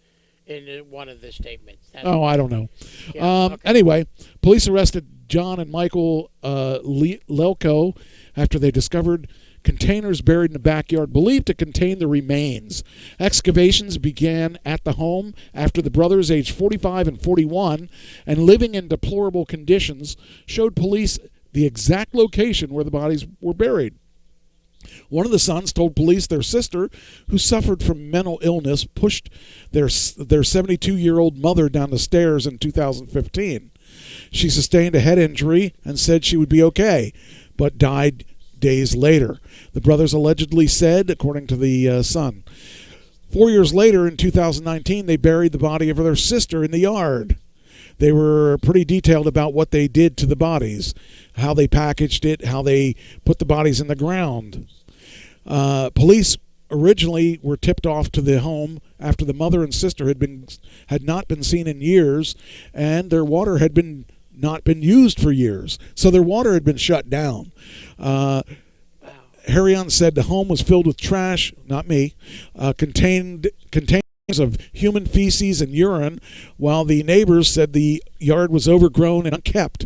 in one of the statements. I don't know. Yeah, okay. Anyway, police arrested John and Michael Lelko after they discovered containers buried in the backyard believed to contain the remains. Excavations began at the home after the brothers, aged 45 and 41, and living in deplorable conditions, showed police the exact location where the bodies were buried. One of the sons told police their sister, who suffered from mental illness, pushed their 72-year-old mother down the stairs in 2015. She sustained a head injury and said she would be okay, but died days later. The brothers allegedly said, according to the son. 4 years later, in 2019, they buried the body of their sister in the yard. They were pretty detailed about what they did to the bodies, how they packaged it, how they put the bodies in the ground. Police originally were tipped off to the home after the mother and sister had not been seen in years, and their water had not been used for years, so their water had been shut down. Harrion said the home was filled with trash, not me, contained of human feces and urine, while the neighbors said the yard was overgrown and unkept.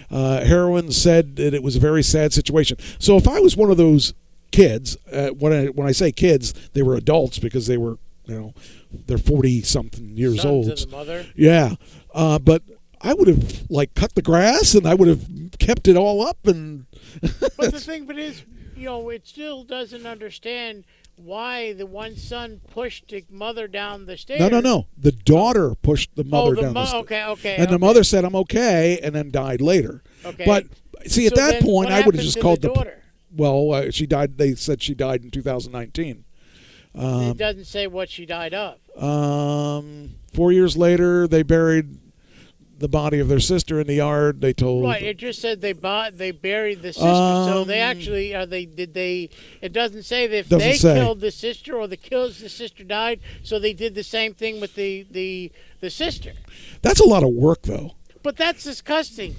Harrion said that it was a very sad situation. So if I was one of those kids, when I say kids, they were adults because they were, they're 40-something years old. Sons of the mother? Yeah, but I would have cut the grass and I would have kept it all up and. But the thing is, it still doesn't understand why the one son pushed the mother down the stairs. No. The daughter pushed the mother down the stairs. Okay. And the mother said, "I'm okay," and then died later. Okay. But see, at that point, I would have just called the daughter. Well, she died. They said she died in 2019. It doesn't say what she died of. 4 years later, they buried the body of their sister in the yard. They told. Right. It just said they buried the sister. So they actually it doesn't say that if they killed the sister or the sister died. So they did the same thing with the sister. That's a lot of work, though. But that's disgusting.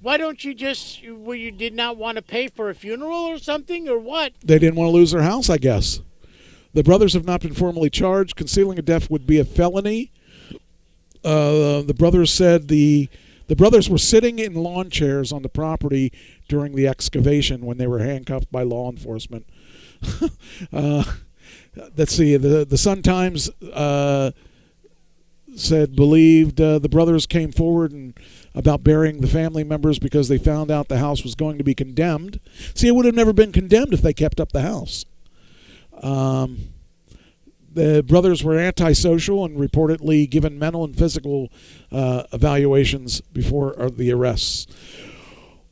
Why don't you just, you did not want to pay for a funeral or something, or what? They didn't want to lose their house, I guess. The brothers have not been formally charged. Concealing a death would be a felony. The brothers said the brothers were sitting in lawn chairs on the property during the excavation when they were handcuffed by law enforcement. Let's see. The Sun-Times believed the brothers came forward and about burying the family members because they found out the house was going to be condemned. See, it would have never been condemned if they kept up the house. The brothers were antisocial and reportedly given mental and physical evaluations before the arrests.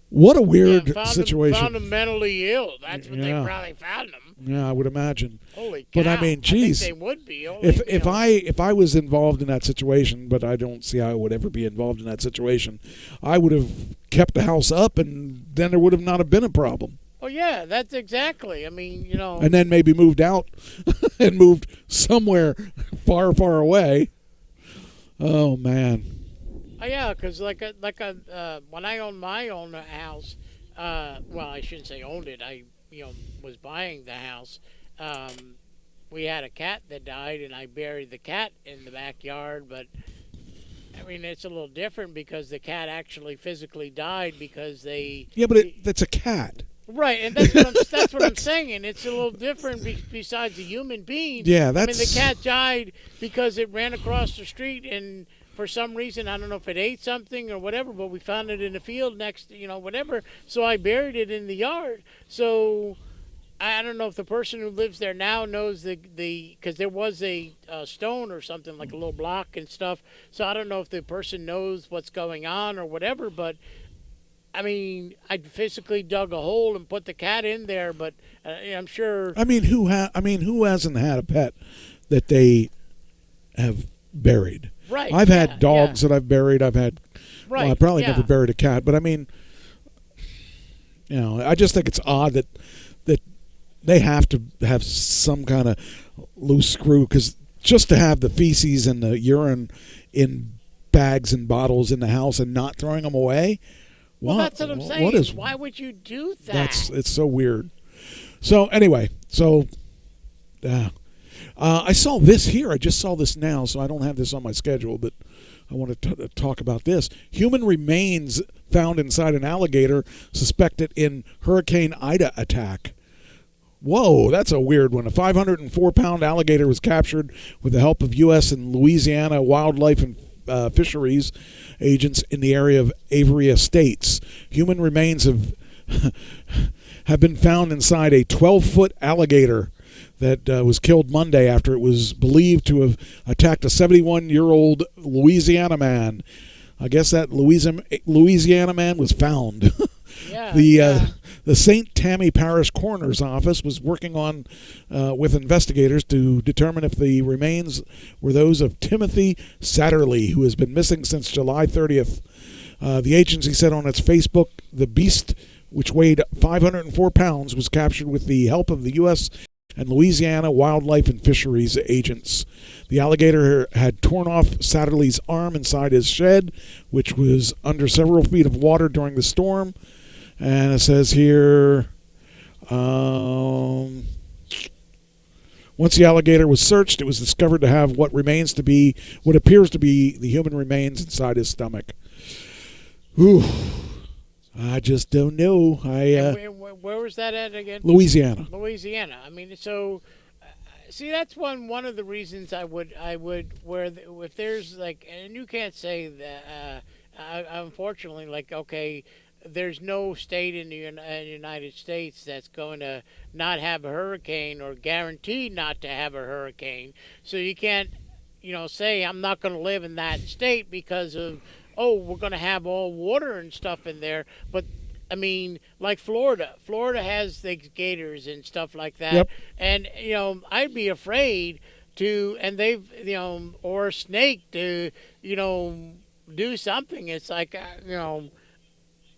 What a weird situation. Found them mentally ill. That's what they probably found them. Yeah, I would imagine. Holy cow. But I mean, geez. I think they would be. If I was involved in that situation, but I don't see how I would ever be involved in that situation, I would have kept the house up, and then there would have not have been a problem. Oh yeah, that's exactly. I mean, And then maybe moved out and moved somewhere far, far away. Oh man. Oh yeah, because when I owned my own house, well, I shouldn't say owned it. I was buying the house. we had a cat that died, and I buried the cat in the backyard. But I mean, it's a little different because the cat actually physically died because they. Yeah, but that's a cat. Right, and that's what I'm saying. It's a little different besides a human being. Yeah, I mean, the cat died because it ran across the street, and for some reason, I don't know if it ate something or whatever, but we found it in the field next, whatever. So I buried it in the yard. So I don't know if the person who lives there now knows because there was a stone or something, like a little block and stuff. So I don't know if the person knows what's going on or whatever, but I mean, I physically dug a hole and put the cat in there, but I'm sure. I mean, who hasn't had a pet that they have buried? Right. I've had dogs that I've buried. I've had. Right. Well, I probably never buried a cat, but I mean, I just think it's odd that they have to have some kind of loose screw, because just to have the feces and the urine in bags and bottles in the house and not throwing them away. Well, that's what I'm saying. Why would you do that? It's so weird. So anyway, I saw this here. I just saw this now, so I don't have this on my schedule, but I want to talk about this. Human remains found inside an alligator suspected in Hurricane Ida attack. Whoa, that's a weird one. A 504-pound alligator was captured with the help of U.S. and Louisiana wildlife and fisheries agents in the area of Avery Estates. Human remains have been found inside a 12-foot alligator that was killed Monday after it was believed to have attacked a 71-year-old Louisiana man. I guess that Louisiana man was found. The St. Tammany Parish Coroner's Office was working on with investigators to determine if the remains were those of Timothy Satterley, who has been missing since July 30th. The agency said on its Facebook, the beast, which weighed 504 pounds, was captured with the help of the U.S. and Louisiana wildlife and fisheries agents. The alligator had torn off Satterley's arm inside his shed, which was under several feet of water during the storm. And it says here, once the alligator was searched, it was discovered to have what appears to be the human remains inside his stomach. Ooh, I just don't know. Where was that at again? Louisiana. Louisiana. I mean, so see, that's one of the reasons I would if there's like, and you can't say that. Unfortunately, like, okay, there's no state in the United States that's going to not have a hurricane or guaranteed not to have a hurricane. So you can't, say I'm not going to live in that state because of, we're going to have all water and stuff in there. But I mean, like Florida has the gators and stuff like that. Yep. And, I'd be afraid to, and they've, or a snake to, do something. It's like,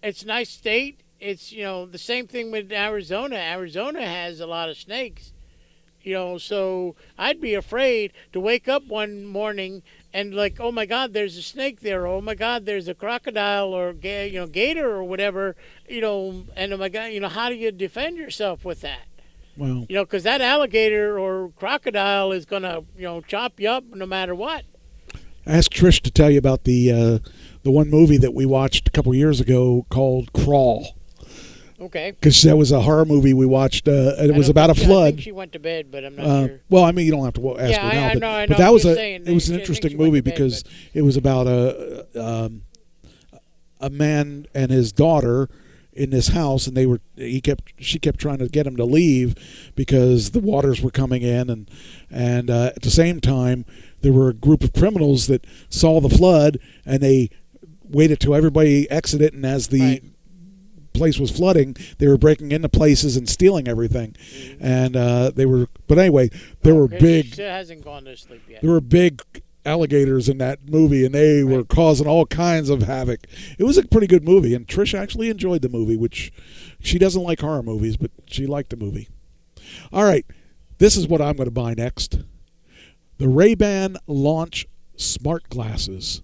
it's a nice state. It's, the same thing with Arizona. Arizona has a lot of snakes, so I'd be afraid to wake up one morning and like, oh my God, there's a snake there. Oh my God, there's a crocodile or, gator or whatever, and oh my God, how do you defend yourself with that? Well, because that alligator or crocodile is going to, chop you up no matter what. Ask Trish to tell you about the one movie that we watched a couple years ago called Crawl. Okay. Because that was a horror movie we watched, and it was about a flood. I think she went to bed, but I'm not sure. Well, I mean, you don't have to ask her now. I know. But that was it was an interesting movie because it was about a man and his daughter in this house, and she kept trying to get him to leave because the waters were coming in, and at the same time there were a group of criminals that saw the flood, and they waited till everybody exited, and as the place was flooding, they were breaking into places and stealing everything. And but anyway, there were big. She hasn't gone to sleep yet. There were big alligators in that movie, and they were causing all kinds of havoc. It was a pretty good movie, and Trish actually enjoyed the movie, which she doesn't like horror movies, but she liked the movie. All right, this is what I'm going to buy next. The Ray-Ban Launch Smart Glasses.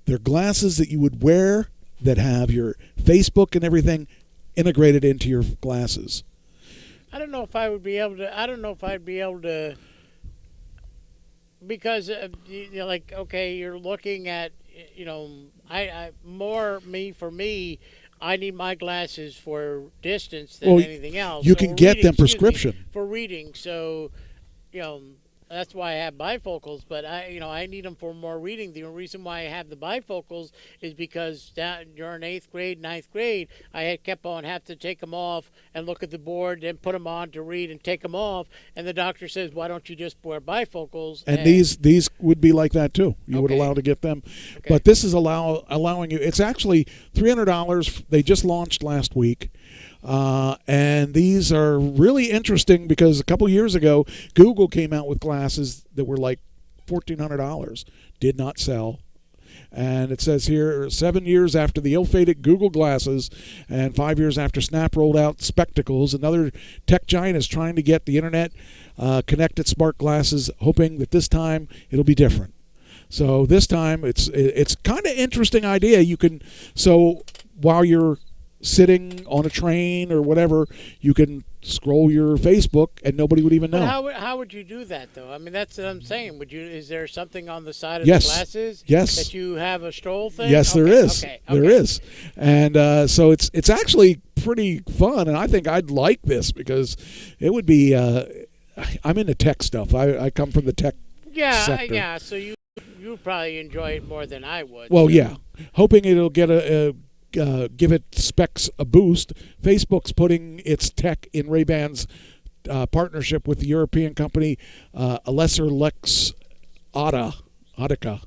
They're glasses that you would wear that have your Facebook and everything integrated into your glasses. I don't know if I would be able to. I don't know if I'd be able to. Because you know, like, okay, you're looking at, you know, I more me for me. I need my glasses for distance than anything else. You So can for get reading, them excuse me, prescription. for reading. So, you know, that's why I have bifocals. But I need them for more reading. The reason why I have the bifocals is because during 8th grade, 9th grade, I had kept on have to take them off and look at the board, then put them on to read and take them off. And the doctor says, why don't you just wear bifocals? And these would be like that too. You would allow to get them, but this is allowing you. It's actually $300. They just launched last week. And these are really interesting because a couple years ago, Google came out with glasses that were like $1,400, did not sell. And it says here, 7 years after the ill-fated Google glasses and 5 years after Snap rolled out spectacles, another tech giant is trying to get the internet connected smart glasses, hoping that this time it'll be different. So this time it's kind of interesting idea. You can, so while you're sitting on a train or whatever, you can scroll your Facebook and nobody would even know. But how would you do that though? I mean, that's what I'm saying. Is there something on the side of Yes. the glasses? Yes. That you have a stroll thing? Yes, there is. There is, and so it's actually pretty fun, and I think I'd like this because it would be. I'm into tech stuff. I come from the tech sector. Yeah. So you probably enjoy it more than I would. Well, so. yeah, hoping it'll get give it specs a boost. Facebook's putting its tech in Ray-Ban's partnership with the European company Alesser Lex Autica.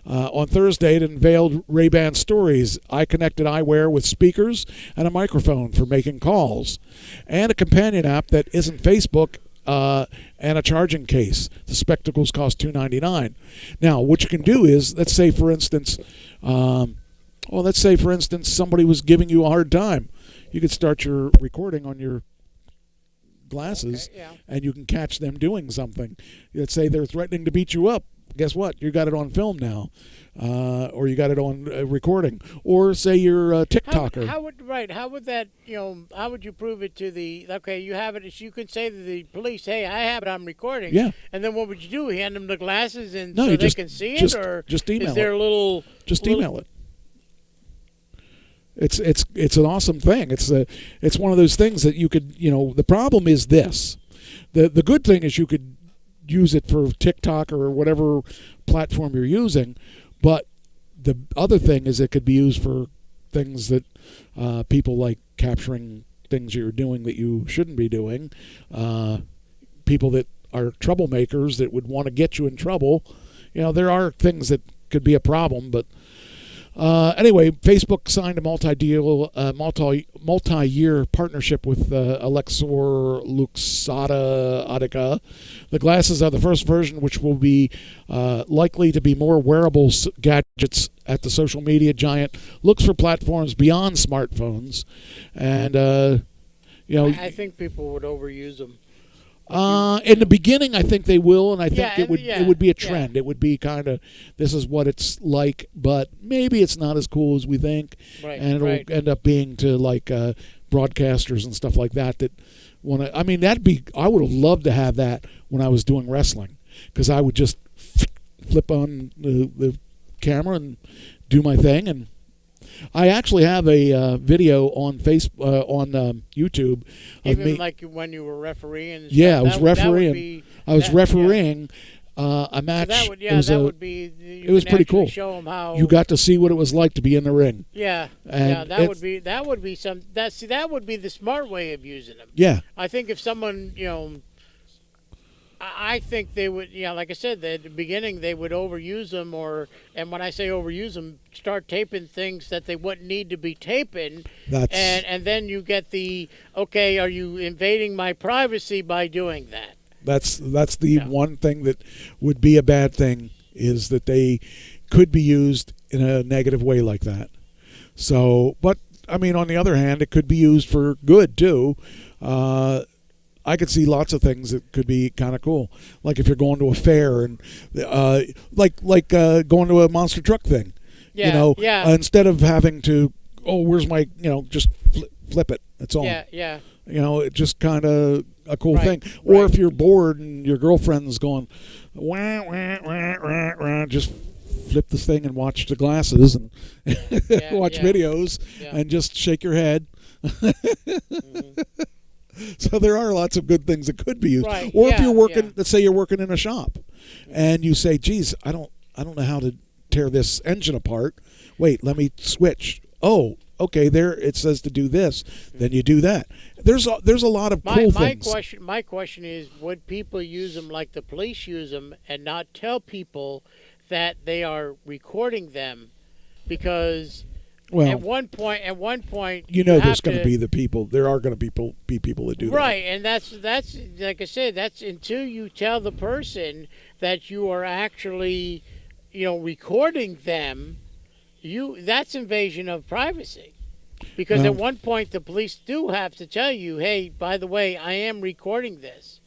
On Thursday, it unveiled Ray-Ban Stories, eye-connected eyewear with speakers and a microphone for making calls, and a companion app that isn't Facebook and a charging case. The spectacles cost $299. Now, what you can do is, let's say, for instance, somebody was giving you a hard time. You could start your recording on your glasses, and you can catch them doing something. Let's say they're threatening to beat you up. Guess what? You got it on film now, or you got it on recording. Or say you're a TikToker. How would that? How would you prove it to the? Okay, you have it. You can say to the police, "Hey, I have it. I'm recording." Yeah. And then what would you do? Hand them the glasses and No, so you they just, can see just, it, or just email is there it. a little? Just email it. It's an awesome thing. It's one of those things that you could, the problem is this. The good thing is you could use it for TikTok or whatever platform you're using, but the other thing is it could be used for things that people like capturing things you're doing that you shouldn't be doing, people that are troublemakers that would want to get you in trouble. There are things that could be a problem, but anyway, Facebook signed a multi-year partnership with Alexor Luxada Autica. The glasses are the first version, which will be likely to be more wearable gadgets at the social media giant looks for platforms beyond smartphones, and I think people would overuse them. In the beginning, I think they will, and I think it would be a trend. Yeah. It would be kind of, this is what it's like, but maybe it's not as cool as we think, and it'll end up being to like broadcasters and stuff like that want to. I mean, I would have loved to have that when I was doing wrestling, because I would just flip on the camera and do my thing. And I actually have a video on YouTube of Even me. like when you were refereeing. And Yeah, I stuff, was refereeing. I was refereeing a match. It was pretty cool. Show them how you got to see what it was like to be in the ring. Yeah, and that would be that would be the smart way of using them. Yeah, I think if someone I think they would, like I said, at the beginning they would overuse them, and when I say overuse them, start taping things that they wouldn't need to be taping, and then you get okay, are you invading my privacy by doing that? That's the one thing that would be a bad thing, is that they could be used in a negative way like that. So, but I mean, on the other hand, it could be used for good too. I could see lots of things that could be kind of cool, like if you're going to a fair and like going to a monster truck thing. Yeah, instead of having to, where's my, just flip it It's on. Yeah. You know, it's just kind of a cool Right, thing. Or right. if you're bored and your girlfriend's going, wah, wah, wah, wah, wah, just flip this thing and watch the glasses and watch videos and just shake your head. So there are lots of good things that could be used. Right, Or if you're working, let's say you're working in a shop, and you say, "Geez, I don't know how to tear this engine apart. Wait, let me switch. Oh, okay, there it says to do this. Then you do that. There's a lot of cool things. My question is, would people use them like the police use them and not tell people that they are recording them? Because at one point, you know, there's going to be the people. There are going to be people that do that. Right, and that's like I said. That's until you tell the person that you are actually, recording them. That's invasion of privacy. Because at one point the police do have to tell you, hey, by the way, I am recording this.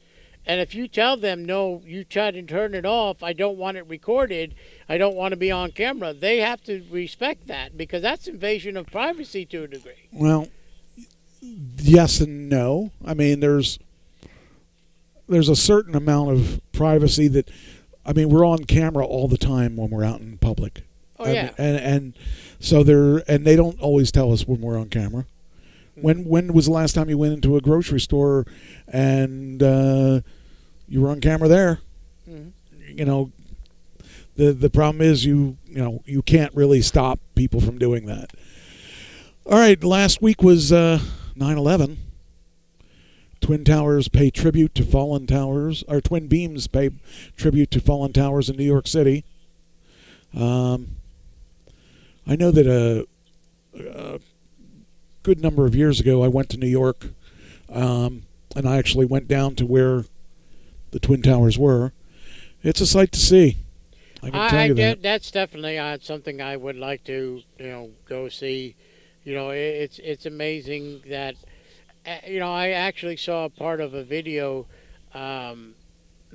And if you tell them, no, you try to turn it off, I don't want it recorded, I don't want to be on camera, they have to respect that because that's invasion of privacy to a degree. Well, yes and no. I mean, there's a certain amount of privacy that, I mean, we're on camera all the time when we're out in public. Oh, yeah. And so they don't always tell us when we're on camera. When was the last time you went into a grocery store and you were on camera there? Mm-hmm. You know, the problem is you can't really stop people from doing that. All right, last week was 9/11. Twin Towers pay tribute to fallen towers, or Twin Beams pay tribute to fallen towers in New York City. I know that a good number of years ago I went to New York, and I actually went down to where the Twin Towers were. It's a sight to see. I can tell you that. That's definitely something I would like to go see. It's amazing that I actually saw part of a video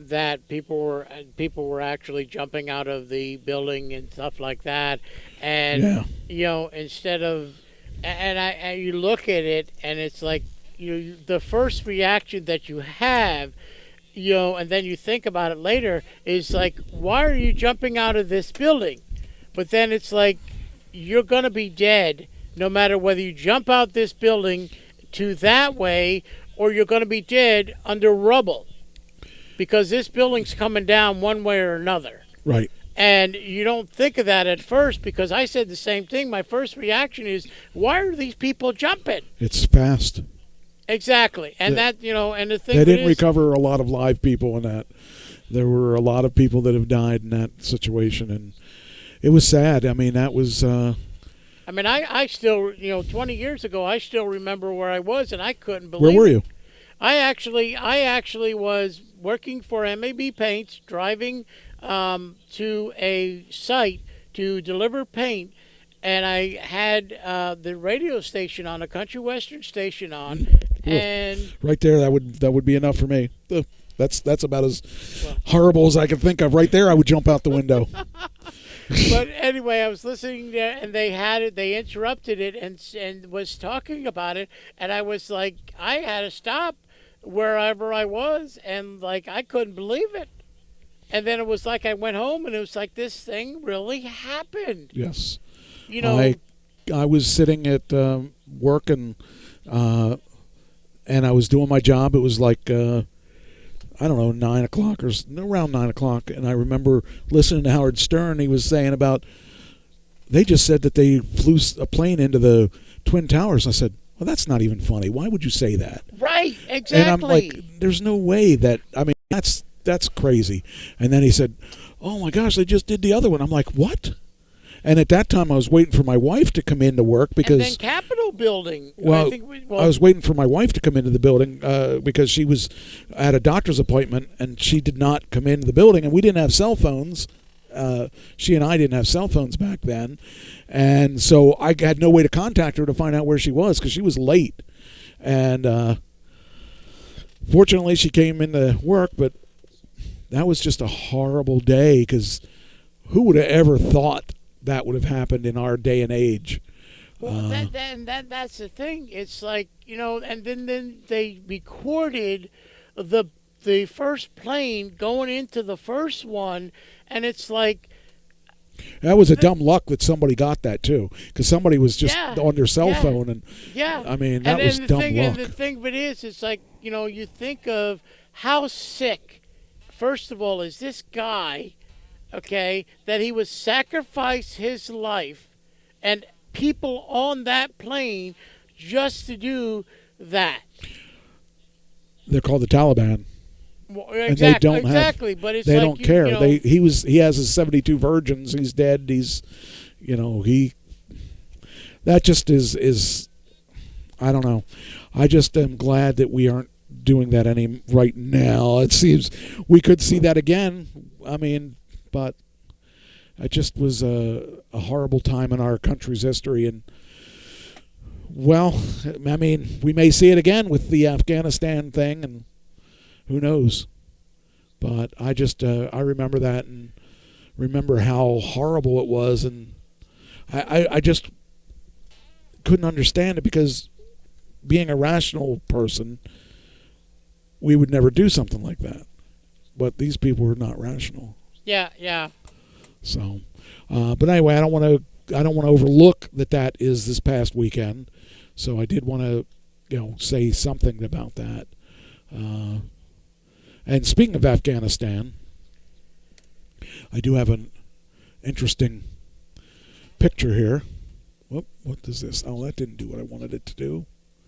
that people were actually jumping out of the building and stuff like that, and instead of and you look at it and it's like the first reaction that you have, and then you think about it later is like, why are you jumping out of this building? But then it's like you're gonna be dead no matter whether you jump out this building to that way or you're gonna be dead under rubble. Because this building's coming down one way or another. Right. And you don't think of that at first because I said the same thing. My first reaction is, why are these people jumping? It's fast. Exactly. And and the thing they didn't recover a lot of live people in that. There were a lot of people that have died in that situation, and it was sad. I mean, that was... I still, 20 years ago, I still remember where I was, and I couldn't believe Where were you? I actually was working for MAB Paints, driving to a site to deliver paint, and I had the radio station on, a country western station on, and right there, that would be enough for me. That's about as horrible as I can think of. Right there, I would jump out the window. But anyway, I was listening there, and they interrupted it and was talking about it, and I was like, I had to stop wherever I was, and like I couldn't believe it. And then it was like I went home, and it was like this thing really happened. Yes. I was sitting at work, and I was doing my job. It was like I don't know, 9 o'clock or around 9 o'clock, and I remember listening to Howard Stern. He was saying about, they just said that they flew a plane into the Twin Towers. I said, well, that's not even funny. Why would you say that? Right, exactly. And I'm like, there's no way that, I mean, that's crazy. And then he said, oh my gosh, they just did the other one. I'm like, what? And at that time, I was waiting for my wife to come into work because... And then Capitol Building. Well, I was waiting for my wife to come into the building because she was at a doctor's appointment, and she did not come into the building, and we didn't have cell phones. She and I didn't have cell phones back then, and so I had no way to contact her to find out where she was because she was late. And fortunately, she came into work, but that was just a horrible day because who would have ever thought that would have happened in our day and age? Well, that's the thing. It's like, and then they recorded the first plane going into the first one, and it's like. That was a dumb luck that somebody got that too, because somebody was just on their cell phone, and I mean that was dumb luck. And the thing of it is, it's like you think of how sick. First of all, is this guy, okay, that he would sacrifice his life and people on that plane just to do that. They're called the Taliban. Well, and they don't but it's they like don't care. He has his 72 virgins. He's dead. He's, that just is I don't know. I just am glad that we aren't doing that right now. It seems we could see that again. I mean, but it just was a horrible time in our country's history, and well, I mean, we may see it again with the Afghanistan thing, and who knows? But I just I remember that and remember how horrible it was, and I just couldn't understand it, because being a rational person, we would never do something like that. But these people were not rational. Yeah. So, but anyway, I don't want to overlook that is this past weekend. So I did want to, say something about that. And speaking of Afghanistan, I do have an interesting picture here. Whoop, what is this? Oh, that didn't do what I wanted it to do.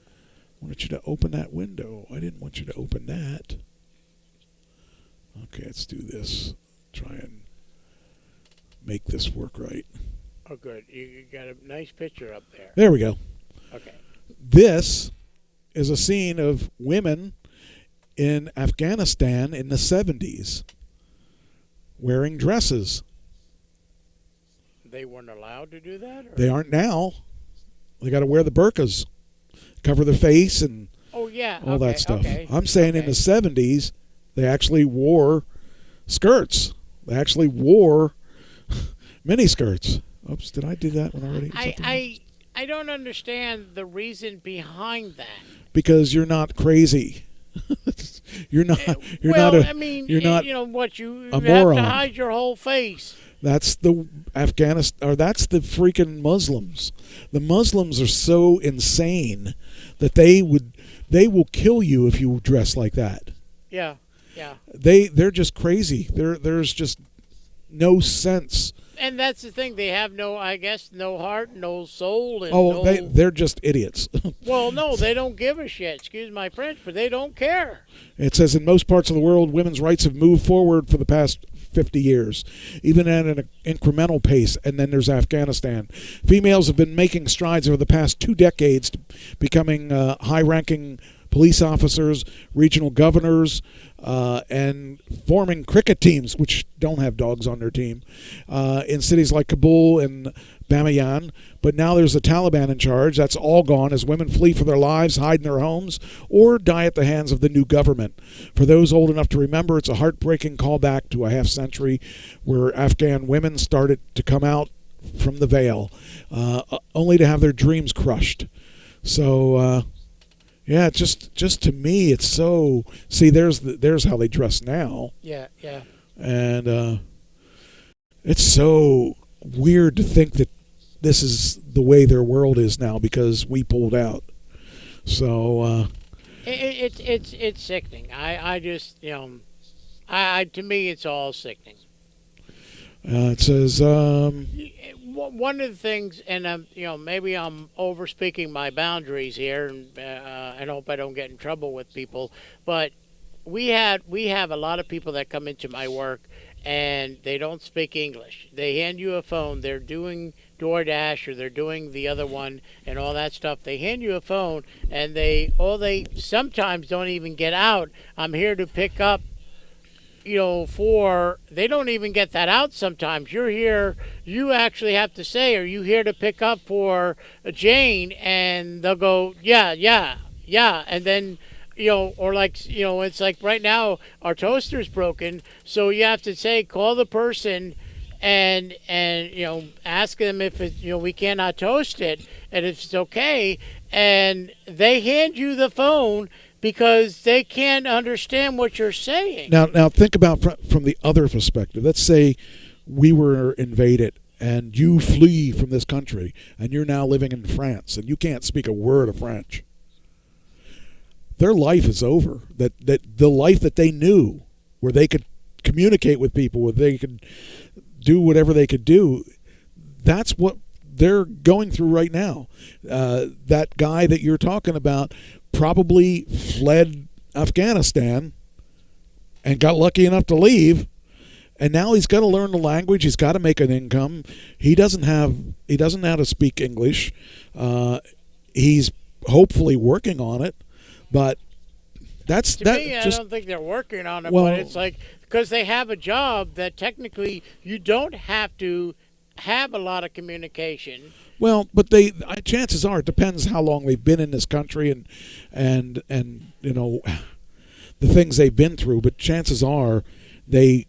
I wanted you to open that window. I didn't want you to open that. Okay, let's do this. Try and make this work right. Oh, good. You got a nice picture up there. There we go. Okay. This is a scene of women in Afghanistan in the 70s wearing dresses. They weren't allowed to do that? Or? They aren't now. They got to wear the burqas, cover their face, and all that stuff. Okay, I'm saying in the 70s, they actually wore skirts. They actually wore mini skirts. Oops, did I do that one already? I don't understand the reason behind that. Because you're not crazy. You're not. You're well, not. I mean, you're not. You a have moron. to hide your whole face. That's the Afghanistan, or that's the freaking Muslims. The Muslims are so insane that they will kill you if you dress like that. Yeah. They're just crazy. There's just no sense. And that's the thing. They have no heart, no soul. And they're just idiots. Well, no, they don't give a shit. Excuse my French, but they don't care. It says in most parts of the world, women's rights have moved forward for the past 50 years, even at an incremental pace. And then there's Afghanistan. Females have been making strides over the past 2 decades, becoming high-ranking police officers, regional governors, and forming cricket teams, which don't have dogs on their team, in cities like Kabul and Bamiyan. But now there's the Taliban in charge. That's all gone as women flee for their lives, hide in their homes, or die at the hands of the new government. For those old enough to remember, it's a heartbreaking callback to a half century where Afghan women started to come out from the veil, only to have their dreams crushed. So, yeah, just to me, it's so. See, there's how they dress now. Yeah. And it's so weird to think that this is the way their world is now because we pulled out. So it's sickening. I just to me it's all sickening. It says one of the things, and maybe I'm overspeaking my boundaries here, and I hope I don't get in trouble with people, but we have a lot of people that come into my work and they don't speak English. They hand you a phone. They're doing DoorDash or they're doing the other one and all that stuff. They hand you a phone and they sometimes don't even get out. I'm here to pick up. They don't even get that out sometimes. You're here, you actually have to say, are you here to pick up for Jane? And they'll go, yeah. And then, it's like right now our toaster's broken. So you have to say, call the person and ask them if it's we cannot toast it and if it's okay, and they hand you the phone because they can't understand what you're saying. Now think about from the other perspective. Let's say we were invaded and you flee from this country and you're now living in France and you can't speak a word of French. Their life is over. That the life that they knew, where they could communicate with people, where they could do whatever they could do, that's what they're going through right now. That guy that you're talking about probably fled Afghanistan and got lucky enough to leave, and now he's got to learn the language. He's got to make an income. He doesn't know how to speak English. He's hopefully working on it, but that's to me, I don't think they're working on it. But it's like, because they have a job that technically you don't have to have a lot of communication. Well, but chances are, it depends how long they've been in this country and the things they've been through. But chances are, they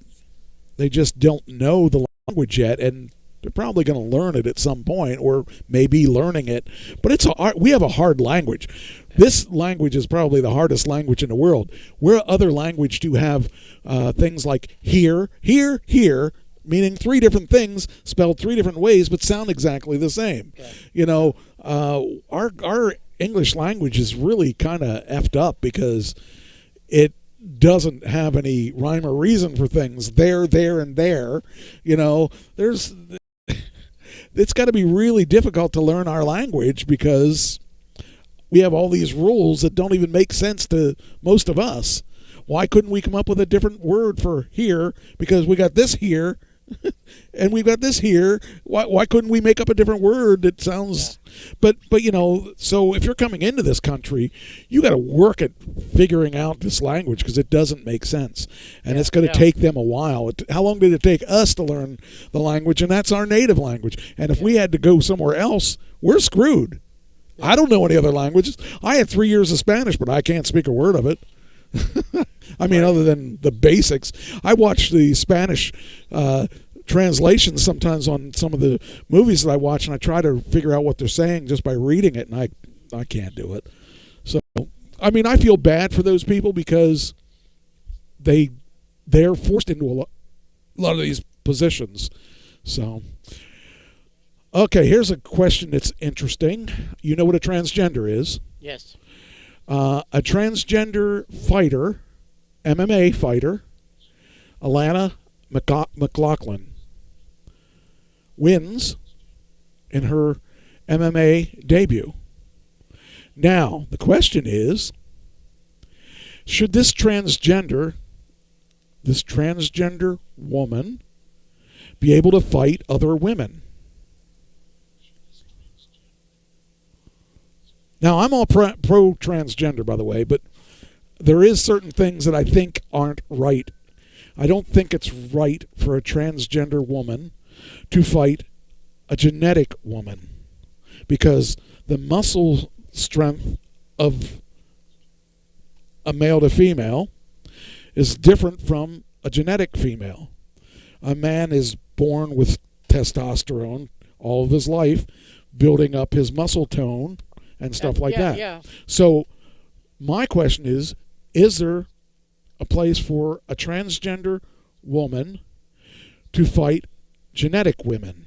just don't know the language yet, and they're probably going to learn it at some point, or maybe learning it. But we have a hard language. This language is probably the hardest language in the world. Where other language do have things like here, here, here, meaning three different things spelled three different ways but sound exactly the same. Okay. Our English language is really kind of effed up because it doesn't have any rhyme or reason for things. There, and there. It's got to be really difficult to learn our language because we have all these rules that don't even make sense to most of us. Why couldn't we come up with a different word for here? Because we got this here, and we've got this here. Why couldn't we make up a different word that sounds? Yeah. But so if you're coming into this country, you got to work at figuring out this language because it doesn't make sense, and it's going to take them a while. How long did it take us to learn the language? And that's our native language. And if we had to go somewhere else, we're screwed. I don't know any other languages. I had 3 years of Spanish, but I can't speak a word of it. I mean, other than the basics. I watch the Spanish translations sometimes on some of the movies that I watch, and I try to figure out what they're saying just by reading it, and I can't do it. So, I mean, I feel bad for those people because they're forced into a lot of these positions. So... Okay, here's a question that's interesting. You know what a transgender is? Yes. A transgender fighter, MMA fighter, Alana McLaughlin, wins in her MMA debut. Now, the question is, should this transgender woman be able to fight other women? Now, I'm all pro-transgender, by the way, but there is certain things that I think aren't right. I don't think it's right for a transgender woman to fight a genetic woman because the muscle strength of a male to female is different from a genetic female. A man is born with testosterone all of his life, building up his muscle tone and stuff like that. Yeah. So my question is there a place for a transgender woman to fight genetic women?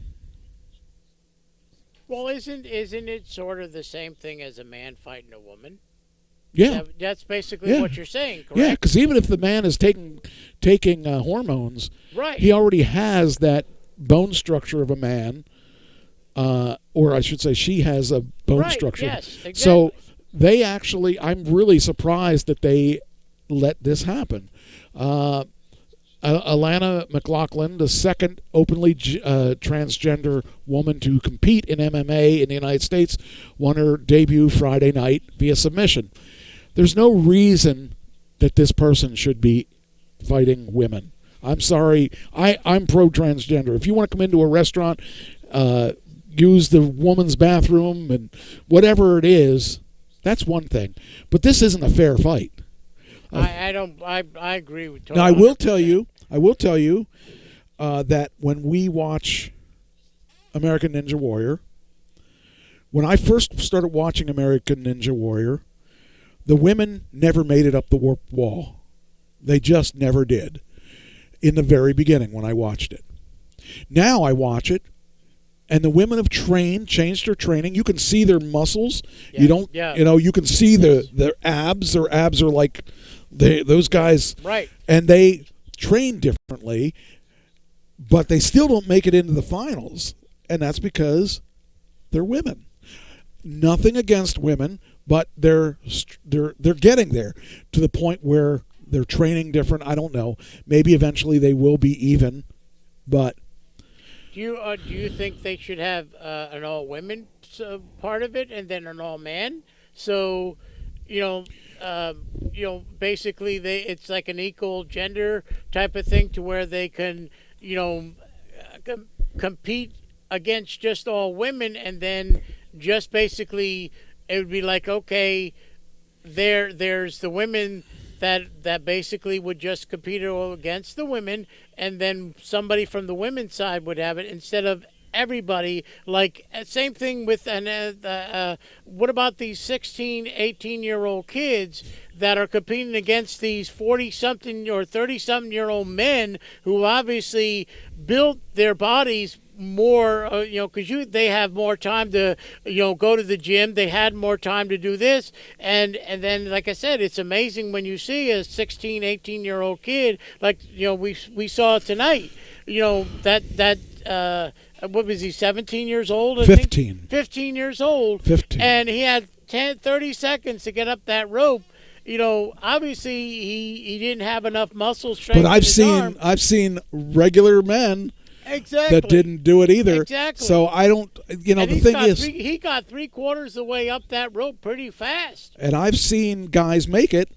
Well, isn't it sort of the same thing as a man fighting a woman? Yeah. That's basically what you're saying, correct? Yeah, because even if the man is taking hormones, right, he already has that bone structure of a man. Or I should say she has a bone structure. Yes, exactly. So they actually, I'm really surprised that they let this happen. Alana McLaughlin, the second openly transgender woman to compete in MMA in the United States, won her debut Friday night via submission. There's no reason that this person should be fighting women. I'm sorry. I'm pro-transgender. If you want to come into a restaurant, use the woman's bathroom and whatever it is, that's one thing. But this isn't a fair fight. I agree with. Now I will tell you, that when we watch American Ninja Warrior, when I first started watching American Ninja Warrior, the women never made it up the warp wall. They just never did in the very beginning when I watched it. Now I watch it, and the women have changed their training. You can see their muscles. Yeah. You don't, Yeah. you can see their abs. Their abs are like those guys. Right. And they train differently, but they still don't make it into the finals, and that's because they're women. Nothing against women, but they're getting there to the point where they're training different. I don't know. Maybe eventually they will be even, but Do you think they should have an all women part of it and then an all man? So, basically it's like an equal gender type of thing to where they can, compete against just all women, and then just basically it would be like, okay, there's the women that basically would just compete against the women, and then somebody from the women's side would have it instead of everybody. Like, same thing with what about these 16, 18-year-old kids that are competing against these 40-something or 30-something-year-old men who obviously built their bodies more, because they have more time to, go to the gym. They had more time to do this, and then, like I said, it's amazing when you see a 16, 18-year-old kid like we saw tonight. What was he? 17 years old. I 15. think? 15 years old. 15. And he had 30 seconds to get up that rope. Obviously he didn't have enough muscle strength. But I've seen regular men. Exactly. That didn't do it either. Exactly. So I don't, the thing is, he got 3/4 of the way up that rope pretty fast. And I've seen guys make it,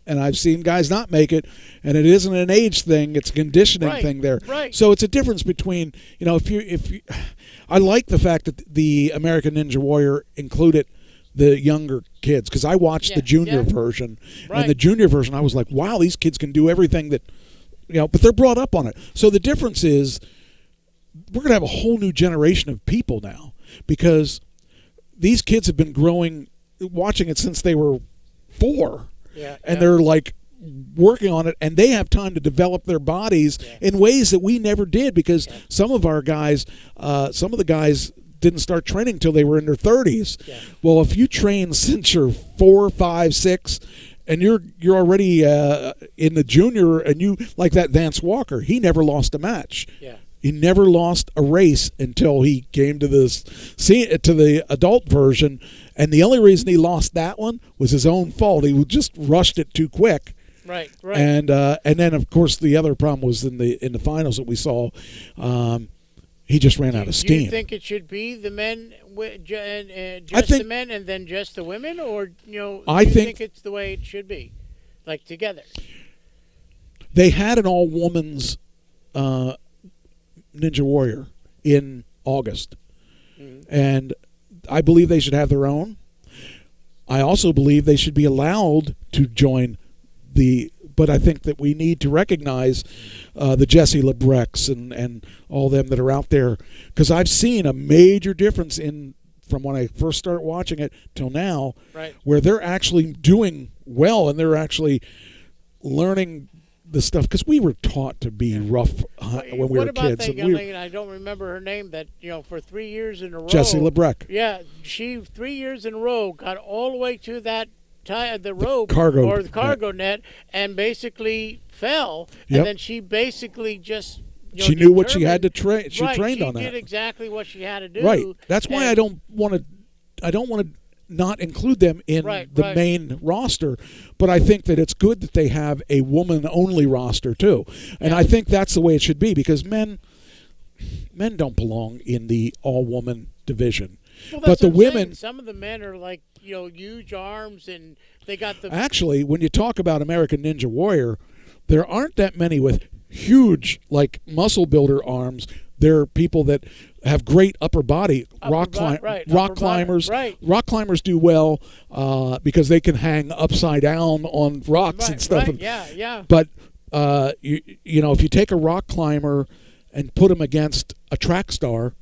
and I've seen guys not make it, and it isn't an age thing; it's a conditioning thing there. Right. So it's a difference between, if you, I like the fact that the American Ninja Warrior included the younger kids, because I watched the junior version, and the junior version I was like, wow, these kids can do everything that. But they're brought up on it. So the difference is we're going to have a whole new generation of people now, because these kids have been watching it since they were 4. And they're like working on it, and they have time to develop their bodies in ways that we never did, because some of the guys didn't start training till they were in their 30s. Well, if you train since you're 4, 5, 6, and you're already in the junior, and you like that Vance Walker, he never lost a match. He never lost a race until he came to the adult version, and the only reason he lost that one was his own fault. He just rushed it too quick. Right. And then of course the other problem was in the finals that we saw. He just ran out of steam. Do you think it should be the men, the men, and then just the women, or do you think it's the way it should be, like together? They had an all-women's Ninja Warrior in August, and I believe they should have their own. I also believe they should be allowed to join but I think that we need to recognize the Jesse Lebrecks and all them that are out there, because I've seen a major difference from when I first started watching it till now, where they're actually doing well, and they're actually learning the stuff, because we were taught to be rough when we were kids. What about that young lady? I don't remember her name. That for 3 years in a row. Jesse Lebreck. Yeah, she 3 years in a row got all the way to that. The rope the cargo net, and basically fell, and then she basically just she knew what she had to train. She trained on that. She did exactly what she had to do. Right. That's why I don't want to not include them in the main roster, but I think that it's good that they have a woman-only roster too, and I think that's the way it should be, because men don't belong in the all-woman division. Well, but the women, some of the men are like huge arms, and they got the. Actually, when you talk about American Ninja Warrior, there aren't that many with huge muscle builder arms. There are people that have great upper body. Rock climbers. Rock climbers do well because they can hang upside down on rocks and stuff. Yeah. But you know, if you take a rock climber and put him against a track star,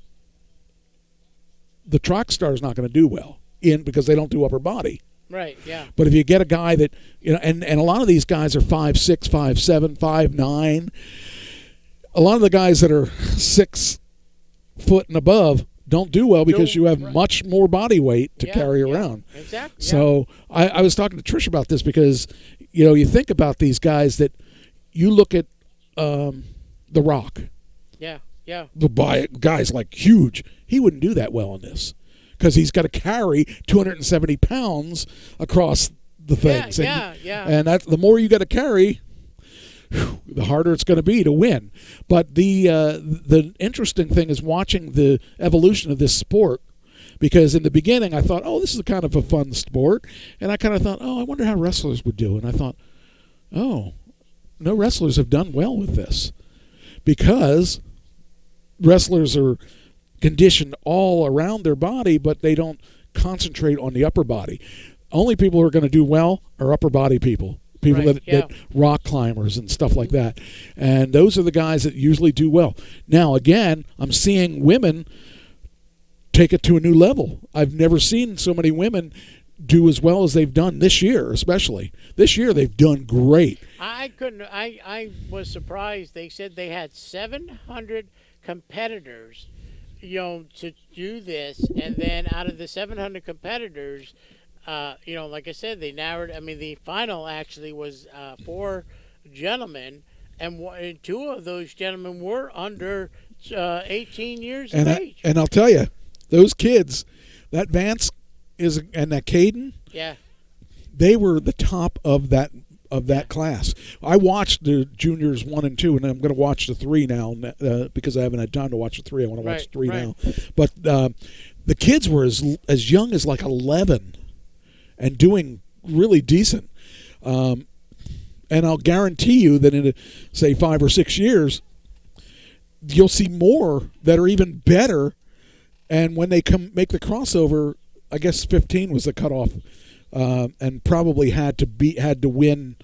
the track star is not going to do well because they don't do upper body. Right, yeah. But if you get a guy that, you know, and a lot of these guys are 5'6", 5'7", 5'9". A lot of the guys that are 6 foot and above don't do well because you have much more body weight to carry around. Exactly. So I was talking to Trish about this because, you know, you think about these guys that you look at The Rock. Yeah, yeah. The guy's like huge. He wouldn't do that well in this because he's got to carry 270 pounds across the things. Yeah. And that, the more you got to carry, the harder it's going to be to win. But the interesting thing is watching the evolution of this sport, because in the beginning I thought, oh, this is kind of a fun sport, and I kind of thought, oh, I wonder how wrestlers would do. And I thought, oh, no wrestlers have done well with this because wrestlers are conditioned all around their body, but they don't concentrate on the upper body. Only people who are going to do well are upper body people. People that rock climbers and stuff like that. And those are the guys that usually do well. Now, again, I'm seeing women take it to a new level. I've never seen so many women do as well as they've done this year, especially. This year they've done great. I was surprised. They said they had 700 competitors, you know, to do this. And then out of the 700 competitors, you know, like I said, they narrowed. I mean, the final actually was 4 gentlemen, and 2 of those gentlemen were under 18 years of age. And I'll tell you, those kids, that Vance and that Caden, they were the top of that class. I watched the juniors 1 and 2, and I'm going to watch the 3 now because I haven't had time to watch the 3. I want to watch the 3 now. But the kids were as young as like 11. And doing really decent. And I'll guarantee you that in, say, 5 or 6 years, you'll see more that are even better. And when they make the crossover, I guess 15 was the cutoff, and probably had to win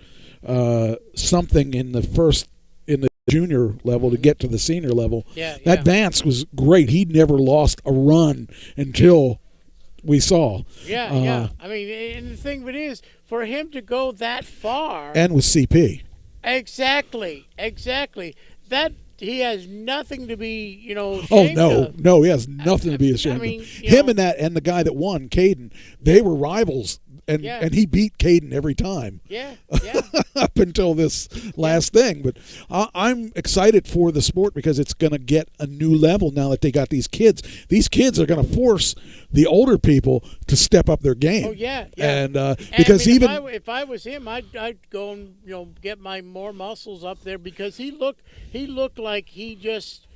something in the junior level to get to the senior level. That Vance was great. He never lost a run until we saw. Yeah. I mean, and the thing of it is, for him to go that far. And with CP. Exactly. That he has nothing to be, you know, ashamed of. No, he has nothing to be ashamed of. Him and the guy that won, Caden, they were rivals. And he beat Caden every time. Yeah. Up until this last thing. But I'm excited for the sport because it's going to get a new level now that they got these kids. These kids are going to force the older people to step up their game. Oh, yeah. And because I mean, if I was him, I'd go and, you know, get my more muscles up there because he looked like he just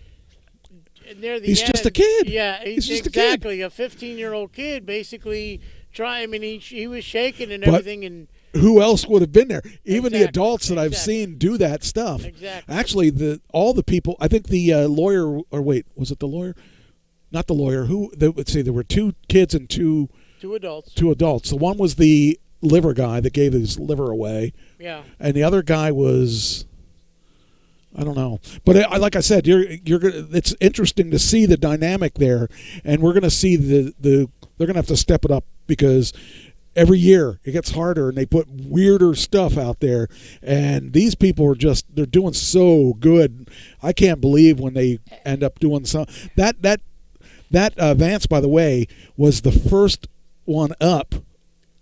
near the he's end. Just a kid. Yeah, he's just exactly a 15-year-old kid basically. I mean, he was shaking and everything, and who else would have been there? Even the adults that I've seen do that stuff. Exactly. Actually, all the people. I think the lawyer. Or wait, was it the lawyer? Not the lawyer. Let's see. There were 2 kids and 2 adults. 2 adults. The one was the liver guy that gave his liver away. Yeah. And the other guy was, I don't know. But like I said, it's interesting to see the dynamic there, and we're going to see they're going to have to step it up because every year it gets harder and they put weirder stuff out there, and these people are they're doing so good. I can't believe when they end up doing some that Vance, by the way, was the first one up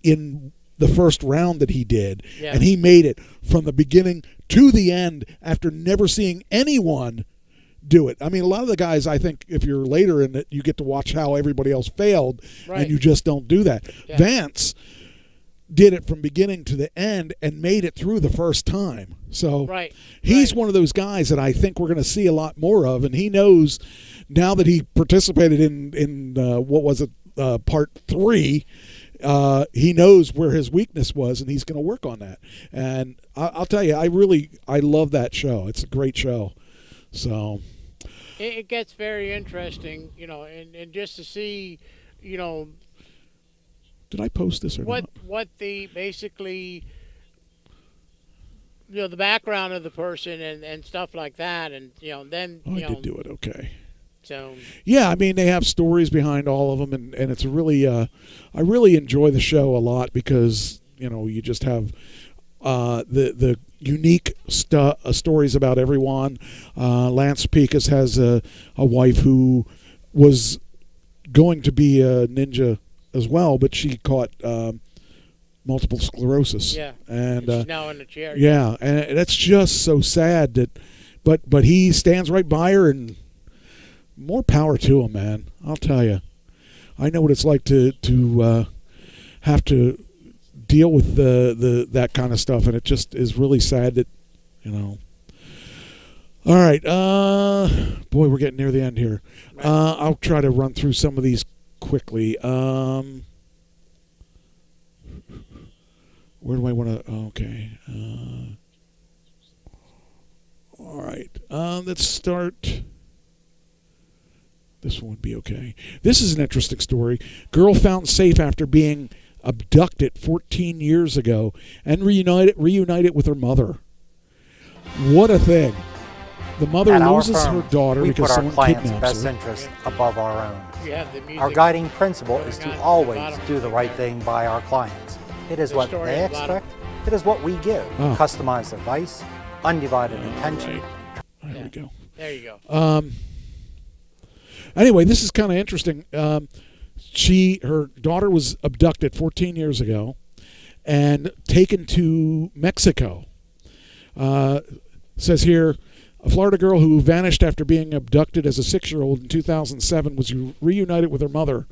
in the first round that he did, and he made it from the beginning to the end after never seeing anyone do it. I mean, a lot of the guys, I think, if you're later in it, you get to watch how everybody else failed, and you just don't do that. Yeah. Vance did it from beginning to the end and made it through the first time. So he's one of those guys that I think we're going to see a lot more of, and he knows now that he participated in what was it, part 3, he knows where his weakness was, and he's going to work on that. And I'll tell you, I love that show. It's a great show. So it gets very interesting, you know, and just to see, you know, did I post this or not? What the basically the background of the person and stuff like that, and then I did do it okay. So yeah, I mean they have stories behind all of them, and it's really I really enjoy the show a lot because you just have the unique stories about everyone. Lance Picas has a wife who was going to be a ninja as well, but she caught multiple sclerosis. Yeah, and she's now in the chair. Yeah, and that's just so sad that, but he stands right by her, and more power to him, man. I'll tell you, I know what it's like to have to deal with that kind of stuff, and it just is really sad that All right, boy, we're getting near the end here. I'll try to run through some of these quickly. Where do I want to? Okay. All right. Let's start. This one would be okay. This is an interesting story. Girl found safe after being abducted 14 years ago and reunited with her mother. What a thing. The mother At loses our firm, her daughter we because put our someone clients' kidnaps best her. interests above our own. You have the music Our guiding principle is going to on always at the bottom. do the right thing by our clients. It is The what story they at the bottom. expect. It is what we give. Oh. Customized advice, undivided attention. There we go. There you go. Anyway, this is kind of interesting. Her daughter was abducted 14 years ago and taken to Mexico. Says here, a Florida girl who vanished after being abducted as a 6-year-old in 2007 was reunited with her mother.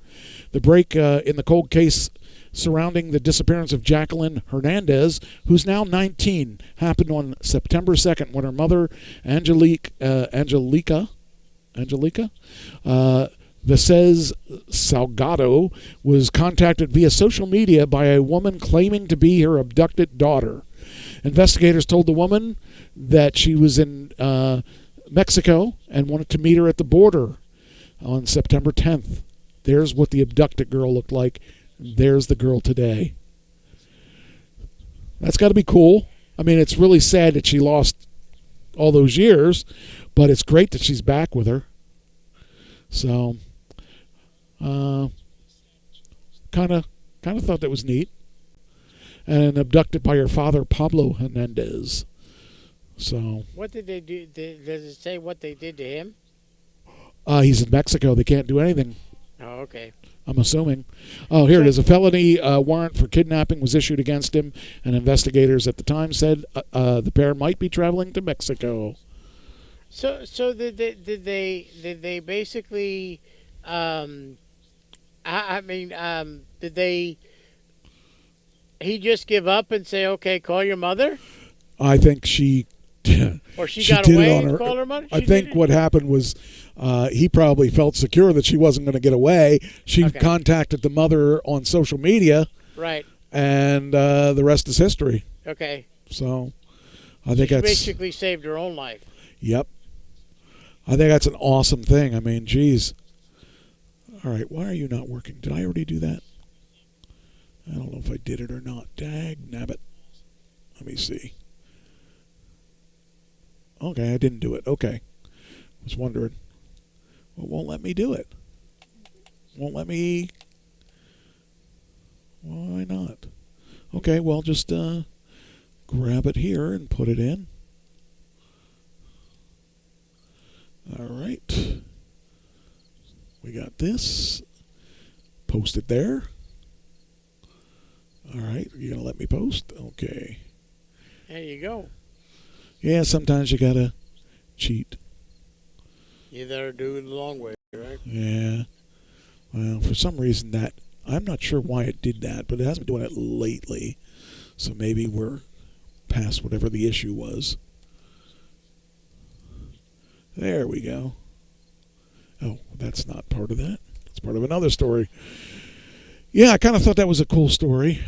The break in the cold case surrounding the disappearance of Jacqueline Hernandez, who's now 19, happened on September 2nd when her mother, Angelica Vicez Salgado, was contacted via social media by a woman claiming to be her abducted daughter. Investigators told the woman that she was in Mexico and wanted to meet her at the border on September 10th. There's what the abducted girl looked like. There's the girl today. That's got to be cool. I mean, it's really sad that she lost all those years, but it's great that she's back with her. So, kind of thought that was neat. And abducted by her father, Pablo Hernandez. So. What did they do? Does it say what they did to him? He's in Mexico. They can't do anything. Oh, okay. I'm assuming. Oh, here it is. A felony warrant for kidnapping was issued against him, and investigators at the time said the pair might be traveling to Mexico. So did they basically? Did they? He just give up and say, "Okay, call your mother." I think she. Or she got away and called her mother? I think what happened was he probably felt secure that she wasn't going to get away. She contacted the mother on social media. Right. And the rest is history. Okay. So I think that's basically saved her own life. Yep. I think that's an awesome thing. I mean, geez. All right, why are you not working? Did I already do that? I don't know if I did it or not. Dag nabbit. Let me see. Okay, I didn't do it. Okay. I was wondering. Well, it won't let me do it. Won't let me. Why not? Okay, well, just grab it here and put it in. All right. We got this. Post it there. All right. Are you going to let me post? Okay. There you go. Yeah, sometimes you got to cheat. You better do it the long way, right? Yeah. Well, for some reason I'm not sure why it did that, but it hasn't been doing it lately. So maybe we're past whatever the issue was. There we go. Oh, that's not part of that. It's part of another story. Yeah, I kind of thought that was a cool story.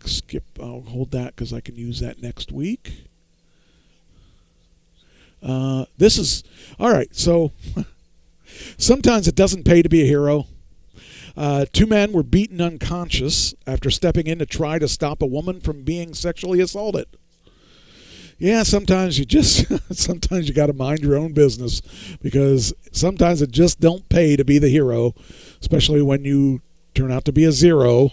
Skip. I'll hold that because I can use that next week. This is all right. So sometimes it doesn't pay to be a hero. 2 men were beaten unconscious after stepping in to try to stop a woman from being sexually assaulted. Yeah, sometimes you got to mind your own business, because sometimes it just don't pay to be the hero, especially when you turn out to be a zero.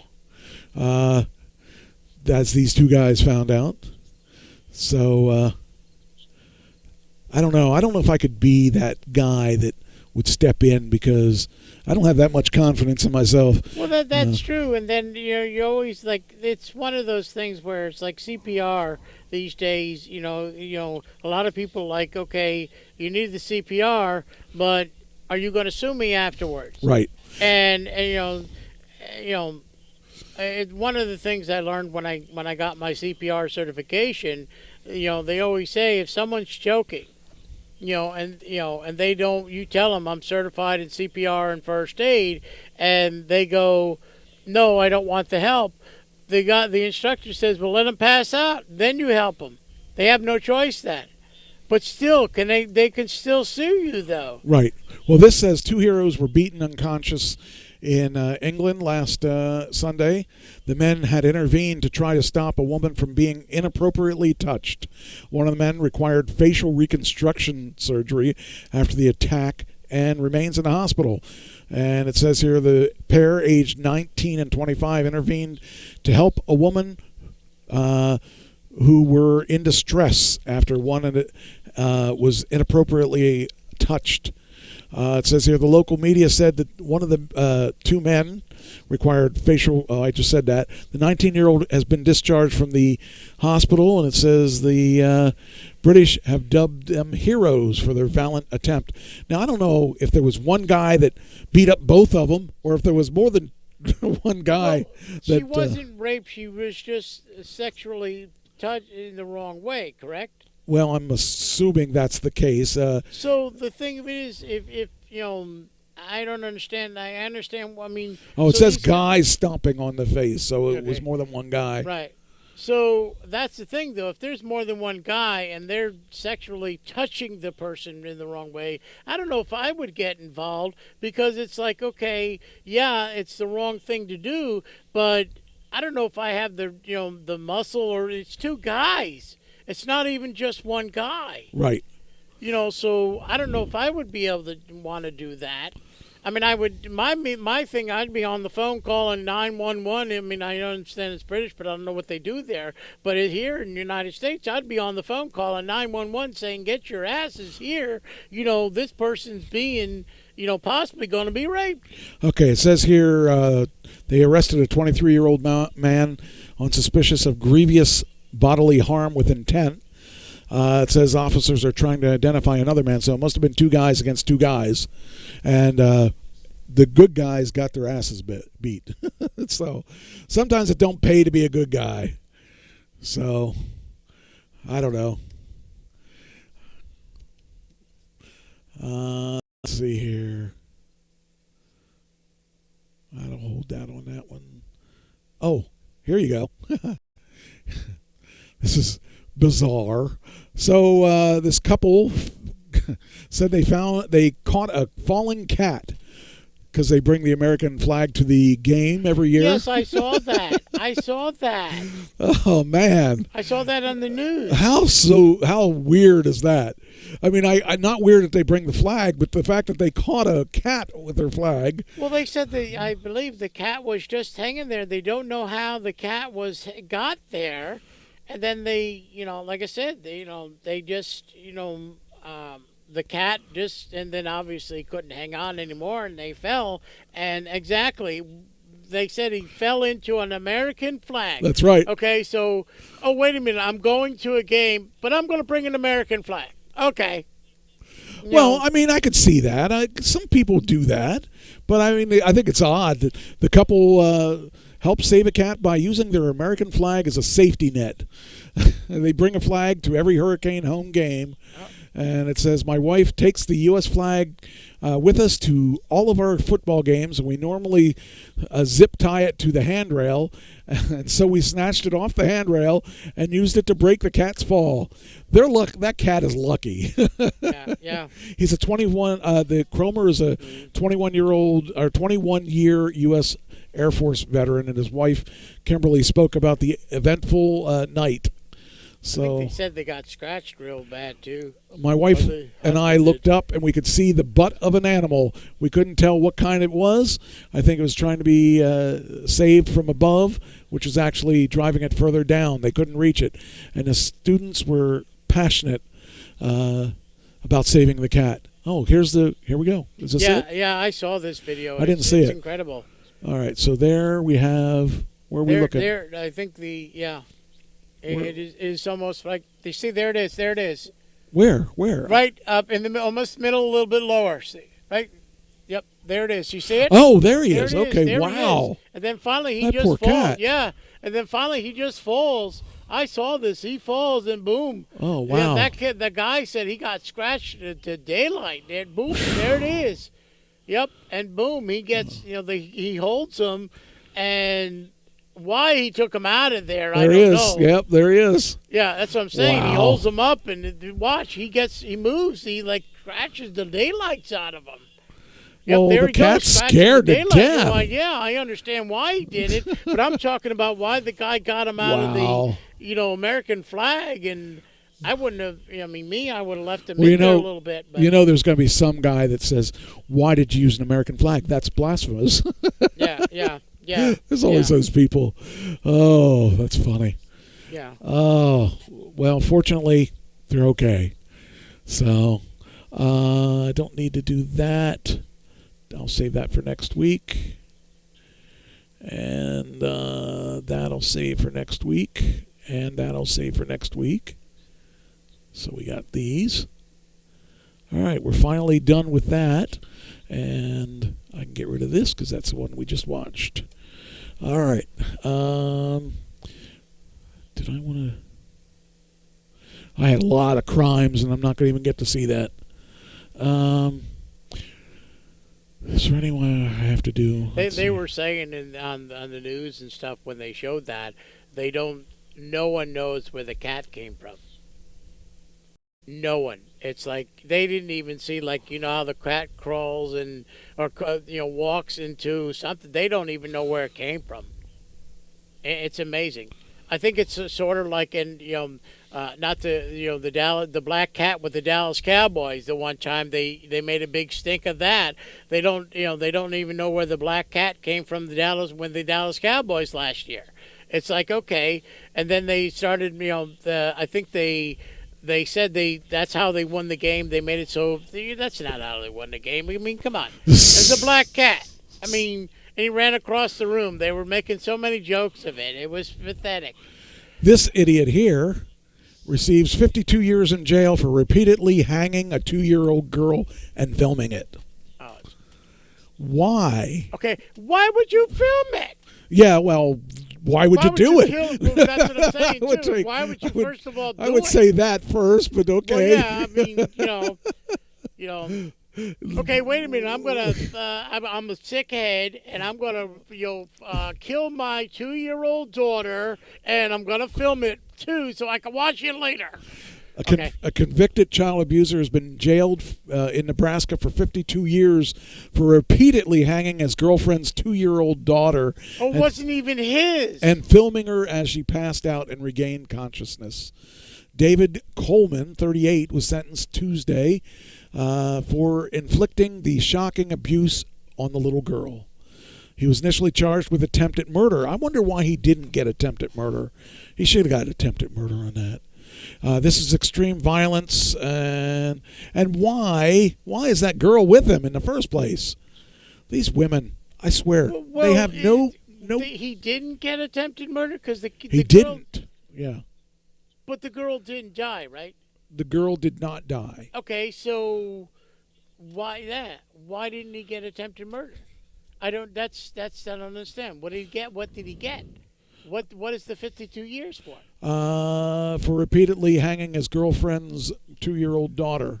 As these 2 guys found out. So I don't know. I don't know if I could be that guy that would step in, because I don't have that much confidence in myself. Well, that's true. And then you always like, it's one of those things where it's like CPR these days. You know, a lot of people like, okay, you need the CPR, but are you going to sue me afterwards? Right. And one of the things I learned when I got my CPR certification, they always say if someone's choking, and they don't, you tell them I'm certified in CPR and first aid, and they go, no, I don't want the help. The instructor says, well, let them pass out, then you help them. They have no choice then. But still, they can still sue you though. Right. Well, this says 2 heroes were beaten unconscious in England last Sunday. The men had intervened to try to stop a woman from being inappropriately touched. One of the men required facial reconstruction surgery after the attack and remains in the hospital. And it says here the pair, aged 19 and 25, intervened to help a woman who were in distress after one was inappropriately touched. It says here the local media said that one of the 2 men required facial. I just said that. The 19-year-old has been discharged from the hospital, and it says the British have dubbed them heroes for their valiant attempt. Now, I don't know if there was one guy that beat up both of them, or if there was more than one guy. Well, she wasn't raped. She was just sexually touched in the wrong way, correct? Well, I'm assuming that's the case. So the thing of it is, if I don't understand. I understand. I mean. Oh, it says guys stomping on the face, so it was more than one guy. Right. So that's the thing, though. If there's more than one guy and they're sexually touching the person in the wrong way, I don't know if I would get involved, because it's like, okay, yeah, it's the wrong thing to do, but I don't know if I have the muscle, or it's 2 guys. It's not even just one guy. Right. So I don't know if I would be able to want to do that. I mean, I would, my thing, I'd be on the phone calling 911. I mean, I understand it's British, but I don't know what they do there. But here in the United States, I'd be on the phone calling 911 saying, get your asses here. This person's being, possibly going to be raped. Okay, it says here they arrested a 23-year-old man on suspicion of grievous bodily harm with intent. It says officers are trying to identify another man, so it must have been 2 guys against 2 guys. And the good guys got their asses beat. So sometimes it don't pay to be a good guy. So I don't know. Let's see here. I don't hold down on that one. Oh, here you go. This is bizarre. So this couple said they caught a falling cat, because they bring the American flag to the game every year. Yes, I saw that. I saw that. Oh man! I saw that on the news. How weird is that? I mean, I'm not weird that they bring the flag, but the fact that they caught a cat with their flag. Well, they said I believe the cat was just hanging there. They don't know how the cat got there. And then they, like I said, they just, the cat just, and then obviously couldn't hang on anymore, and they fell. And exactly, they said he fell into an American flag. That's right. Okay, so, oh, wait a minute, I'm going to a game, but I'm going to bring an American flag. Okay. Well, I mean, I could see that. Some people do that. But, I mean, I think it's odd that the couple helped save a cat by using their American flag as a safety net. They bring a flag to every Hurricane home game. And it says, my wife takes the U.S. flag with us to all of our football games, and we normally zip tie it to the handrail. And so we snatched it off the handrail and used it to break the cat's fall. That cat is lucky. Yeah. He's a 21. The Cromer is a 21-year U.S. Air Force veteran, and his wife Kimberly spoke about the eventful night. So I think they said they got scratched real bad too. My wife and I looked up, and we could see the butt of an animal. We couldn't tell what kind it was. I think it was trying to be saved from above, which was actually driving it further down. They couldn't reach it, and the students were passionate about saving the cat. Oh, here we go. Is this it? Yeah, I saw this video. I didn't see it. It's incredible. All right, so there we have. Where are we looking? There, I think it is almost like you see. There it is. There it is. Where? Right up in the almost middle, a little bit lower. See, right? Yep. There it is. You see it? Oh, there he is. There Okay. there Wow. And then finally he That just poor falls. cat. Yeah. And then finally he just falls. I saw this. He falls and boom. Oh wow. And the guy said he got scratched to daylight. And boom, there it is. Yep. And boom, he gets. He holds him, and why he took him out of there, I don't know. Yep, there he is. Yeah, that's what I'm saying. Wow. He holds him up, and watch, he moves. He like scratches the daylights out of him. Yep, Well, there the he goes, cat's scratching scared the to daylights. death. I'm like, yeah, I understand why he did it, but I'm talking about why the guy got him out of Wow. the, American flag, and I wouldn't have. I would have left him Well, in there a little bit. But there's going to be some guy that says, "Why did you use an American flag? That's blasphemous." yeah. There's always those people. Oh, that's funny. Yeah. Oh, well, fortunately, they're okay. So I don't need to do that. I'll save that for next week. And that'll save for next week. And that'll save for next week. So we got these. All right, we're finally done with that. And I can get rid of this because that's the one we just watched. All right. Did I want to... I had a lot of crimes, and I'm not going to even get to see that. Is there anyone I have to do? They were saying on the news and stuff when they showed that no one knows where the cat came from. No one. It's like they didn't even see, like, how the cat crawls or walks into something. They don't even know where it came from. It's amazing. I think it's sort of like in not the black cat with the Dallas Cowboys. The one time they made a big stink of that. They don't even know where the black cat came from the Dallas Cowboys last year. It's like, okay, and then they started. I think they said that's how they won the game. They made it so that's not how they won the game. I mean, come on. There's a black cat. I mean, and he ran across the room. They were making so many jokes of it. It was pathetic. This idiot here receives 52 years in jail for repeatedly hanging a 2-year-old girl and filming it. Oh. Why? Okay, why would you film it? Yeah, well, why would you do it? That's what I'm saying, too. Why would you, first of all, do it? I would say that first, but okay. Well, yeah, I mean, okay, wait a minute. I'm a sick head, and I'm gonna, kill my 2-year-old daughter, and I'm gonna film it too, so I can watch it later. A convicted child abuser has been jailed in Nebraska for 52 years for repeatedly hanging his girlfriend's 2-year-old daughter. Oh, it wasn't even his. And filming her as she passed out and regained consciousness. David Coleman, 38, was sentenced Tuesday for inflicting the shocking abuse on the little girl. He was initially charged with attempted murder. I wonder why he didn't get attempted murder. He should have got attempted murder on that. This is extreme violence, and why is that girl with him in the first place? These women, I swear, they have no. He didn't get attempted murder because the he girl, didn't. Yeah. But the girl didn't die, right? The girl did not die. Okay, so why that? Why didn't he get attempted murder? I don't understand. What did he get? What did he get? What is the 52 years for? For repeatedly hanging his girlfriend's 2-year-old daughter.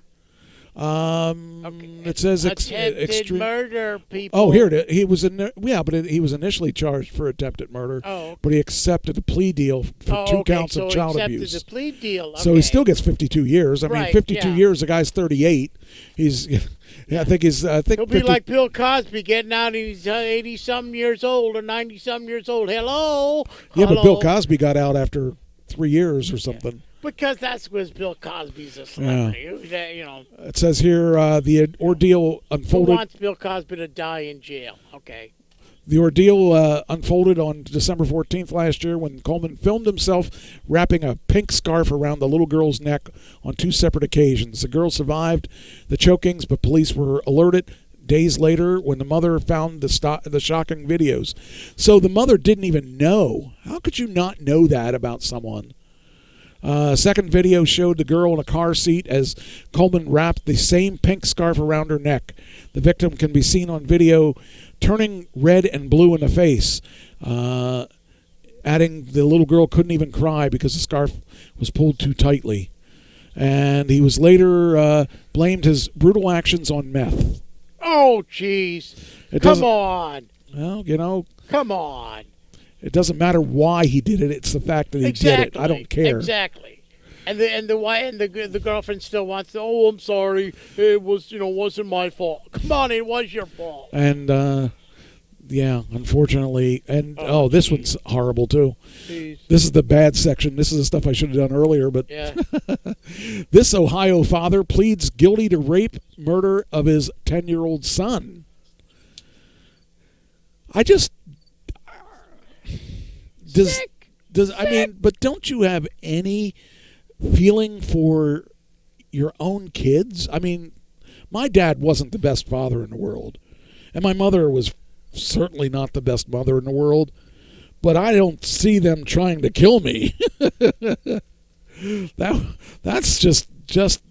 It says attempted murder. People. Oh, here it is. He was he was initially charged for attempted murder. Oh. But he accepted a play deal for 2 counts of child abuse. So he accepted the plea deal. Okay. So he still gets 52 years. I mean, 52 years. The guy's 38. He's, I think he'll be like Bill Cosby getting out. And he's 80-something years old or 90-something years old. Hello. Yeah, but Bill Cosby got out after 3 years or something. Because that's because Bill Cosby's a celebrity. You know. It says here the ordeal unfolded. Who wants Bill Cosby to die in jail? Okay. The ordeal unfolded on December 14th last year when Coleman filmed himself wrapping a pink scarf around the little girl's neck on 2 separate occasions. The girl survived the chokings, but police were alerted days later when the mother found the shocking videos. So the mother didn't even know. How could you not know that about someone? Second video showed the girl in a car seat as Coleman wrapped the same pink scarf around her neck. The victim can be seen on video turning red and blue in the face, adding the little girl couldn't even cry because the scarf was pulled too tightly. And he was later blamed his brutal actions on meth. Oh, jeez. Come on. Well, you know. Come on. It doesn't matter why he did it. It's the fact that he did it. I don't care. Exactly. And the girlfriend still wants to. Oh, I'm sorry. It was wasn't my fault. Come on, it was your fault. And yeah, unfortunately, and this one's horrible too. Jeez. This is the bad section. This is the stuff I should have done earlier. But yeah. This Ohio father pleads guilty to rape, murder of his 10-year-old son. But don't you have any feeling for your own kids? I mean, my dad wasn't the best father in the world, and my mother was certainly not the best mother in the world, but I don't see them trying to kill me. That's just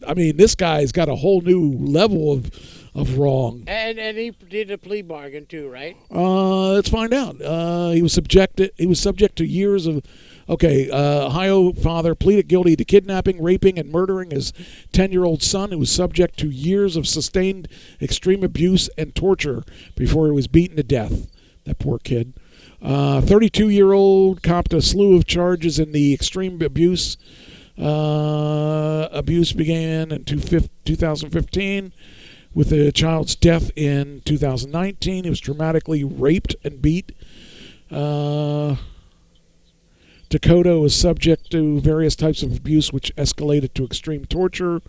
I mean, this guy's got a whole new level of wrong. And he did a plea bargain too, right? Let's find out. He was subject to years of. Ohio father pleaded guilty to kidnapping, raping, and murdering his 10-year-old son, who was subject to years of sustained extreme abuse and torture before he was beaten to death. That poor kid. 32-year-old copped a slew of charges in the extreme abuse. Abuse began in 2015 with the child's death in 2019. He was dramatically raped and beat. Dakota was subject to various types of abuse, which escalated to extreme torture.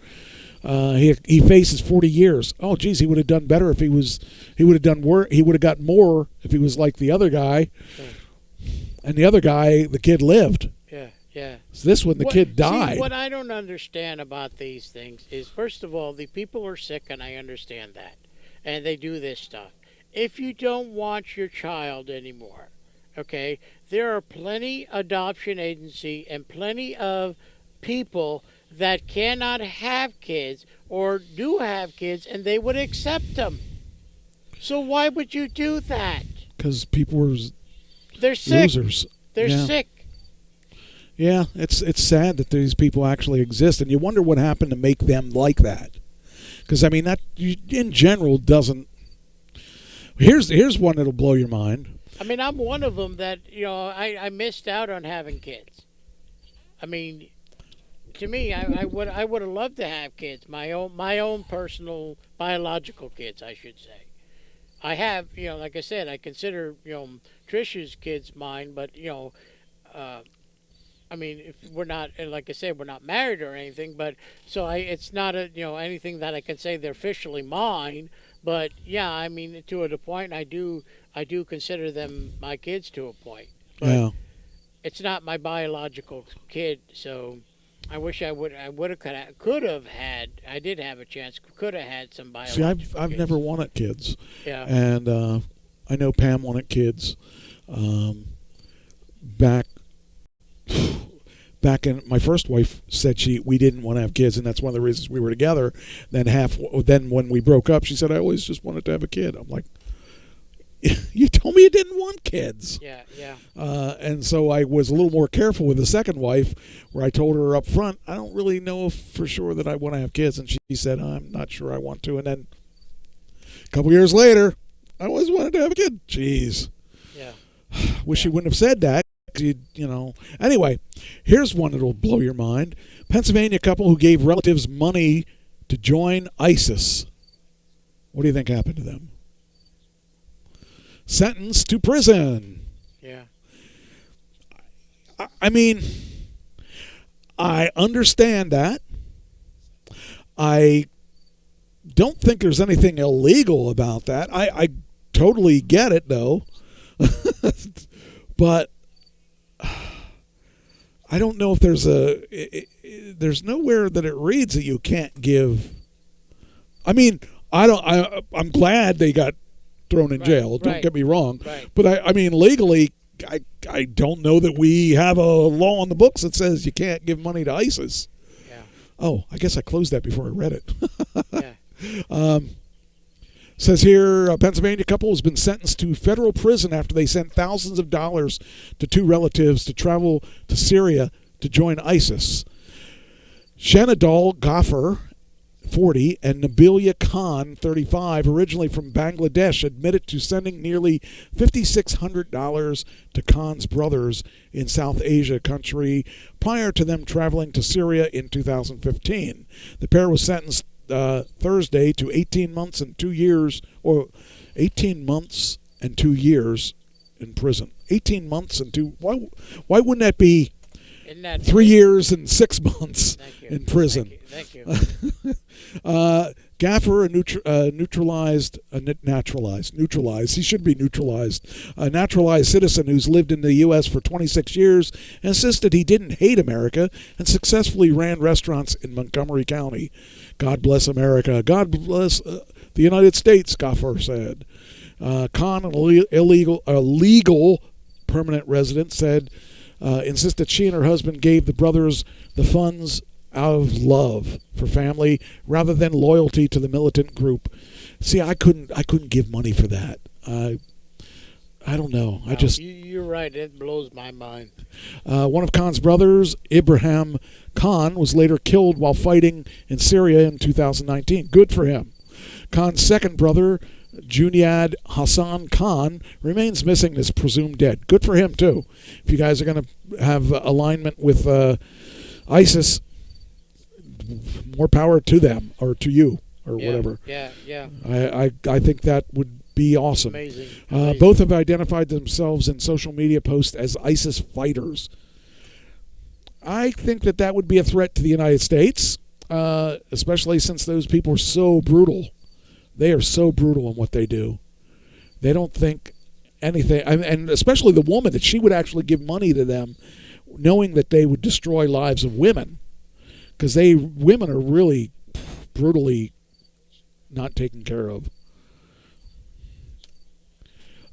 He faces 40 years. Oh, geez, he would have done better if he would have done work. He would have got more if he was like the other guy. And the other guy, the kid lived. Yeah. So this one, the kid died. See, what I don't understand about these things is, first of all, the people are sick, and I understand that. And they do this stuff. If you don't want your child anymore, okay, there are plenty adoption agency and plenty of people that cannot have kids or do have kids, and they would accept them. So why would you do that? Because people were They're sick. losers. They're sick. Yeah, it's sad that these people actually exist, and you wonder what happened to make them like that. Because I mean, that in general doesn't. Here's one that'll blow your mind. I mean, I'm one of them that I missed out on having kids. I mean, to me, I would have loved to have kids, my own personal biological kids, I should say. I have, like I said, I consider Trish's kids mine, but I mean, if we're not, like I said, we're not married or anything, but so it's not anything that I can say they're officially mine. But yeah, I mean, to a point, I do consider them my kids to a point. But yeah. It's not my biological kid, so I wish I could have had. I did have a chance. Could have had some biological. See, I've never wanted kids. Yeah. And I know Pam wanted kids. Back in my first wife said we didn't want to have kids, and that's one of the reasons we were together. Then when we broke up, she said I always just wanted to have a kid. I'm like, you told me you didn't want kids. Yeah. And so I was a little more careful with the second wife, where I told her up front, I don't really know for sure that I want to have kids. And she said, I'm not sure I want to. And then a couple years later, I always wanted to have a kid. Jeez. Yeah. Wish you wouldn't have said that. You know. Anyway, here's one that'll blow your mind. Pennsylvania couple who gave relatives money to join ISIS. What do you think happened to them? Sentenced to prison. Yeah. I mean, I understand that. I don't think there's anything illegal about that. I totally get it, though. But I don't know if there's there's nowhere that it reads that you can't give. I mean, I'm glad they got thrown in jail. Don't get me wrong. Right. But I mean, legally, I don't know that we have a law on the books that says you can't give money to ISIS. Yeah. Oh, I guess I closed that before I read it. Yeah. Says here, a Pennsylvania couple has been sentenced to federal prison after they sent thousands of dollars to two relatives to travel to Syria to join ISIS. Shanadal Ghaffar, 40, and Nabila Khan, 35, originally from Bangladesh, admitted to sending nearly $5,600 to Khan's brothers in South Asia country prior to them traveling to Syria in 2015. The pair was sentenced Thursday to 18 months and 2 years, or 18 months and 2 years in prison. 18 months and 2. Why wouldn't that be 3 years and 6 months in prison? Thank you. Gaffer, naturalized. He should be neutralized. A naturalized citizen who's lived in the U.S. for 26 years, insisted he didn't hate America and successfully ran restaurants in Montgomery County. God bless America. God bless the United States, Gaffer said. Khan, a legal permanent resident, said, insisted she and her husband gave the brothers the funds out of love for family rather than loyalty to the militant group. See, I couldn't give money for that. I don't know. No, you're right. It blows my mind. One of Khan's brothers, Ibrahim Khan, was later killed while fighting in Syria in 2019. Good for him. Khan's second brother, Junaid Hassan Khan, remains missing and is presumed dead. Good for him, too. If you guys are going to have alignment with ISIS, more power to them, or to you, or whatever. Yeah. I think that would be awesome. Amazing. Both have identified themselves in social media posts as ISIS fighters. I think that would be a threat to the United States, especially since those people are so brutal. They are so brutal in what they do. They don't think anything, and especially the woman, that she would actually give money to them, knowing that they would destroy lives of women, because women are really brutally not taken care of.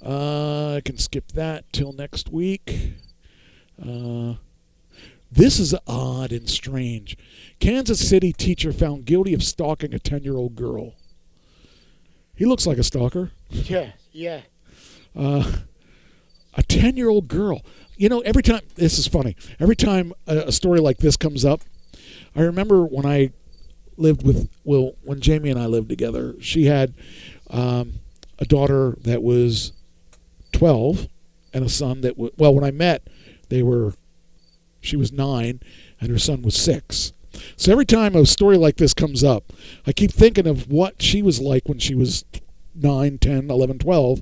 I can skip that till next week. This is odd and strange. Kansas City teacher found guilty of stalking a 10-year-old girl. He looks like a stalker. Yeah. A 10-year-old girl. You know, every time, this is funny, every time a story like this comes up, I remember when I lived with, when Jamie and I lived together, she had a daughter that was 12 and a son that was, when I met, she was 9 and her son was 6. So every time a story like this comes up, I keep thinking of what she was like when she was 9, 10, 11, 12.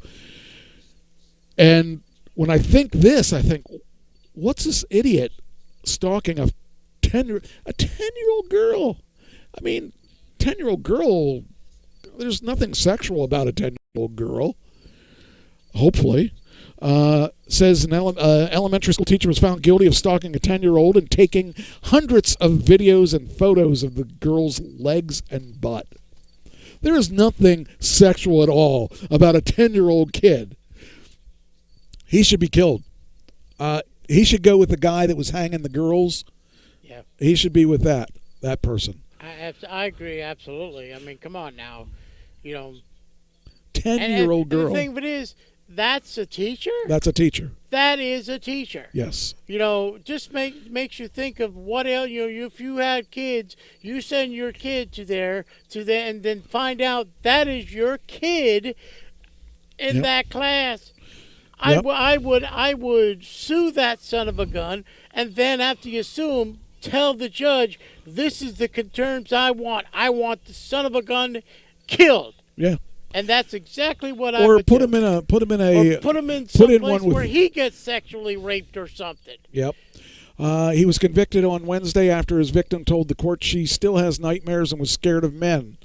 And when I think this, I think, what's this idiot stalking a 10-year-old girl? I mean, 10-year-old girl, there's nothing sexual about a 10-year-old girl, hopefully. Says an elementary school teacher was found guilty of stalking a 10-year-old and taking hundreds of videos and photos of the girl's legs and butt. There is nothing sexual at all about a 10-year-old kid. He should be killed. He should go with the guy that was hanging the girls. Yeah. He should be with that person. I agree, absolutely. I mean, come on now. 10-year-old girl. The thing of it is, That's a teacher? That's a teacher. That is a teacher. Yes. Just makes you think of what else. If you had kids, you send your kid to there, and then find out that is your kid in that class. Yep. I would sue that son of a gun, and then after you sue him, tell the judge, this is the terms I want. I want the son of a gun killed. Yeah. And that's exactly what I Or would put do. him in a Put him in some place with, where he gets sexually raped or something. Yep. He was convicted on Wednesday after his victim told the court she still has nightmares and was scared of men.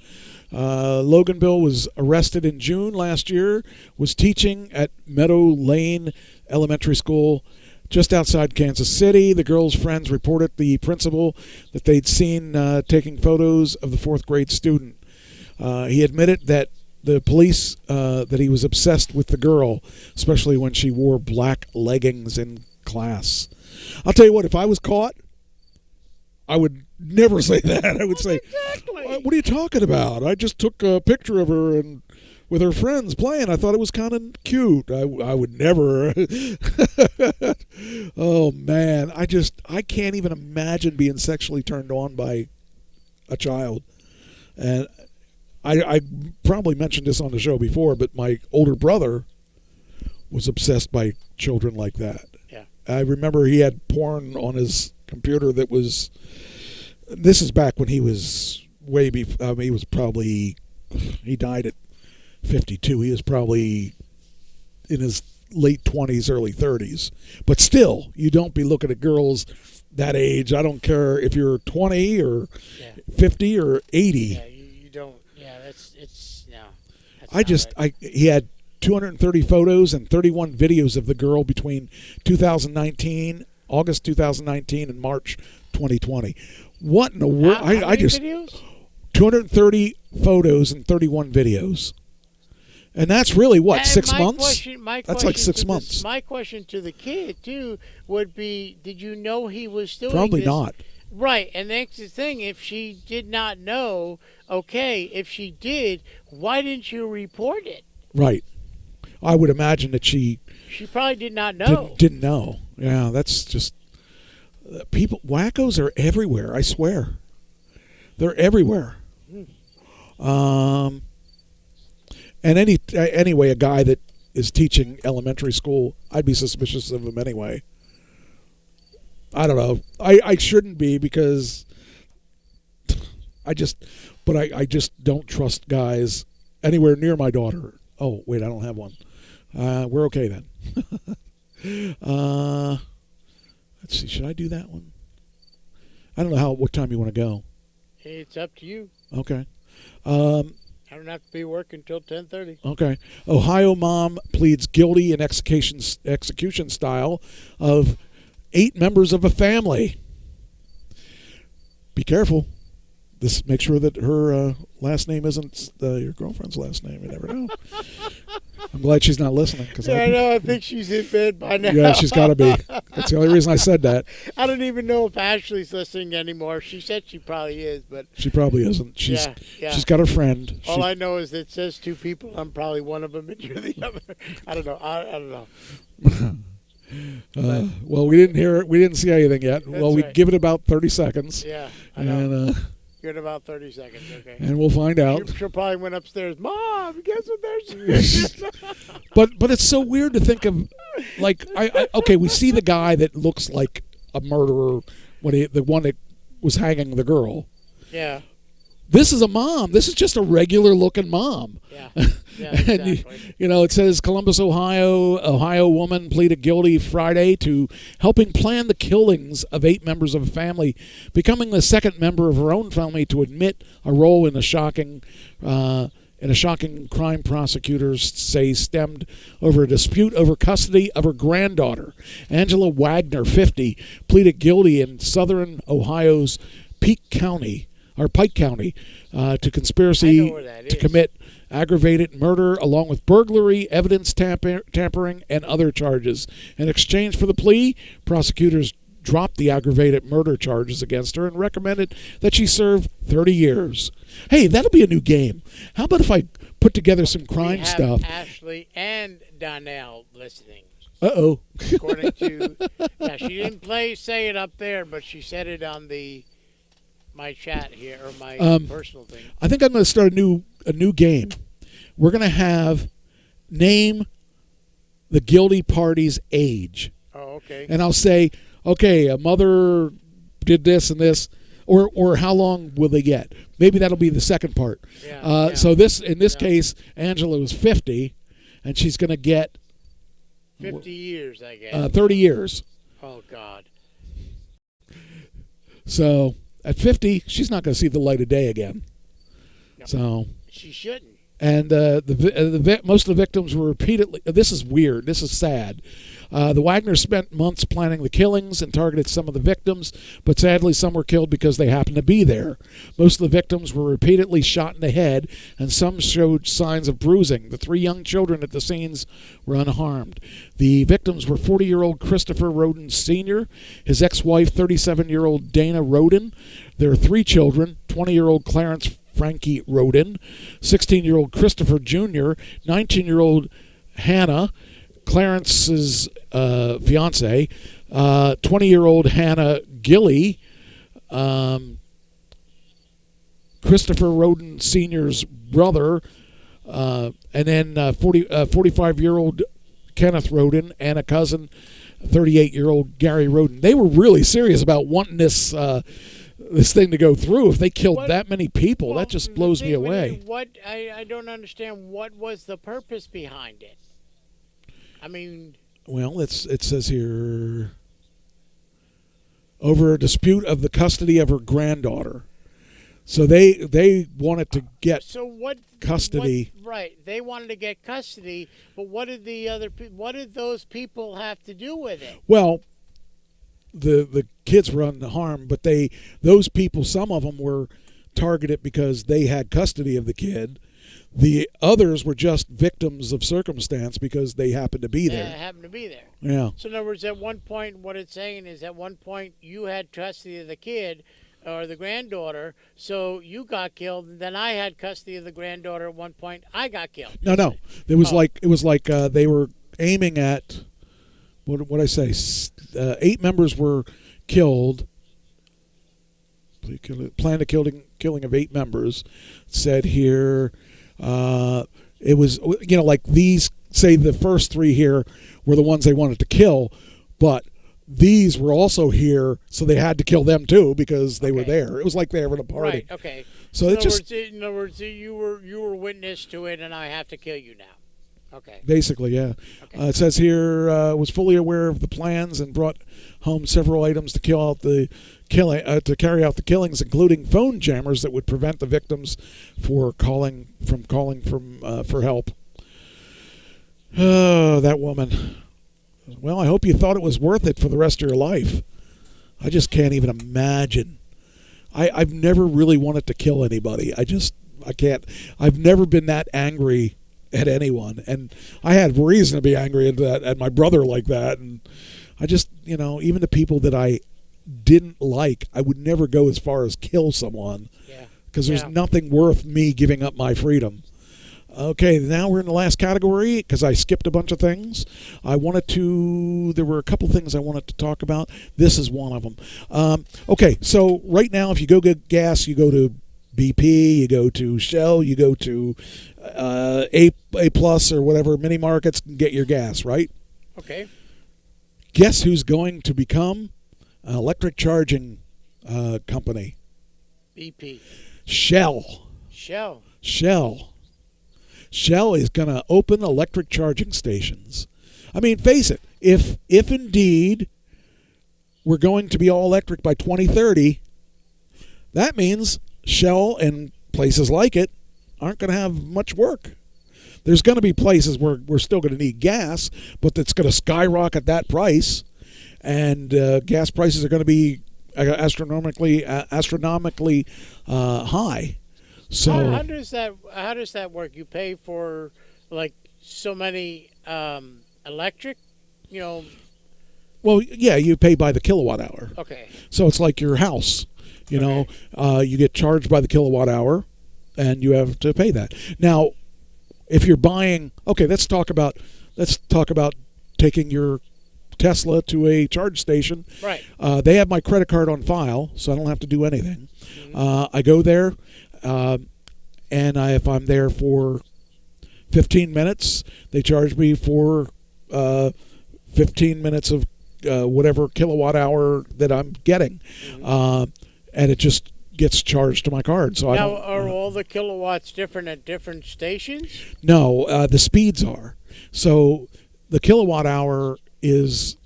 Logan Bill was arrested in June last year, was teaching at Meadow Lane Elementary School just outside Kansas City. The girl's friends reported the principal that they'd seen taking photos of the fourth grade student. He admitted that the police, that he was obsessed with the girl, especially when she wore black leggings in class. I'll tell you what, if I was caught, I would never say that. I would say, what are you talking about? I just took a picture of her and with her friends playing. I thought it was kind of cute. I would never. Oh, man. I can't even imagine being sexually turned on by a child. And I probably mentioned this on the show before, but my older brother was obsessed by children like that. Yeah. I remember he had porn on his computer that was... This is back when he was way before... he was probably... He died at 52. He was probably in his late 20s, early 30s. But still, you don't be looking at girls that age. I don't care if you're 20 or 50 or 80. Yeah, you don't... Yeah, He had 230 photos and 31 videos of the girl between August 2019 and March 2020. What in the world? How many videos? 230 photos and 31 videos. And that's really what, 6 months? That's like 6 months. My question to the kid too would be: did you know he was doing Probably this? not. Right, and that's the thing. If she did not know, okay. If she did, why didn't you report it? Right. I would imagine that she probably did not know. Didn't know. Yeah, that's just wackos are everywhere. I swear, they're everywhere. And anyway, a guy that is teaching elementary school, I'd be suspicious of him anyway. I don't know. I shouldn't be because I just don't trust guys anywhere near my daughter. Oh, wait, I don't have one. We're okay then. Let's see. Should I do that one? I don't know what time you want to go. It's up to you. Okay. I don't have to be working until 10:30. Okay. Ohio mom pleads guilty in execution style of 8 members of a family. Be careful. Make sure that her last name isn't your girlfriend's last name. You never know. I'm glad she's not listening. I know. I think she's in bed by now. Yeah, she's got to be. That's the only reason I said that. I don't even know if Ashley's listening anymore. She said she probably is, but she probably isn't. She's got a friend. All I know is it says 2 people. I'm probably one of them, and you're the other. I don't know. I don't know. Well, we didn't hear it. We didn't see anything yet. Well, we right. give it about 30 seconds. Yeah, I know. And, You're in about 30 seconds, okay. And we'll find out. She probably went upstairs. Mom, guess what they're saying? But it's so weird to think of, like, okay, we see the guy that looks like a murderer, the one that was hanging the girl. Yeah. This is a mom. This is just a regular-looking mom. Yeah, exactly. And it says Columbus, Ohio woman pleaded guilty Friday to helping plan the killings of 8 members of a family, becoming the second member of her own family to admit a role in a shocking crime prosecutors say stemmed over a dispute over custody of her granddaughter. Angela Wagner, 50, pleaded guilty in southern Ohio's Pike County to conspiracy to commit aggravated murder along with burglary, evidence tampering, and other charges. In exchange for the plea, prosecutors dropped the aggravated murder charges against her and recommended that she serve 30 years. Hey, that'll be a new game. How about if I put together some We crime have stuff. Ashley and Donnell listening. Uh-oh. According to, now she didn't say it up there, but she said it on my chat here or my personal thing. I think I'm going to start a new game. We're going to have name the guilty party's age. Oh, okay. And I'll say, okay, a mother did this and this, or how long will they get? Maybe that'll be the second part. Yeah, So in this case, Angela was 50, and she's going to get 50 years, I guess. 30 years. Oh, God. So at 50, she's not going to see the light of day again. No. So she shouldn't. And most of the victims were repeatedly. This is weird. This is sad. The Wagners spent months planning the killings and targeted some of the victims, but sadly some were killed because they happened to be there. Most of the victims were repeatedly shot in the head, and some showed signs of bruising. The 3 young children at the scenes were unharmed. The victims were 40-year-old Christopher Roden Sr., his ex-wife, 37-year-old Dana Roden, their 3 children, 20-year-old Clarence Frankie Roden, 16-year-old Christopher Jr., 19-year-old Hannah, Clarence's fiance, 20-year-old Hannah Gilly, Christopher Roden Sr.'s brother, and then 45-year-old Kenneth Roden, and a cousin, 38-year-old Gary Roden. They were really serious about wanting this thing to go through. If they killed that many people, that just blows me away. What I don't understand. What was the purpose behind it? I mean, well, it says here, over a dispute of the custody of her granddaughter. So they wanted to get custody. Right, they wanted to get custody, but what did those people have to do with it? Well, the kids were unharmed, but those people, some of them were targeted because they had custody of the kid. The others were just victims of circumstance because they happened to be there. Yeah, happened to be there. Yeah. So in other words, at one point, what it's saying is at one point you had custody of the kid or the granddaughter, so you got killed, and then I had custody of the granddaughter at one point. I got killed. No. It was like they were aiming at what I say. 8 members were killed. Planned a killing of 8 members. It said here. It was, like these, say the first 3 here were the ones they wanted to kill, but these were also here, so they had to kill them too because they were there. It was like they were at a party. Right, okay. So in other words, you were witness to it, and I have to kill you now. Okay. Basically, yeah. Okay. It says here, was fully aware of the plans and brought home several items to carry out the killings, including phone jammers that would prevent the victims for calling for help. Oh, that woman. Well, I hope you thought it was worth it for the rest of your life. I just can't even imagine. I've never really wanted to kill anybody. I can't. I've never been that angry at anyone, and I had reason to be angry at my brother like that, and I just, even the people that I didn't like, I would never go as far as kill someone, because there's nothing worth me giving up my freedom. Okay, now we're in the last category because I skipped a bunch of things. There were a couple things I wanted to talk about. This is one of them. Okay, so right now if you go get gas, you go to BP, you go to Shell, you go to A Plus or whatever mini markets and get your gas, right? Okay. Guess who's going to become an electric charging company? BP. Shell. Shell is going to open electric charging stations. I mean, face it, if indeed we're going to be all electric by 2030, that means Shell and places like it aren't going to have much work. There's going to be places where we're still going to need gas, but it's going to skyrocket that price, and gas prices are going to be astronomically high. So how does that work? You pay for like so many electric, Well, yeah, you pay by the kilowatt hour. Okay. So it's like your house. You get charged by the kilowatt hour, and you have to pay that. Now, if you're buying, okay, let's talk about taking your Tesla to a charge station. Right. They have my credit card on file, so I don't have to do anything. I go there, and if I'm there for 15 minutes, they charge me for 15 minutes of whatever kilowatt hour that I'm getting, and it just gets charged to my card. So now, are all the kilowatts different at different stations? No, the speeds are. So the kilowatt hour is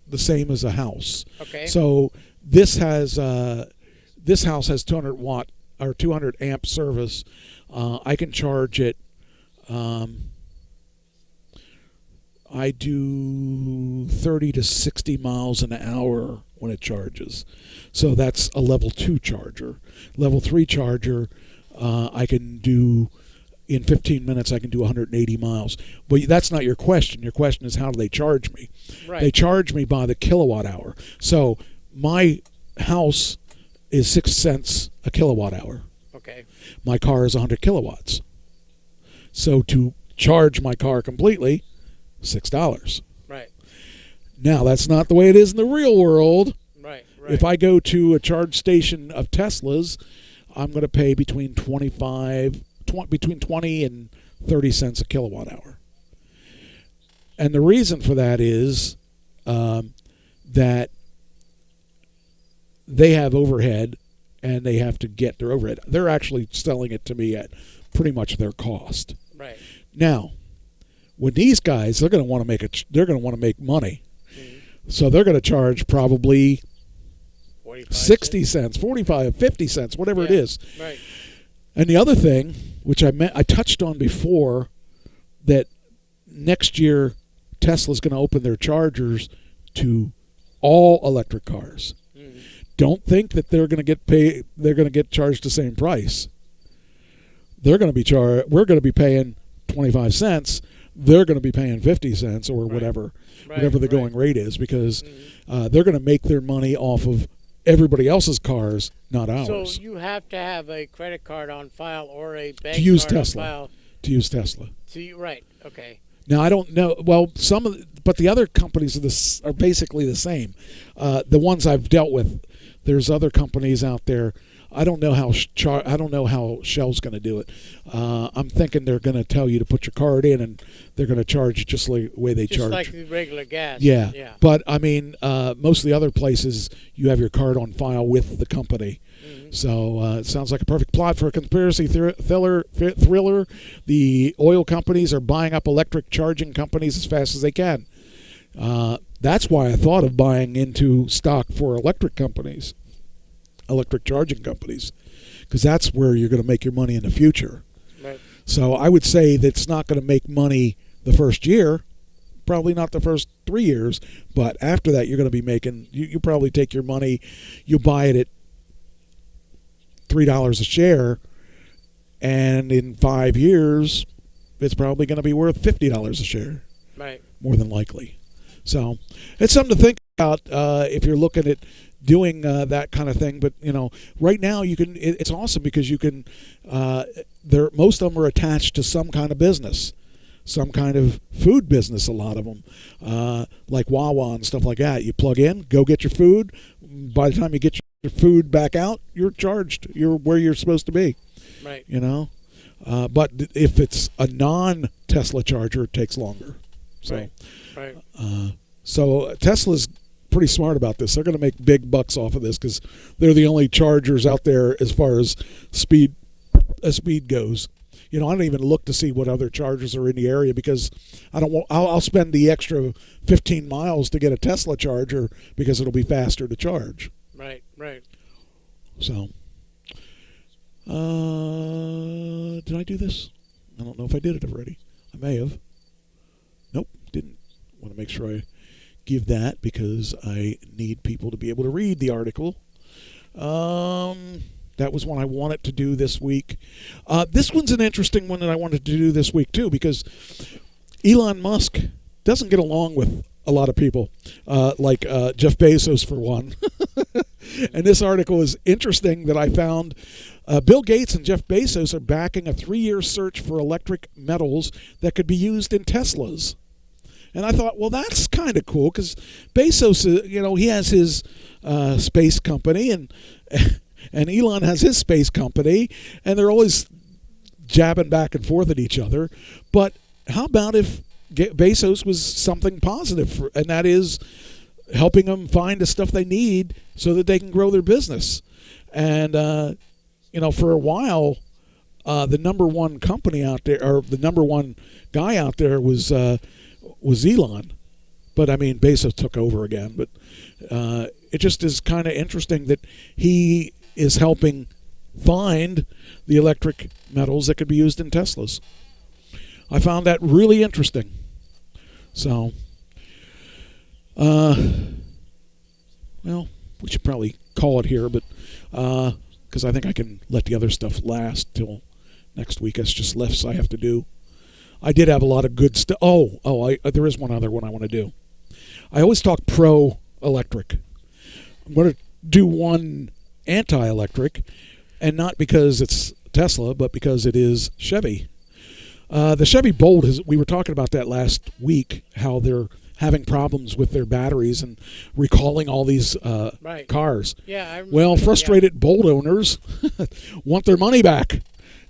the same as a house. Okay. So this house has 200 watt or 200 amp service. I can charge it. I do 30 to 60 miles an hour when it charges. So that's a level 2 charger. Level 3 charger, I can do, in 15 minutes, I can do 180 miles. But that's not your question. Your question is, how do they charge me? Right. They charge me by the kilowatt hour. So my house is 6 cents a kilowatt hour. Okay. My car is 100 kilowatts. So to charge my car completely, $6. Right. Now, that's not the way it is in the real world. Right. If I go to a charge station of Teslas, I'm going to pay between 20 and 30 cents a kilowatt hour. And the reason for that is that they have overhead, and they have to get their overhead. They're actually selling it to me at pretty much their cost. Right. Now, when these guys, they're going to want to make money. So they're going to charge probably 60 cents, 45, 50 cents, whatever it is. Right. And the other thing, which I touched on before, that next year Tesla's going to open their chargers to all electric cars. Don't think that they're going to get charged the same price. They're going to be we're going to be paying 25 cents. They're going to be paying 50 cents or whatever the going rate is, because they're going to make their money off of everybody else's cars, not ours. So you have to have a credit card on file or a bank to use card Tesla. on file. To use Tesla. Right. Okay. Now, I don't know. Well, but the other companies are basically the same. The ones I've dealt with, there's other companies out there. I don't know how Shell's going to do it. I'm thinking they're going to tell you to put your card in, and they're going to charge just like the way they charge. Just like the regular gas. Yeah. But I mean, most of the other places, you have your card on file with the company. So it sounds like a perfect plot for a conspiracy thriller. The oil companies are buying up electric charging companies as fast as they can. That's why I thought of buying into stock for electric charging companies, because that's where you're going to make your money in the future. Right. So I would say that it's not going to make money the first year, probably not the first 3 years, but after that you're going to be making, you probably take your money, you buy it at $3 a share, and in 5 years it's probably going to be worth $50 a share. Right. More than likely. So it's something to think about if you're looking at doing that kind of thing. But right now you can. It's awesome because you can. Most of them are attached to some kind of business, some kind of food business. A lot of them, like Wawa and stuff like that. You plug in, go get your food. By the time you get your food back out, you're charged. You're where you're supposed to be. Right. But if it's a non-Tesla charger, it takes longer. So, right. So Tesla's pretty smart about this. They're going to make big bucks off of this because they're the only chargers out there as far as speed goes. I don't even look to see what other chargers are in the area because I'll spend the extra 15 miles to get a Tesla charger because it'll be faster to charge. Right. So, did I do this? I don't know if I did it already. I may have. Nope, didn't. Want to make sure I give that because I need people to be able to read the article. That was one I wanted to do this week. This one's an interesting one that I wanted to do this week too because Elon Musk doesn't get along with a lot of people, like Jeff Bezos for one. And this article is interesting that I found. Bill Gates and Jeff Bezos are backing a 3-year search for electric metals that could be used in Teslas. And I thought, well, that's kind of cool because Bezos, he has his space company, and Elon has his space company, and they're always jabbing back and forth at each other. But how about if Bezos was something positive, and that is helping them find the stuff they need so that they can grow their business? And for a while, the number one company out there, or the number one guy out there, was Elon. But I mean, Bezos took over again. But it just is kind of interesting that he is helping find the electric metals that could be used in Teslas. I found that really interesting. So, well, we should probably call it here, but because I think I can let the other stuff last till next week. It's just less I have to do. I did have a lot of good stuff. There is one other one I want to do. I always talk pro-electric. I'm going to do one anti-electric, and not because it's Tesla, but because it is Chevy. The Chevy Bolt, we were talking about that last week, how they're having problems with their batteries and recalling all these cars. Yeah. Well, frustrated Bolt owners want their money back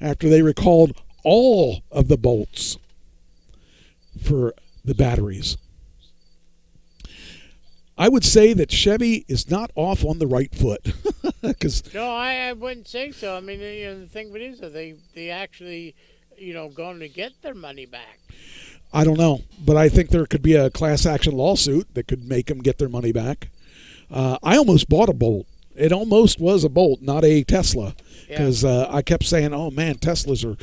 after they recalled all of the bolts for the batteries. I would say that Chevy is not off on the right foot. No, I wouldn't say so. I mean, the thing of it is that they actually, going to get their money back. I don't know, but I think there could be a class action lawsuit that could make them get their money back. I almost bought a Bolt. It almost was a Bolt, not a Tesla, because I kept saying, "Oh man, Teslas are,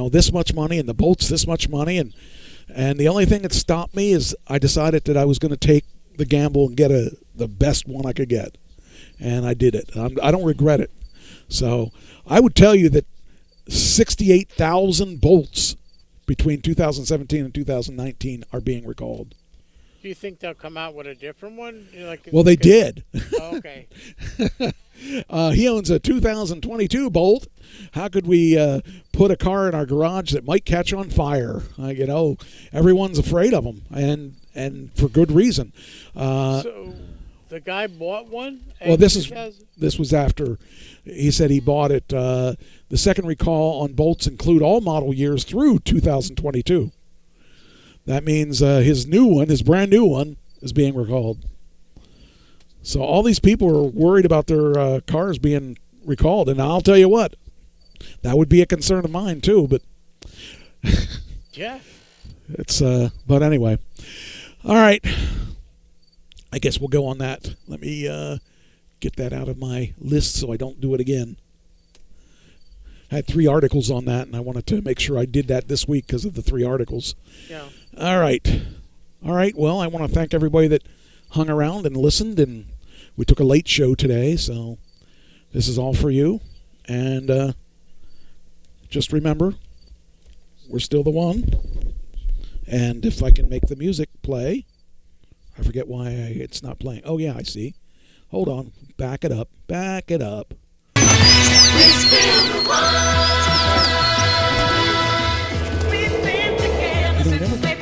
this much money, and the Bolt's this much money," and the only thing that stopped me is I decided that I was going to take the gamble and get the best one I could get, and I did it. I don't regret it. So I would tell you that 68,000 Bolts between 2017 and 2019 are being recalled. Do you think they'll come out with a different one? Well, they did. Oh, okay. He owns a 2022 Bolt. How could we put a car in our garage that might catch on fire? Everyone's afraid of them, and for good reason. So the guy bought one? Well, this was after. He said he bought it. The second recall on Bolts include all model years through 2022. That means his brand new one, is being recalled. So all these people are worried about their cars being recalled, and I'll tell you what, that would be a concern of mine too. But yeah, it's but anyway, all right. I guess we'll go on that. Let me get that out of my list so I don't do it again. I had 3 articles on that, and I wanted to make sure I did that this week because of the 3 articles. Yeah. All right. Well, I want to thank everybody that hung around and listened, and we took a late show today, so this is all for you. And just remember, we're still the one. And if I can make the music play, I forget why it's not playing. Oh, yeah, I see. Hold on. Back it up. We're still the one. We've been together since we've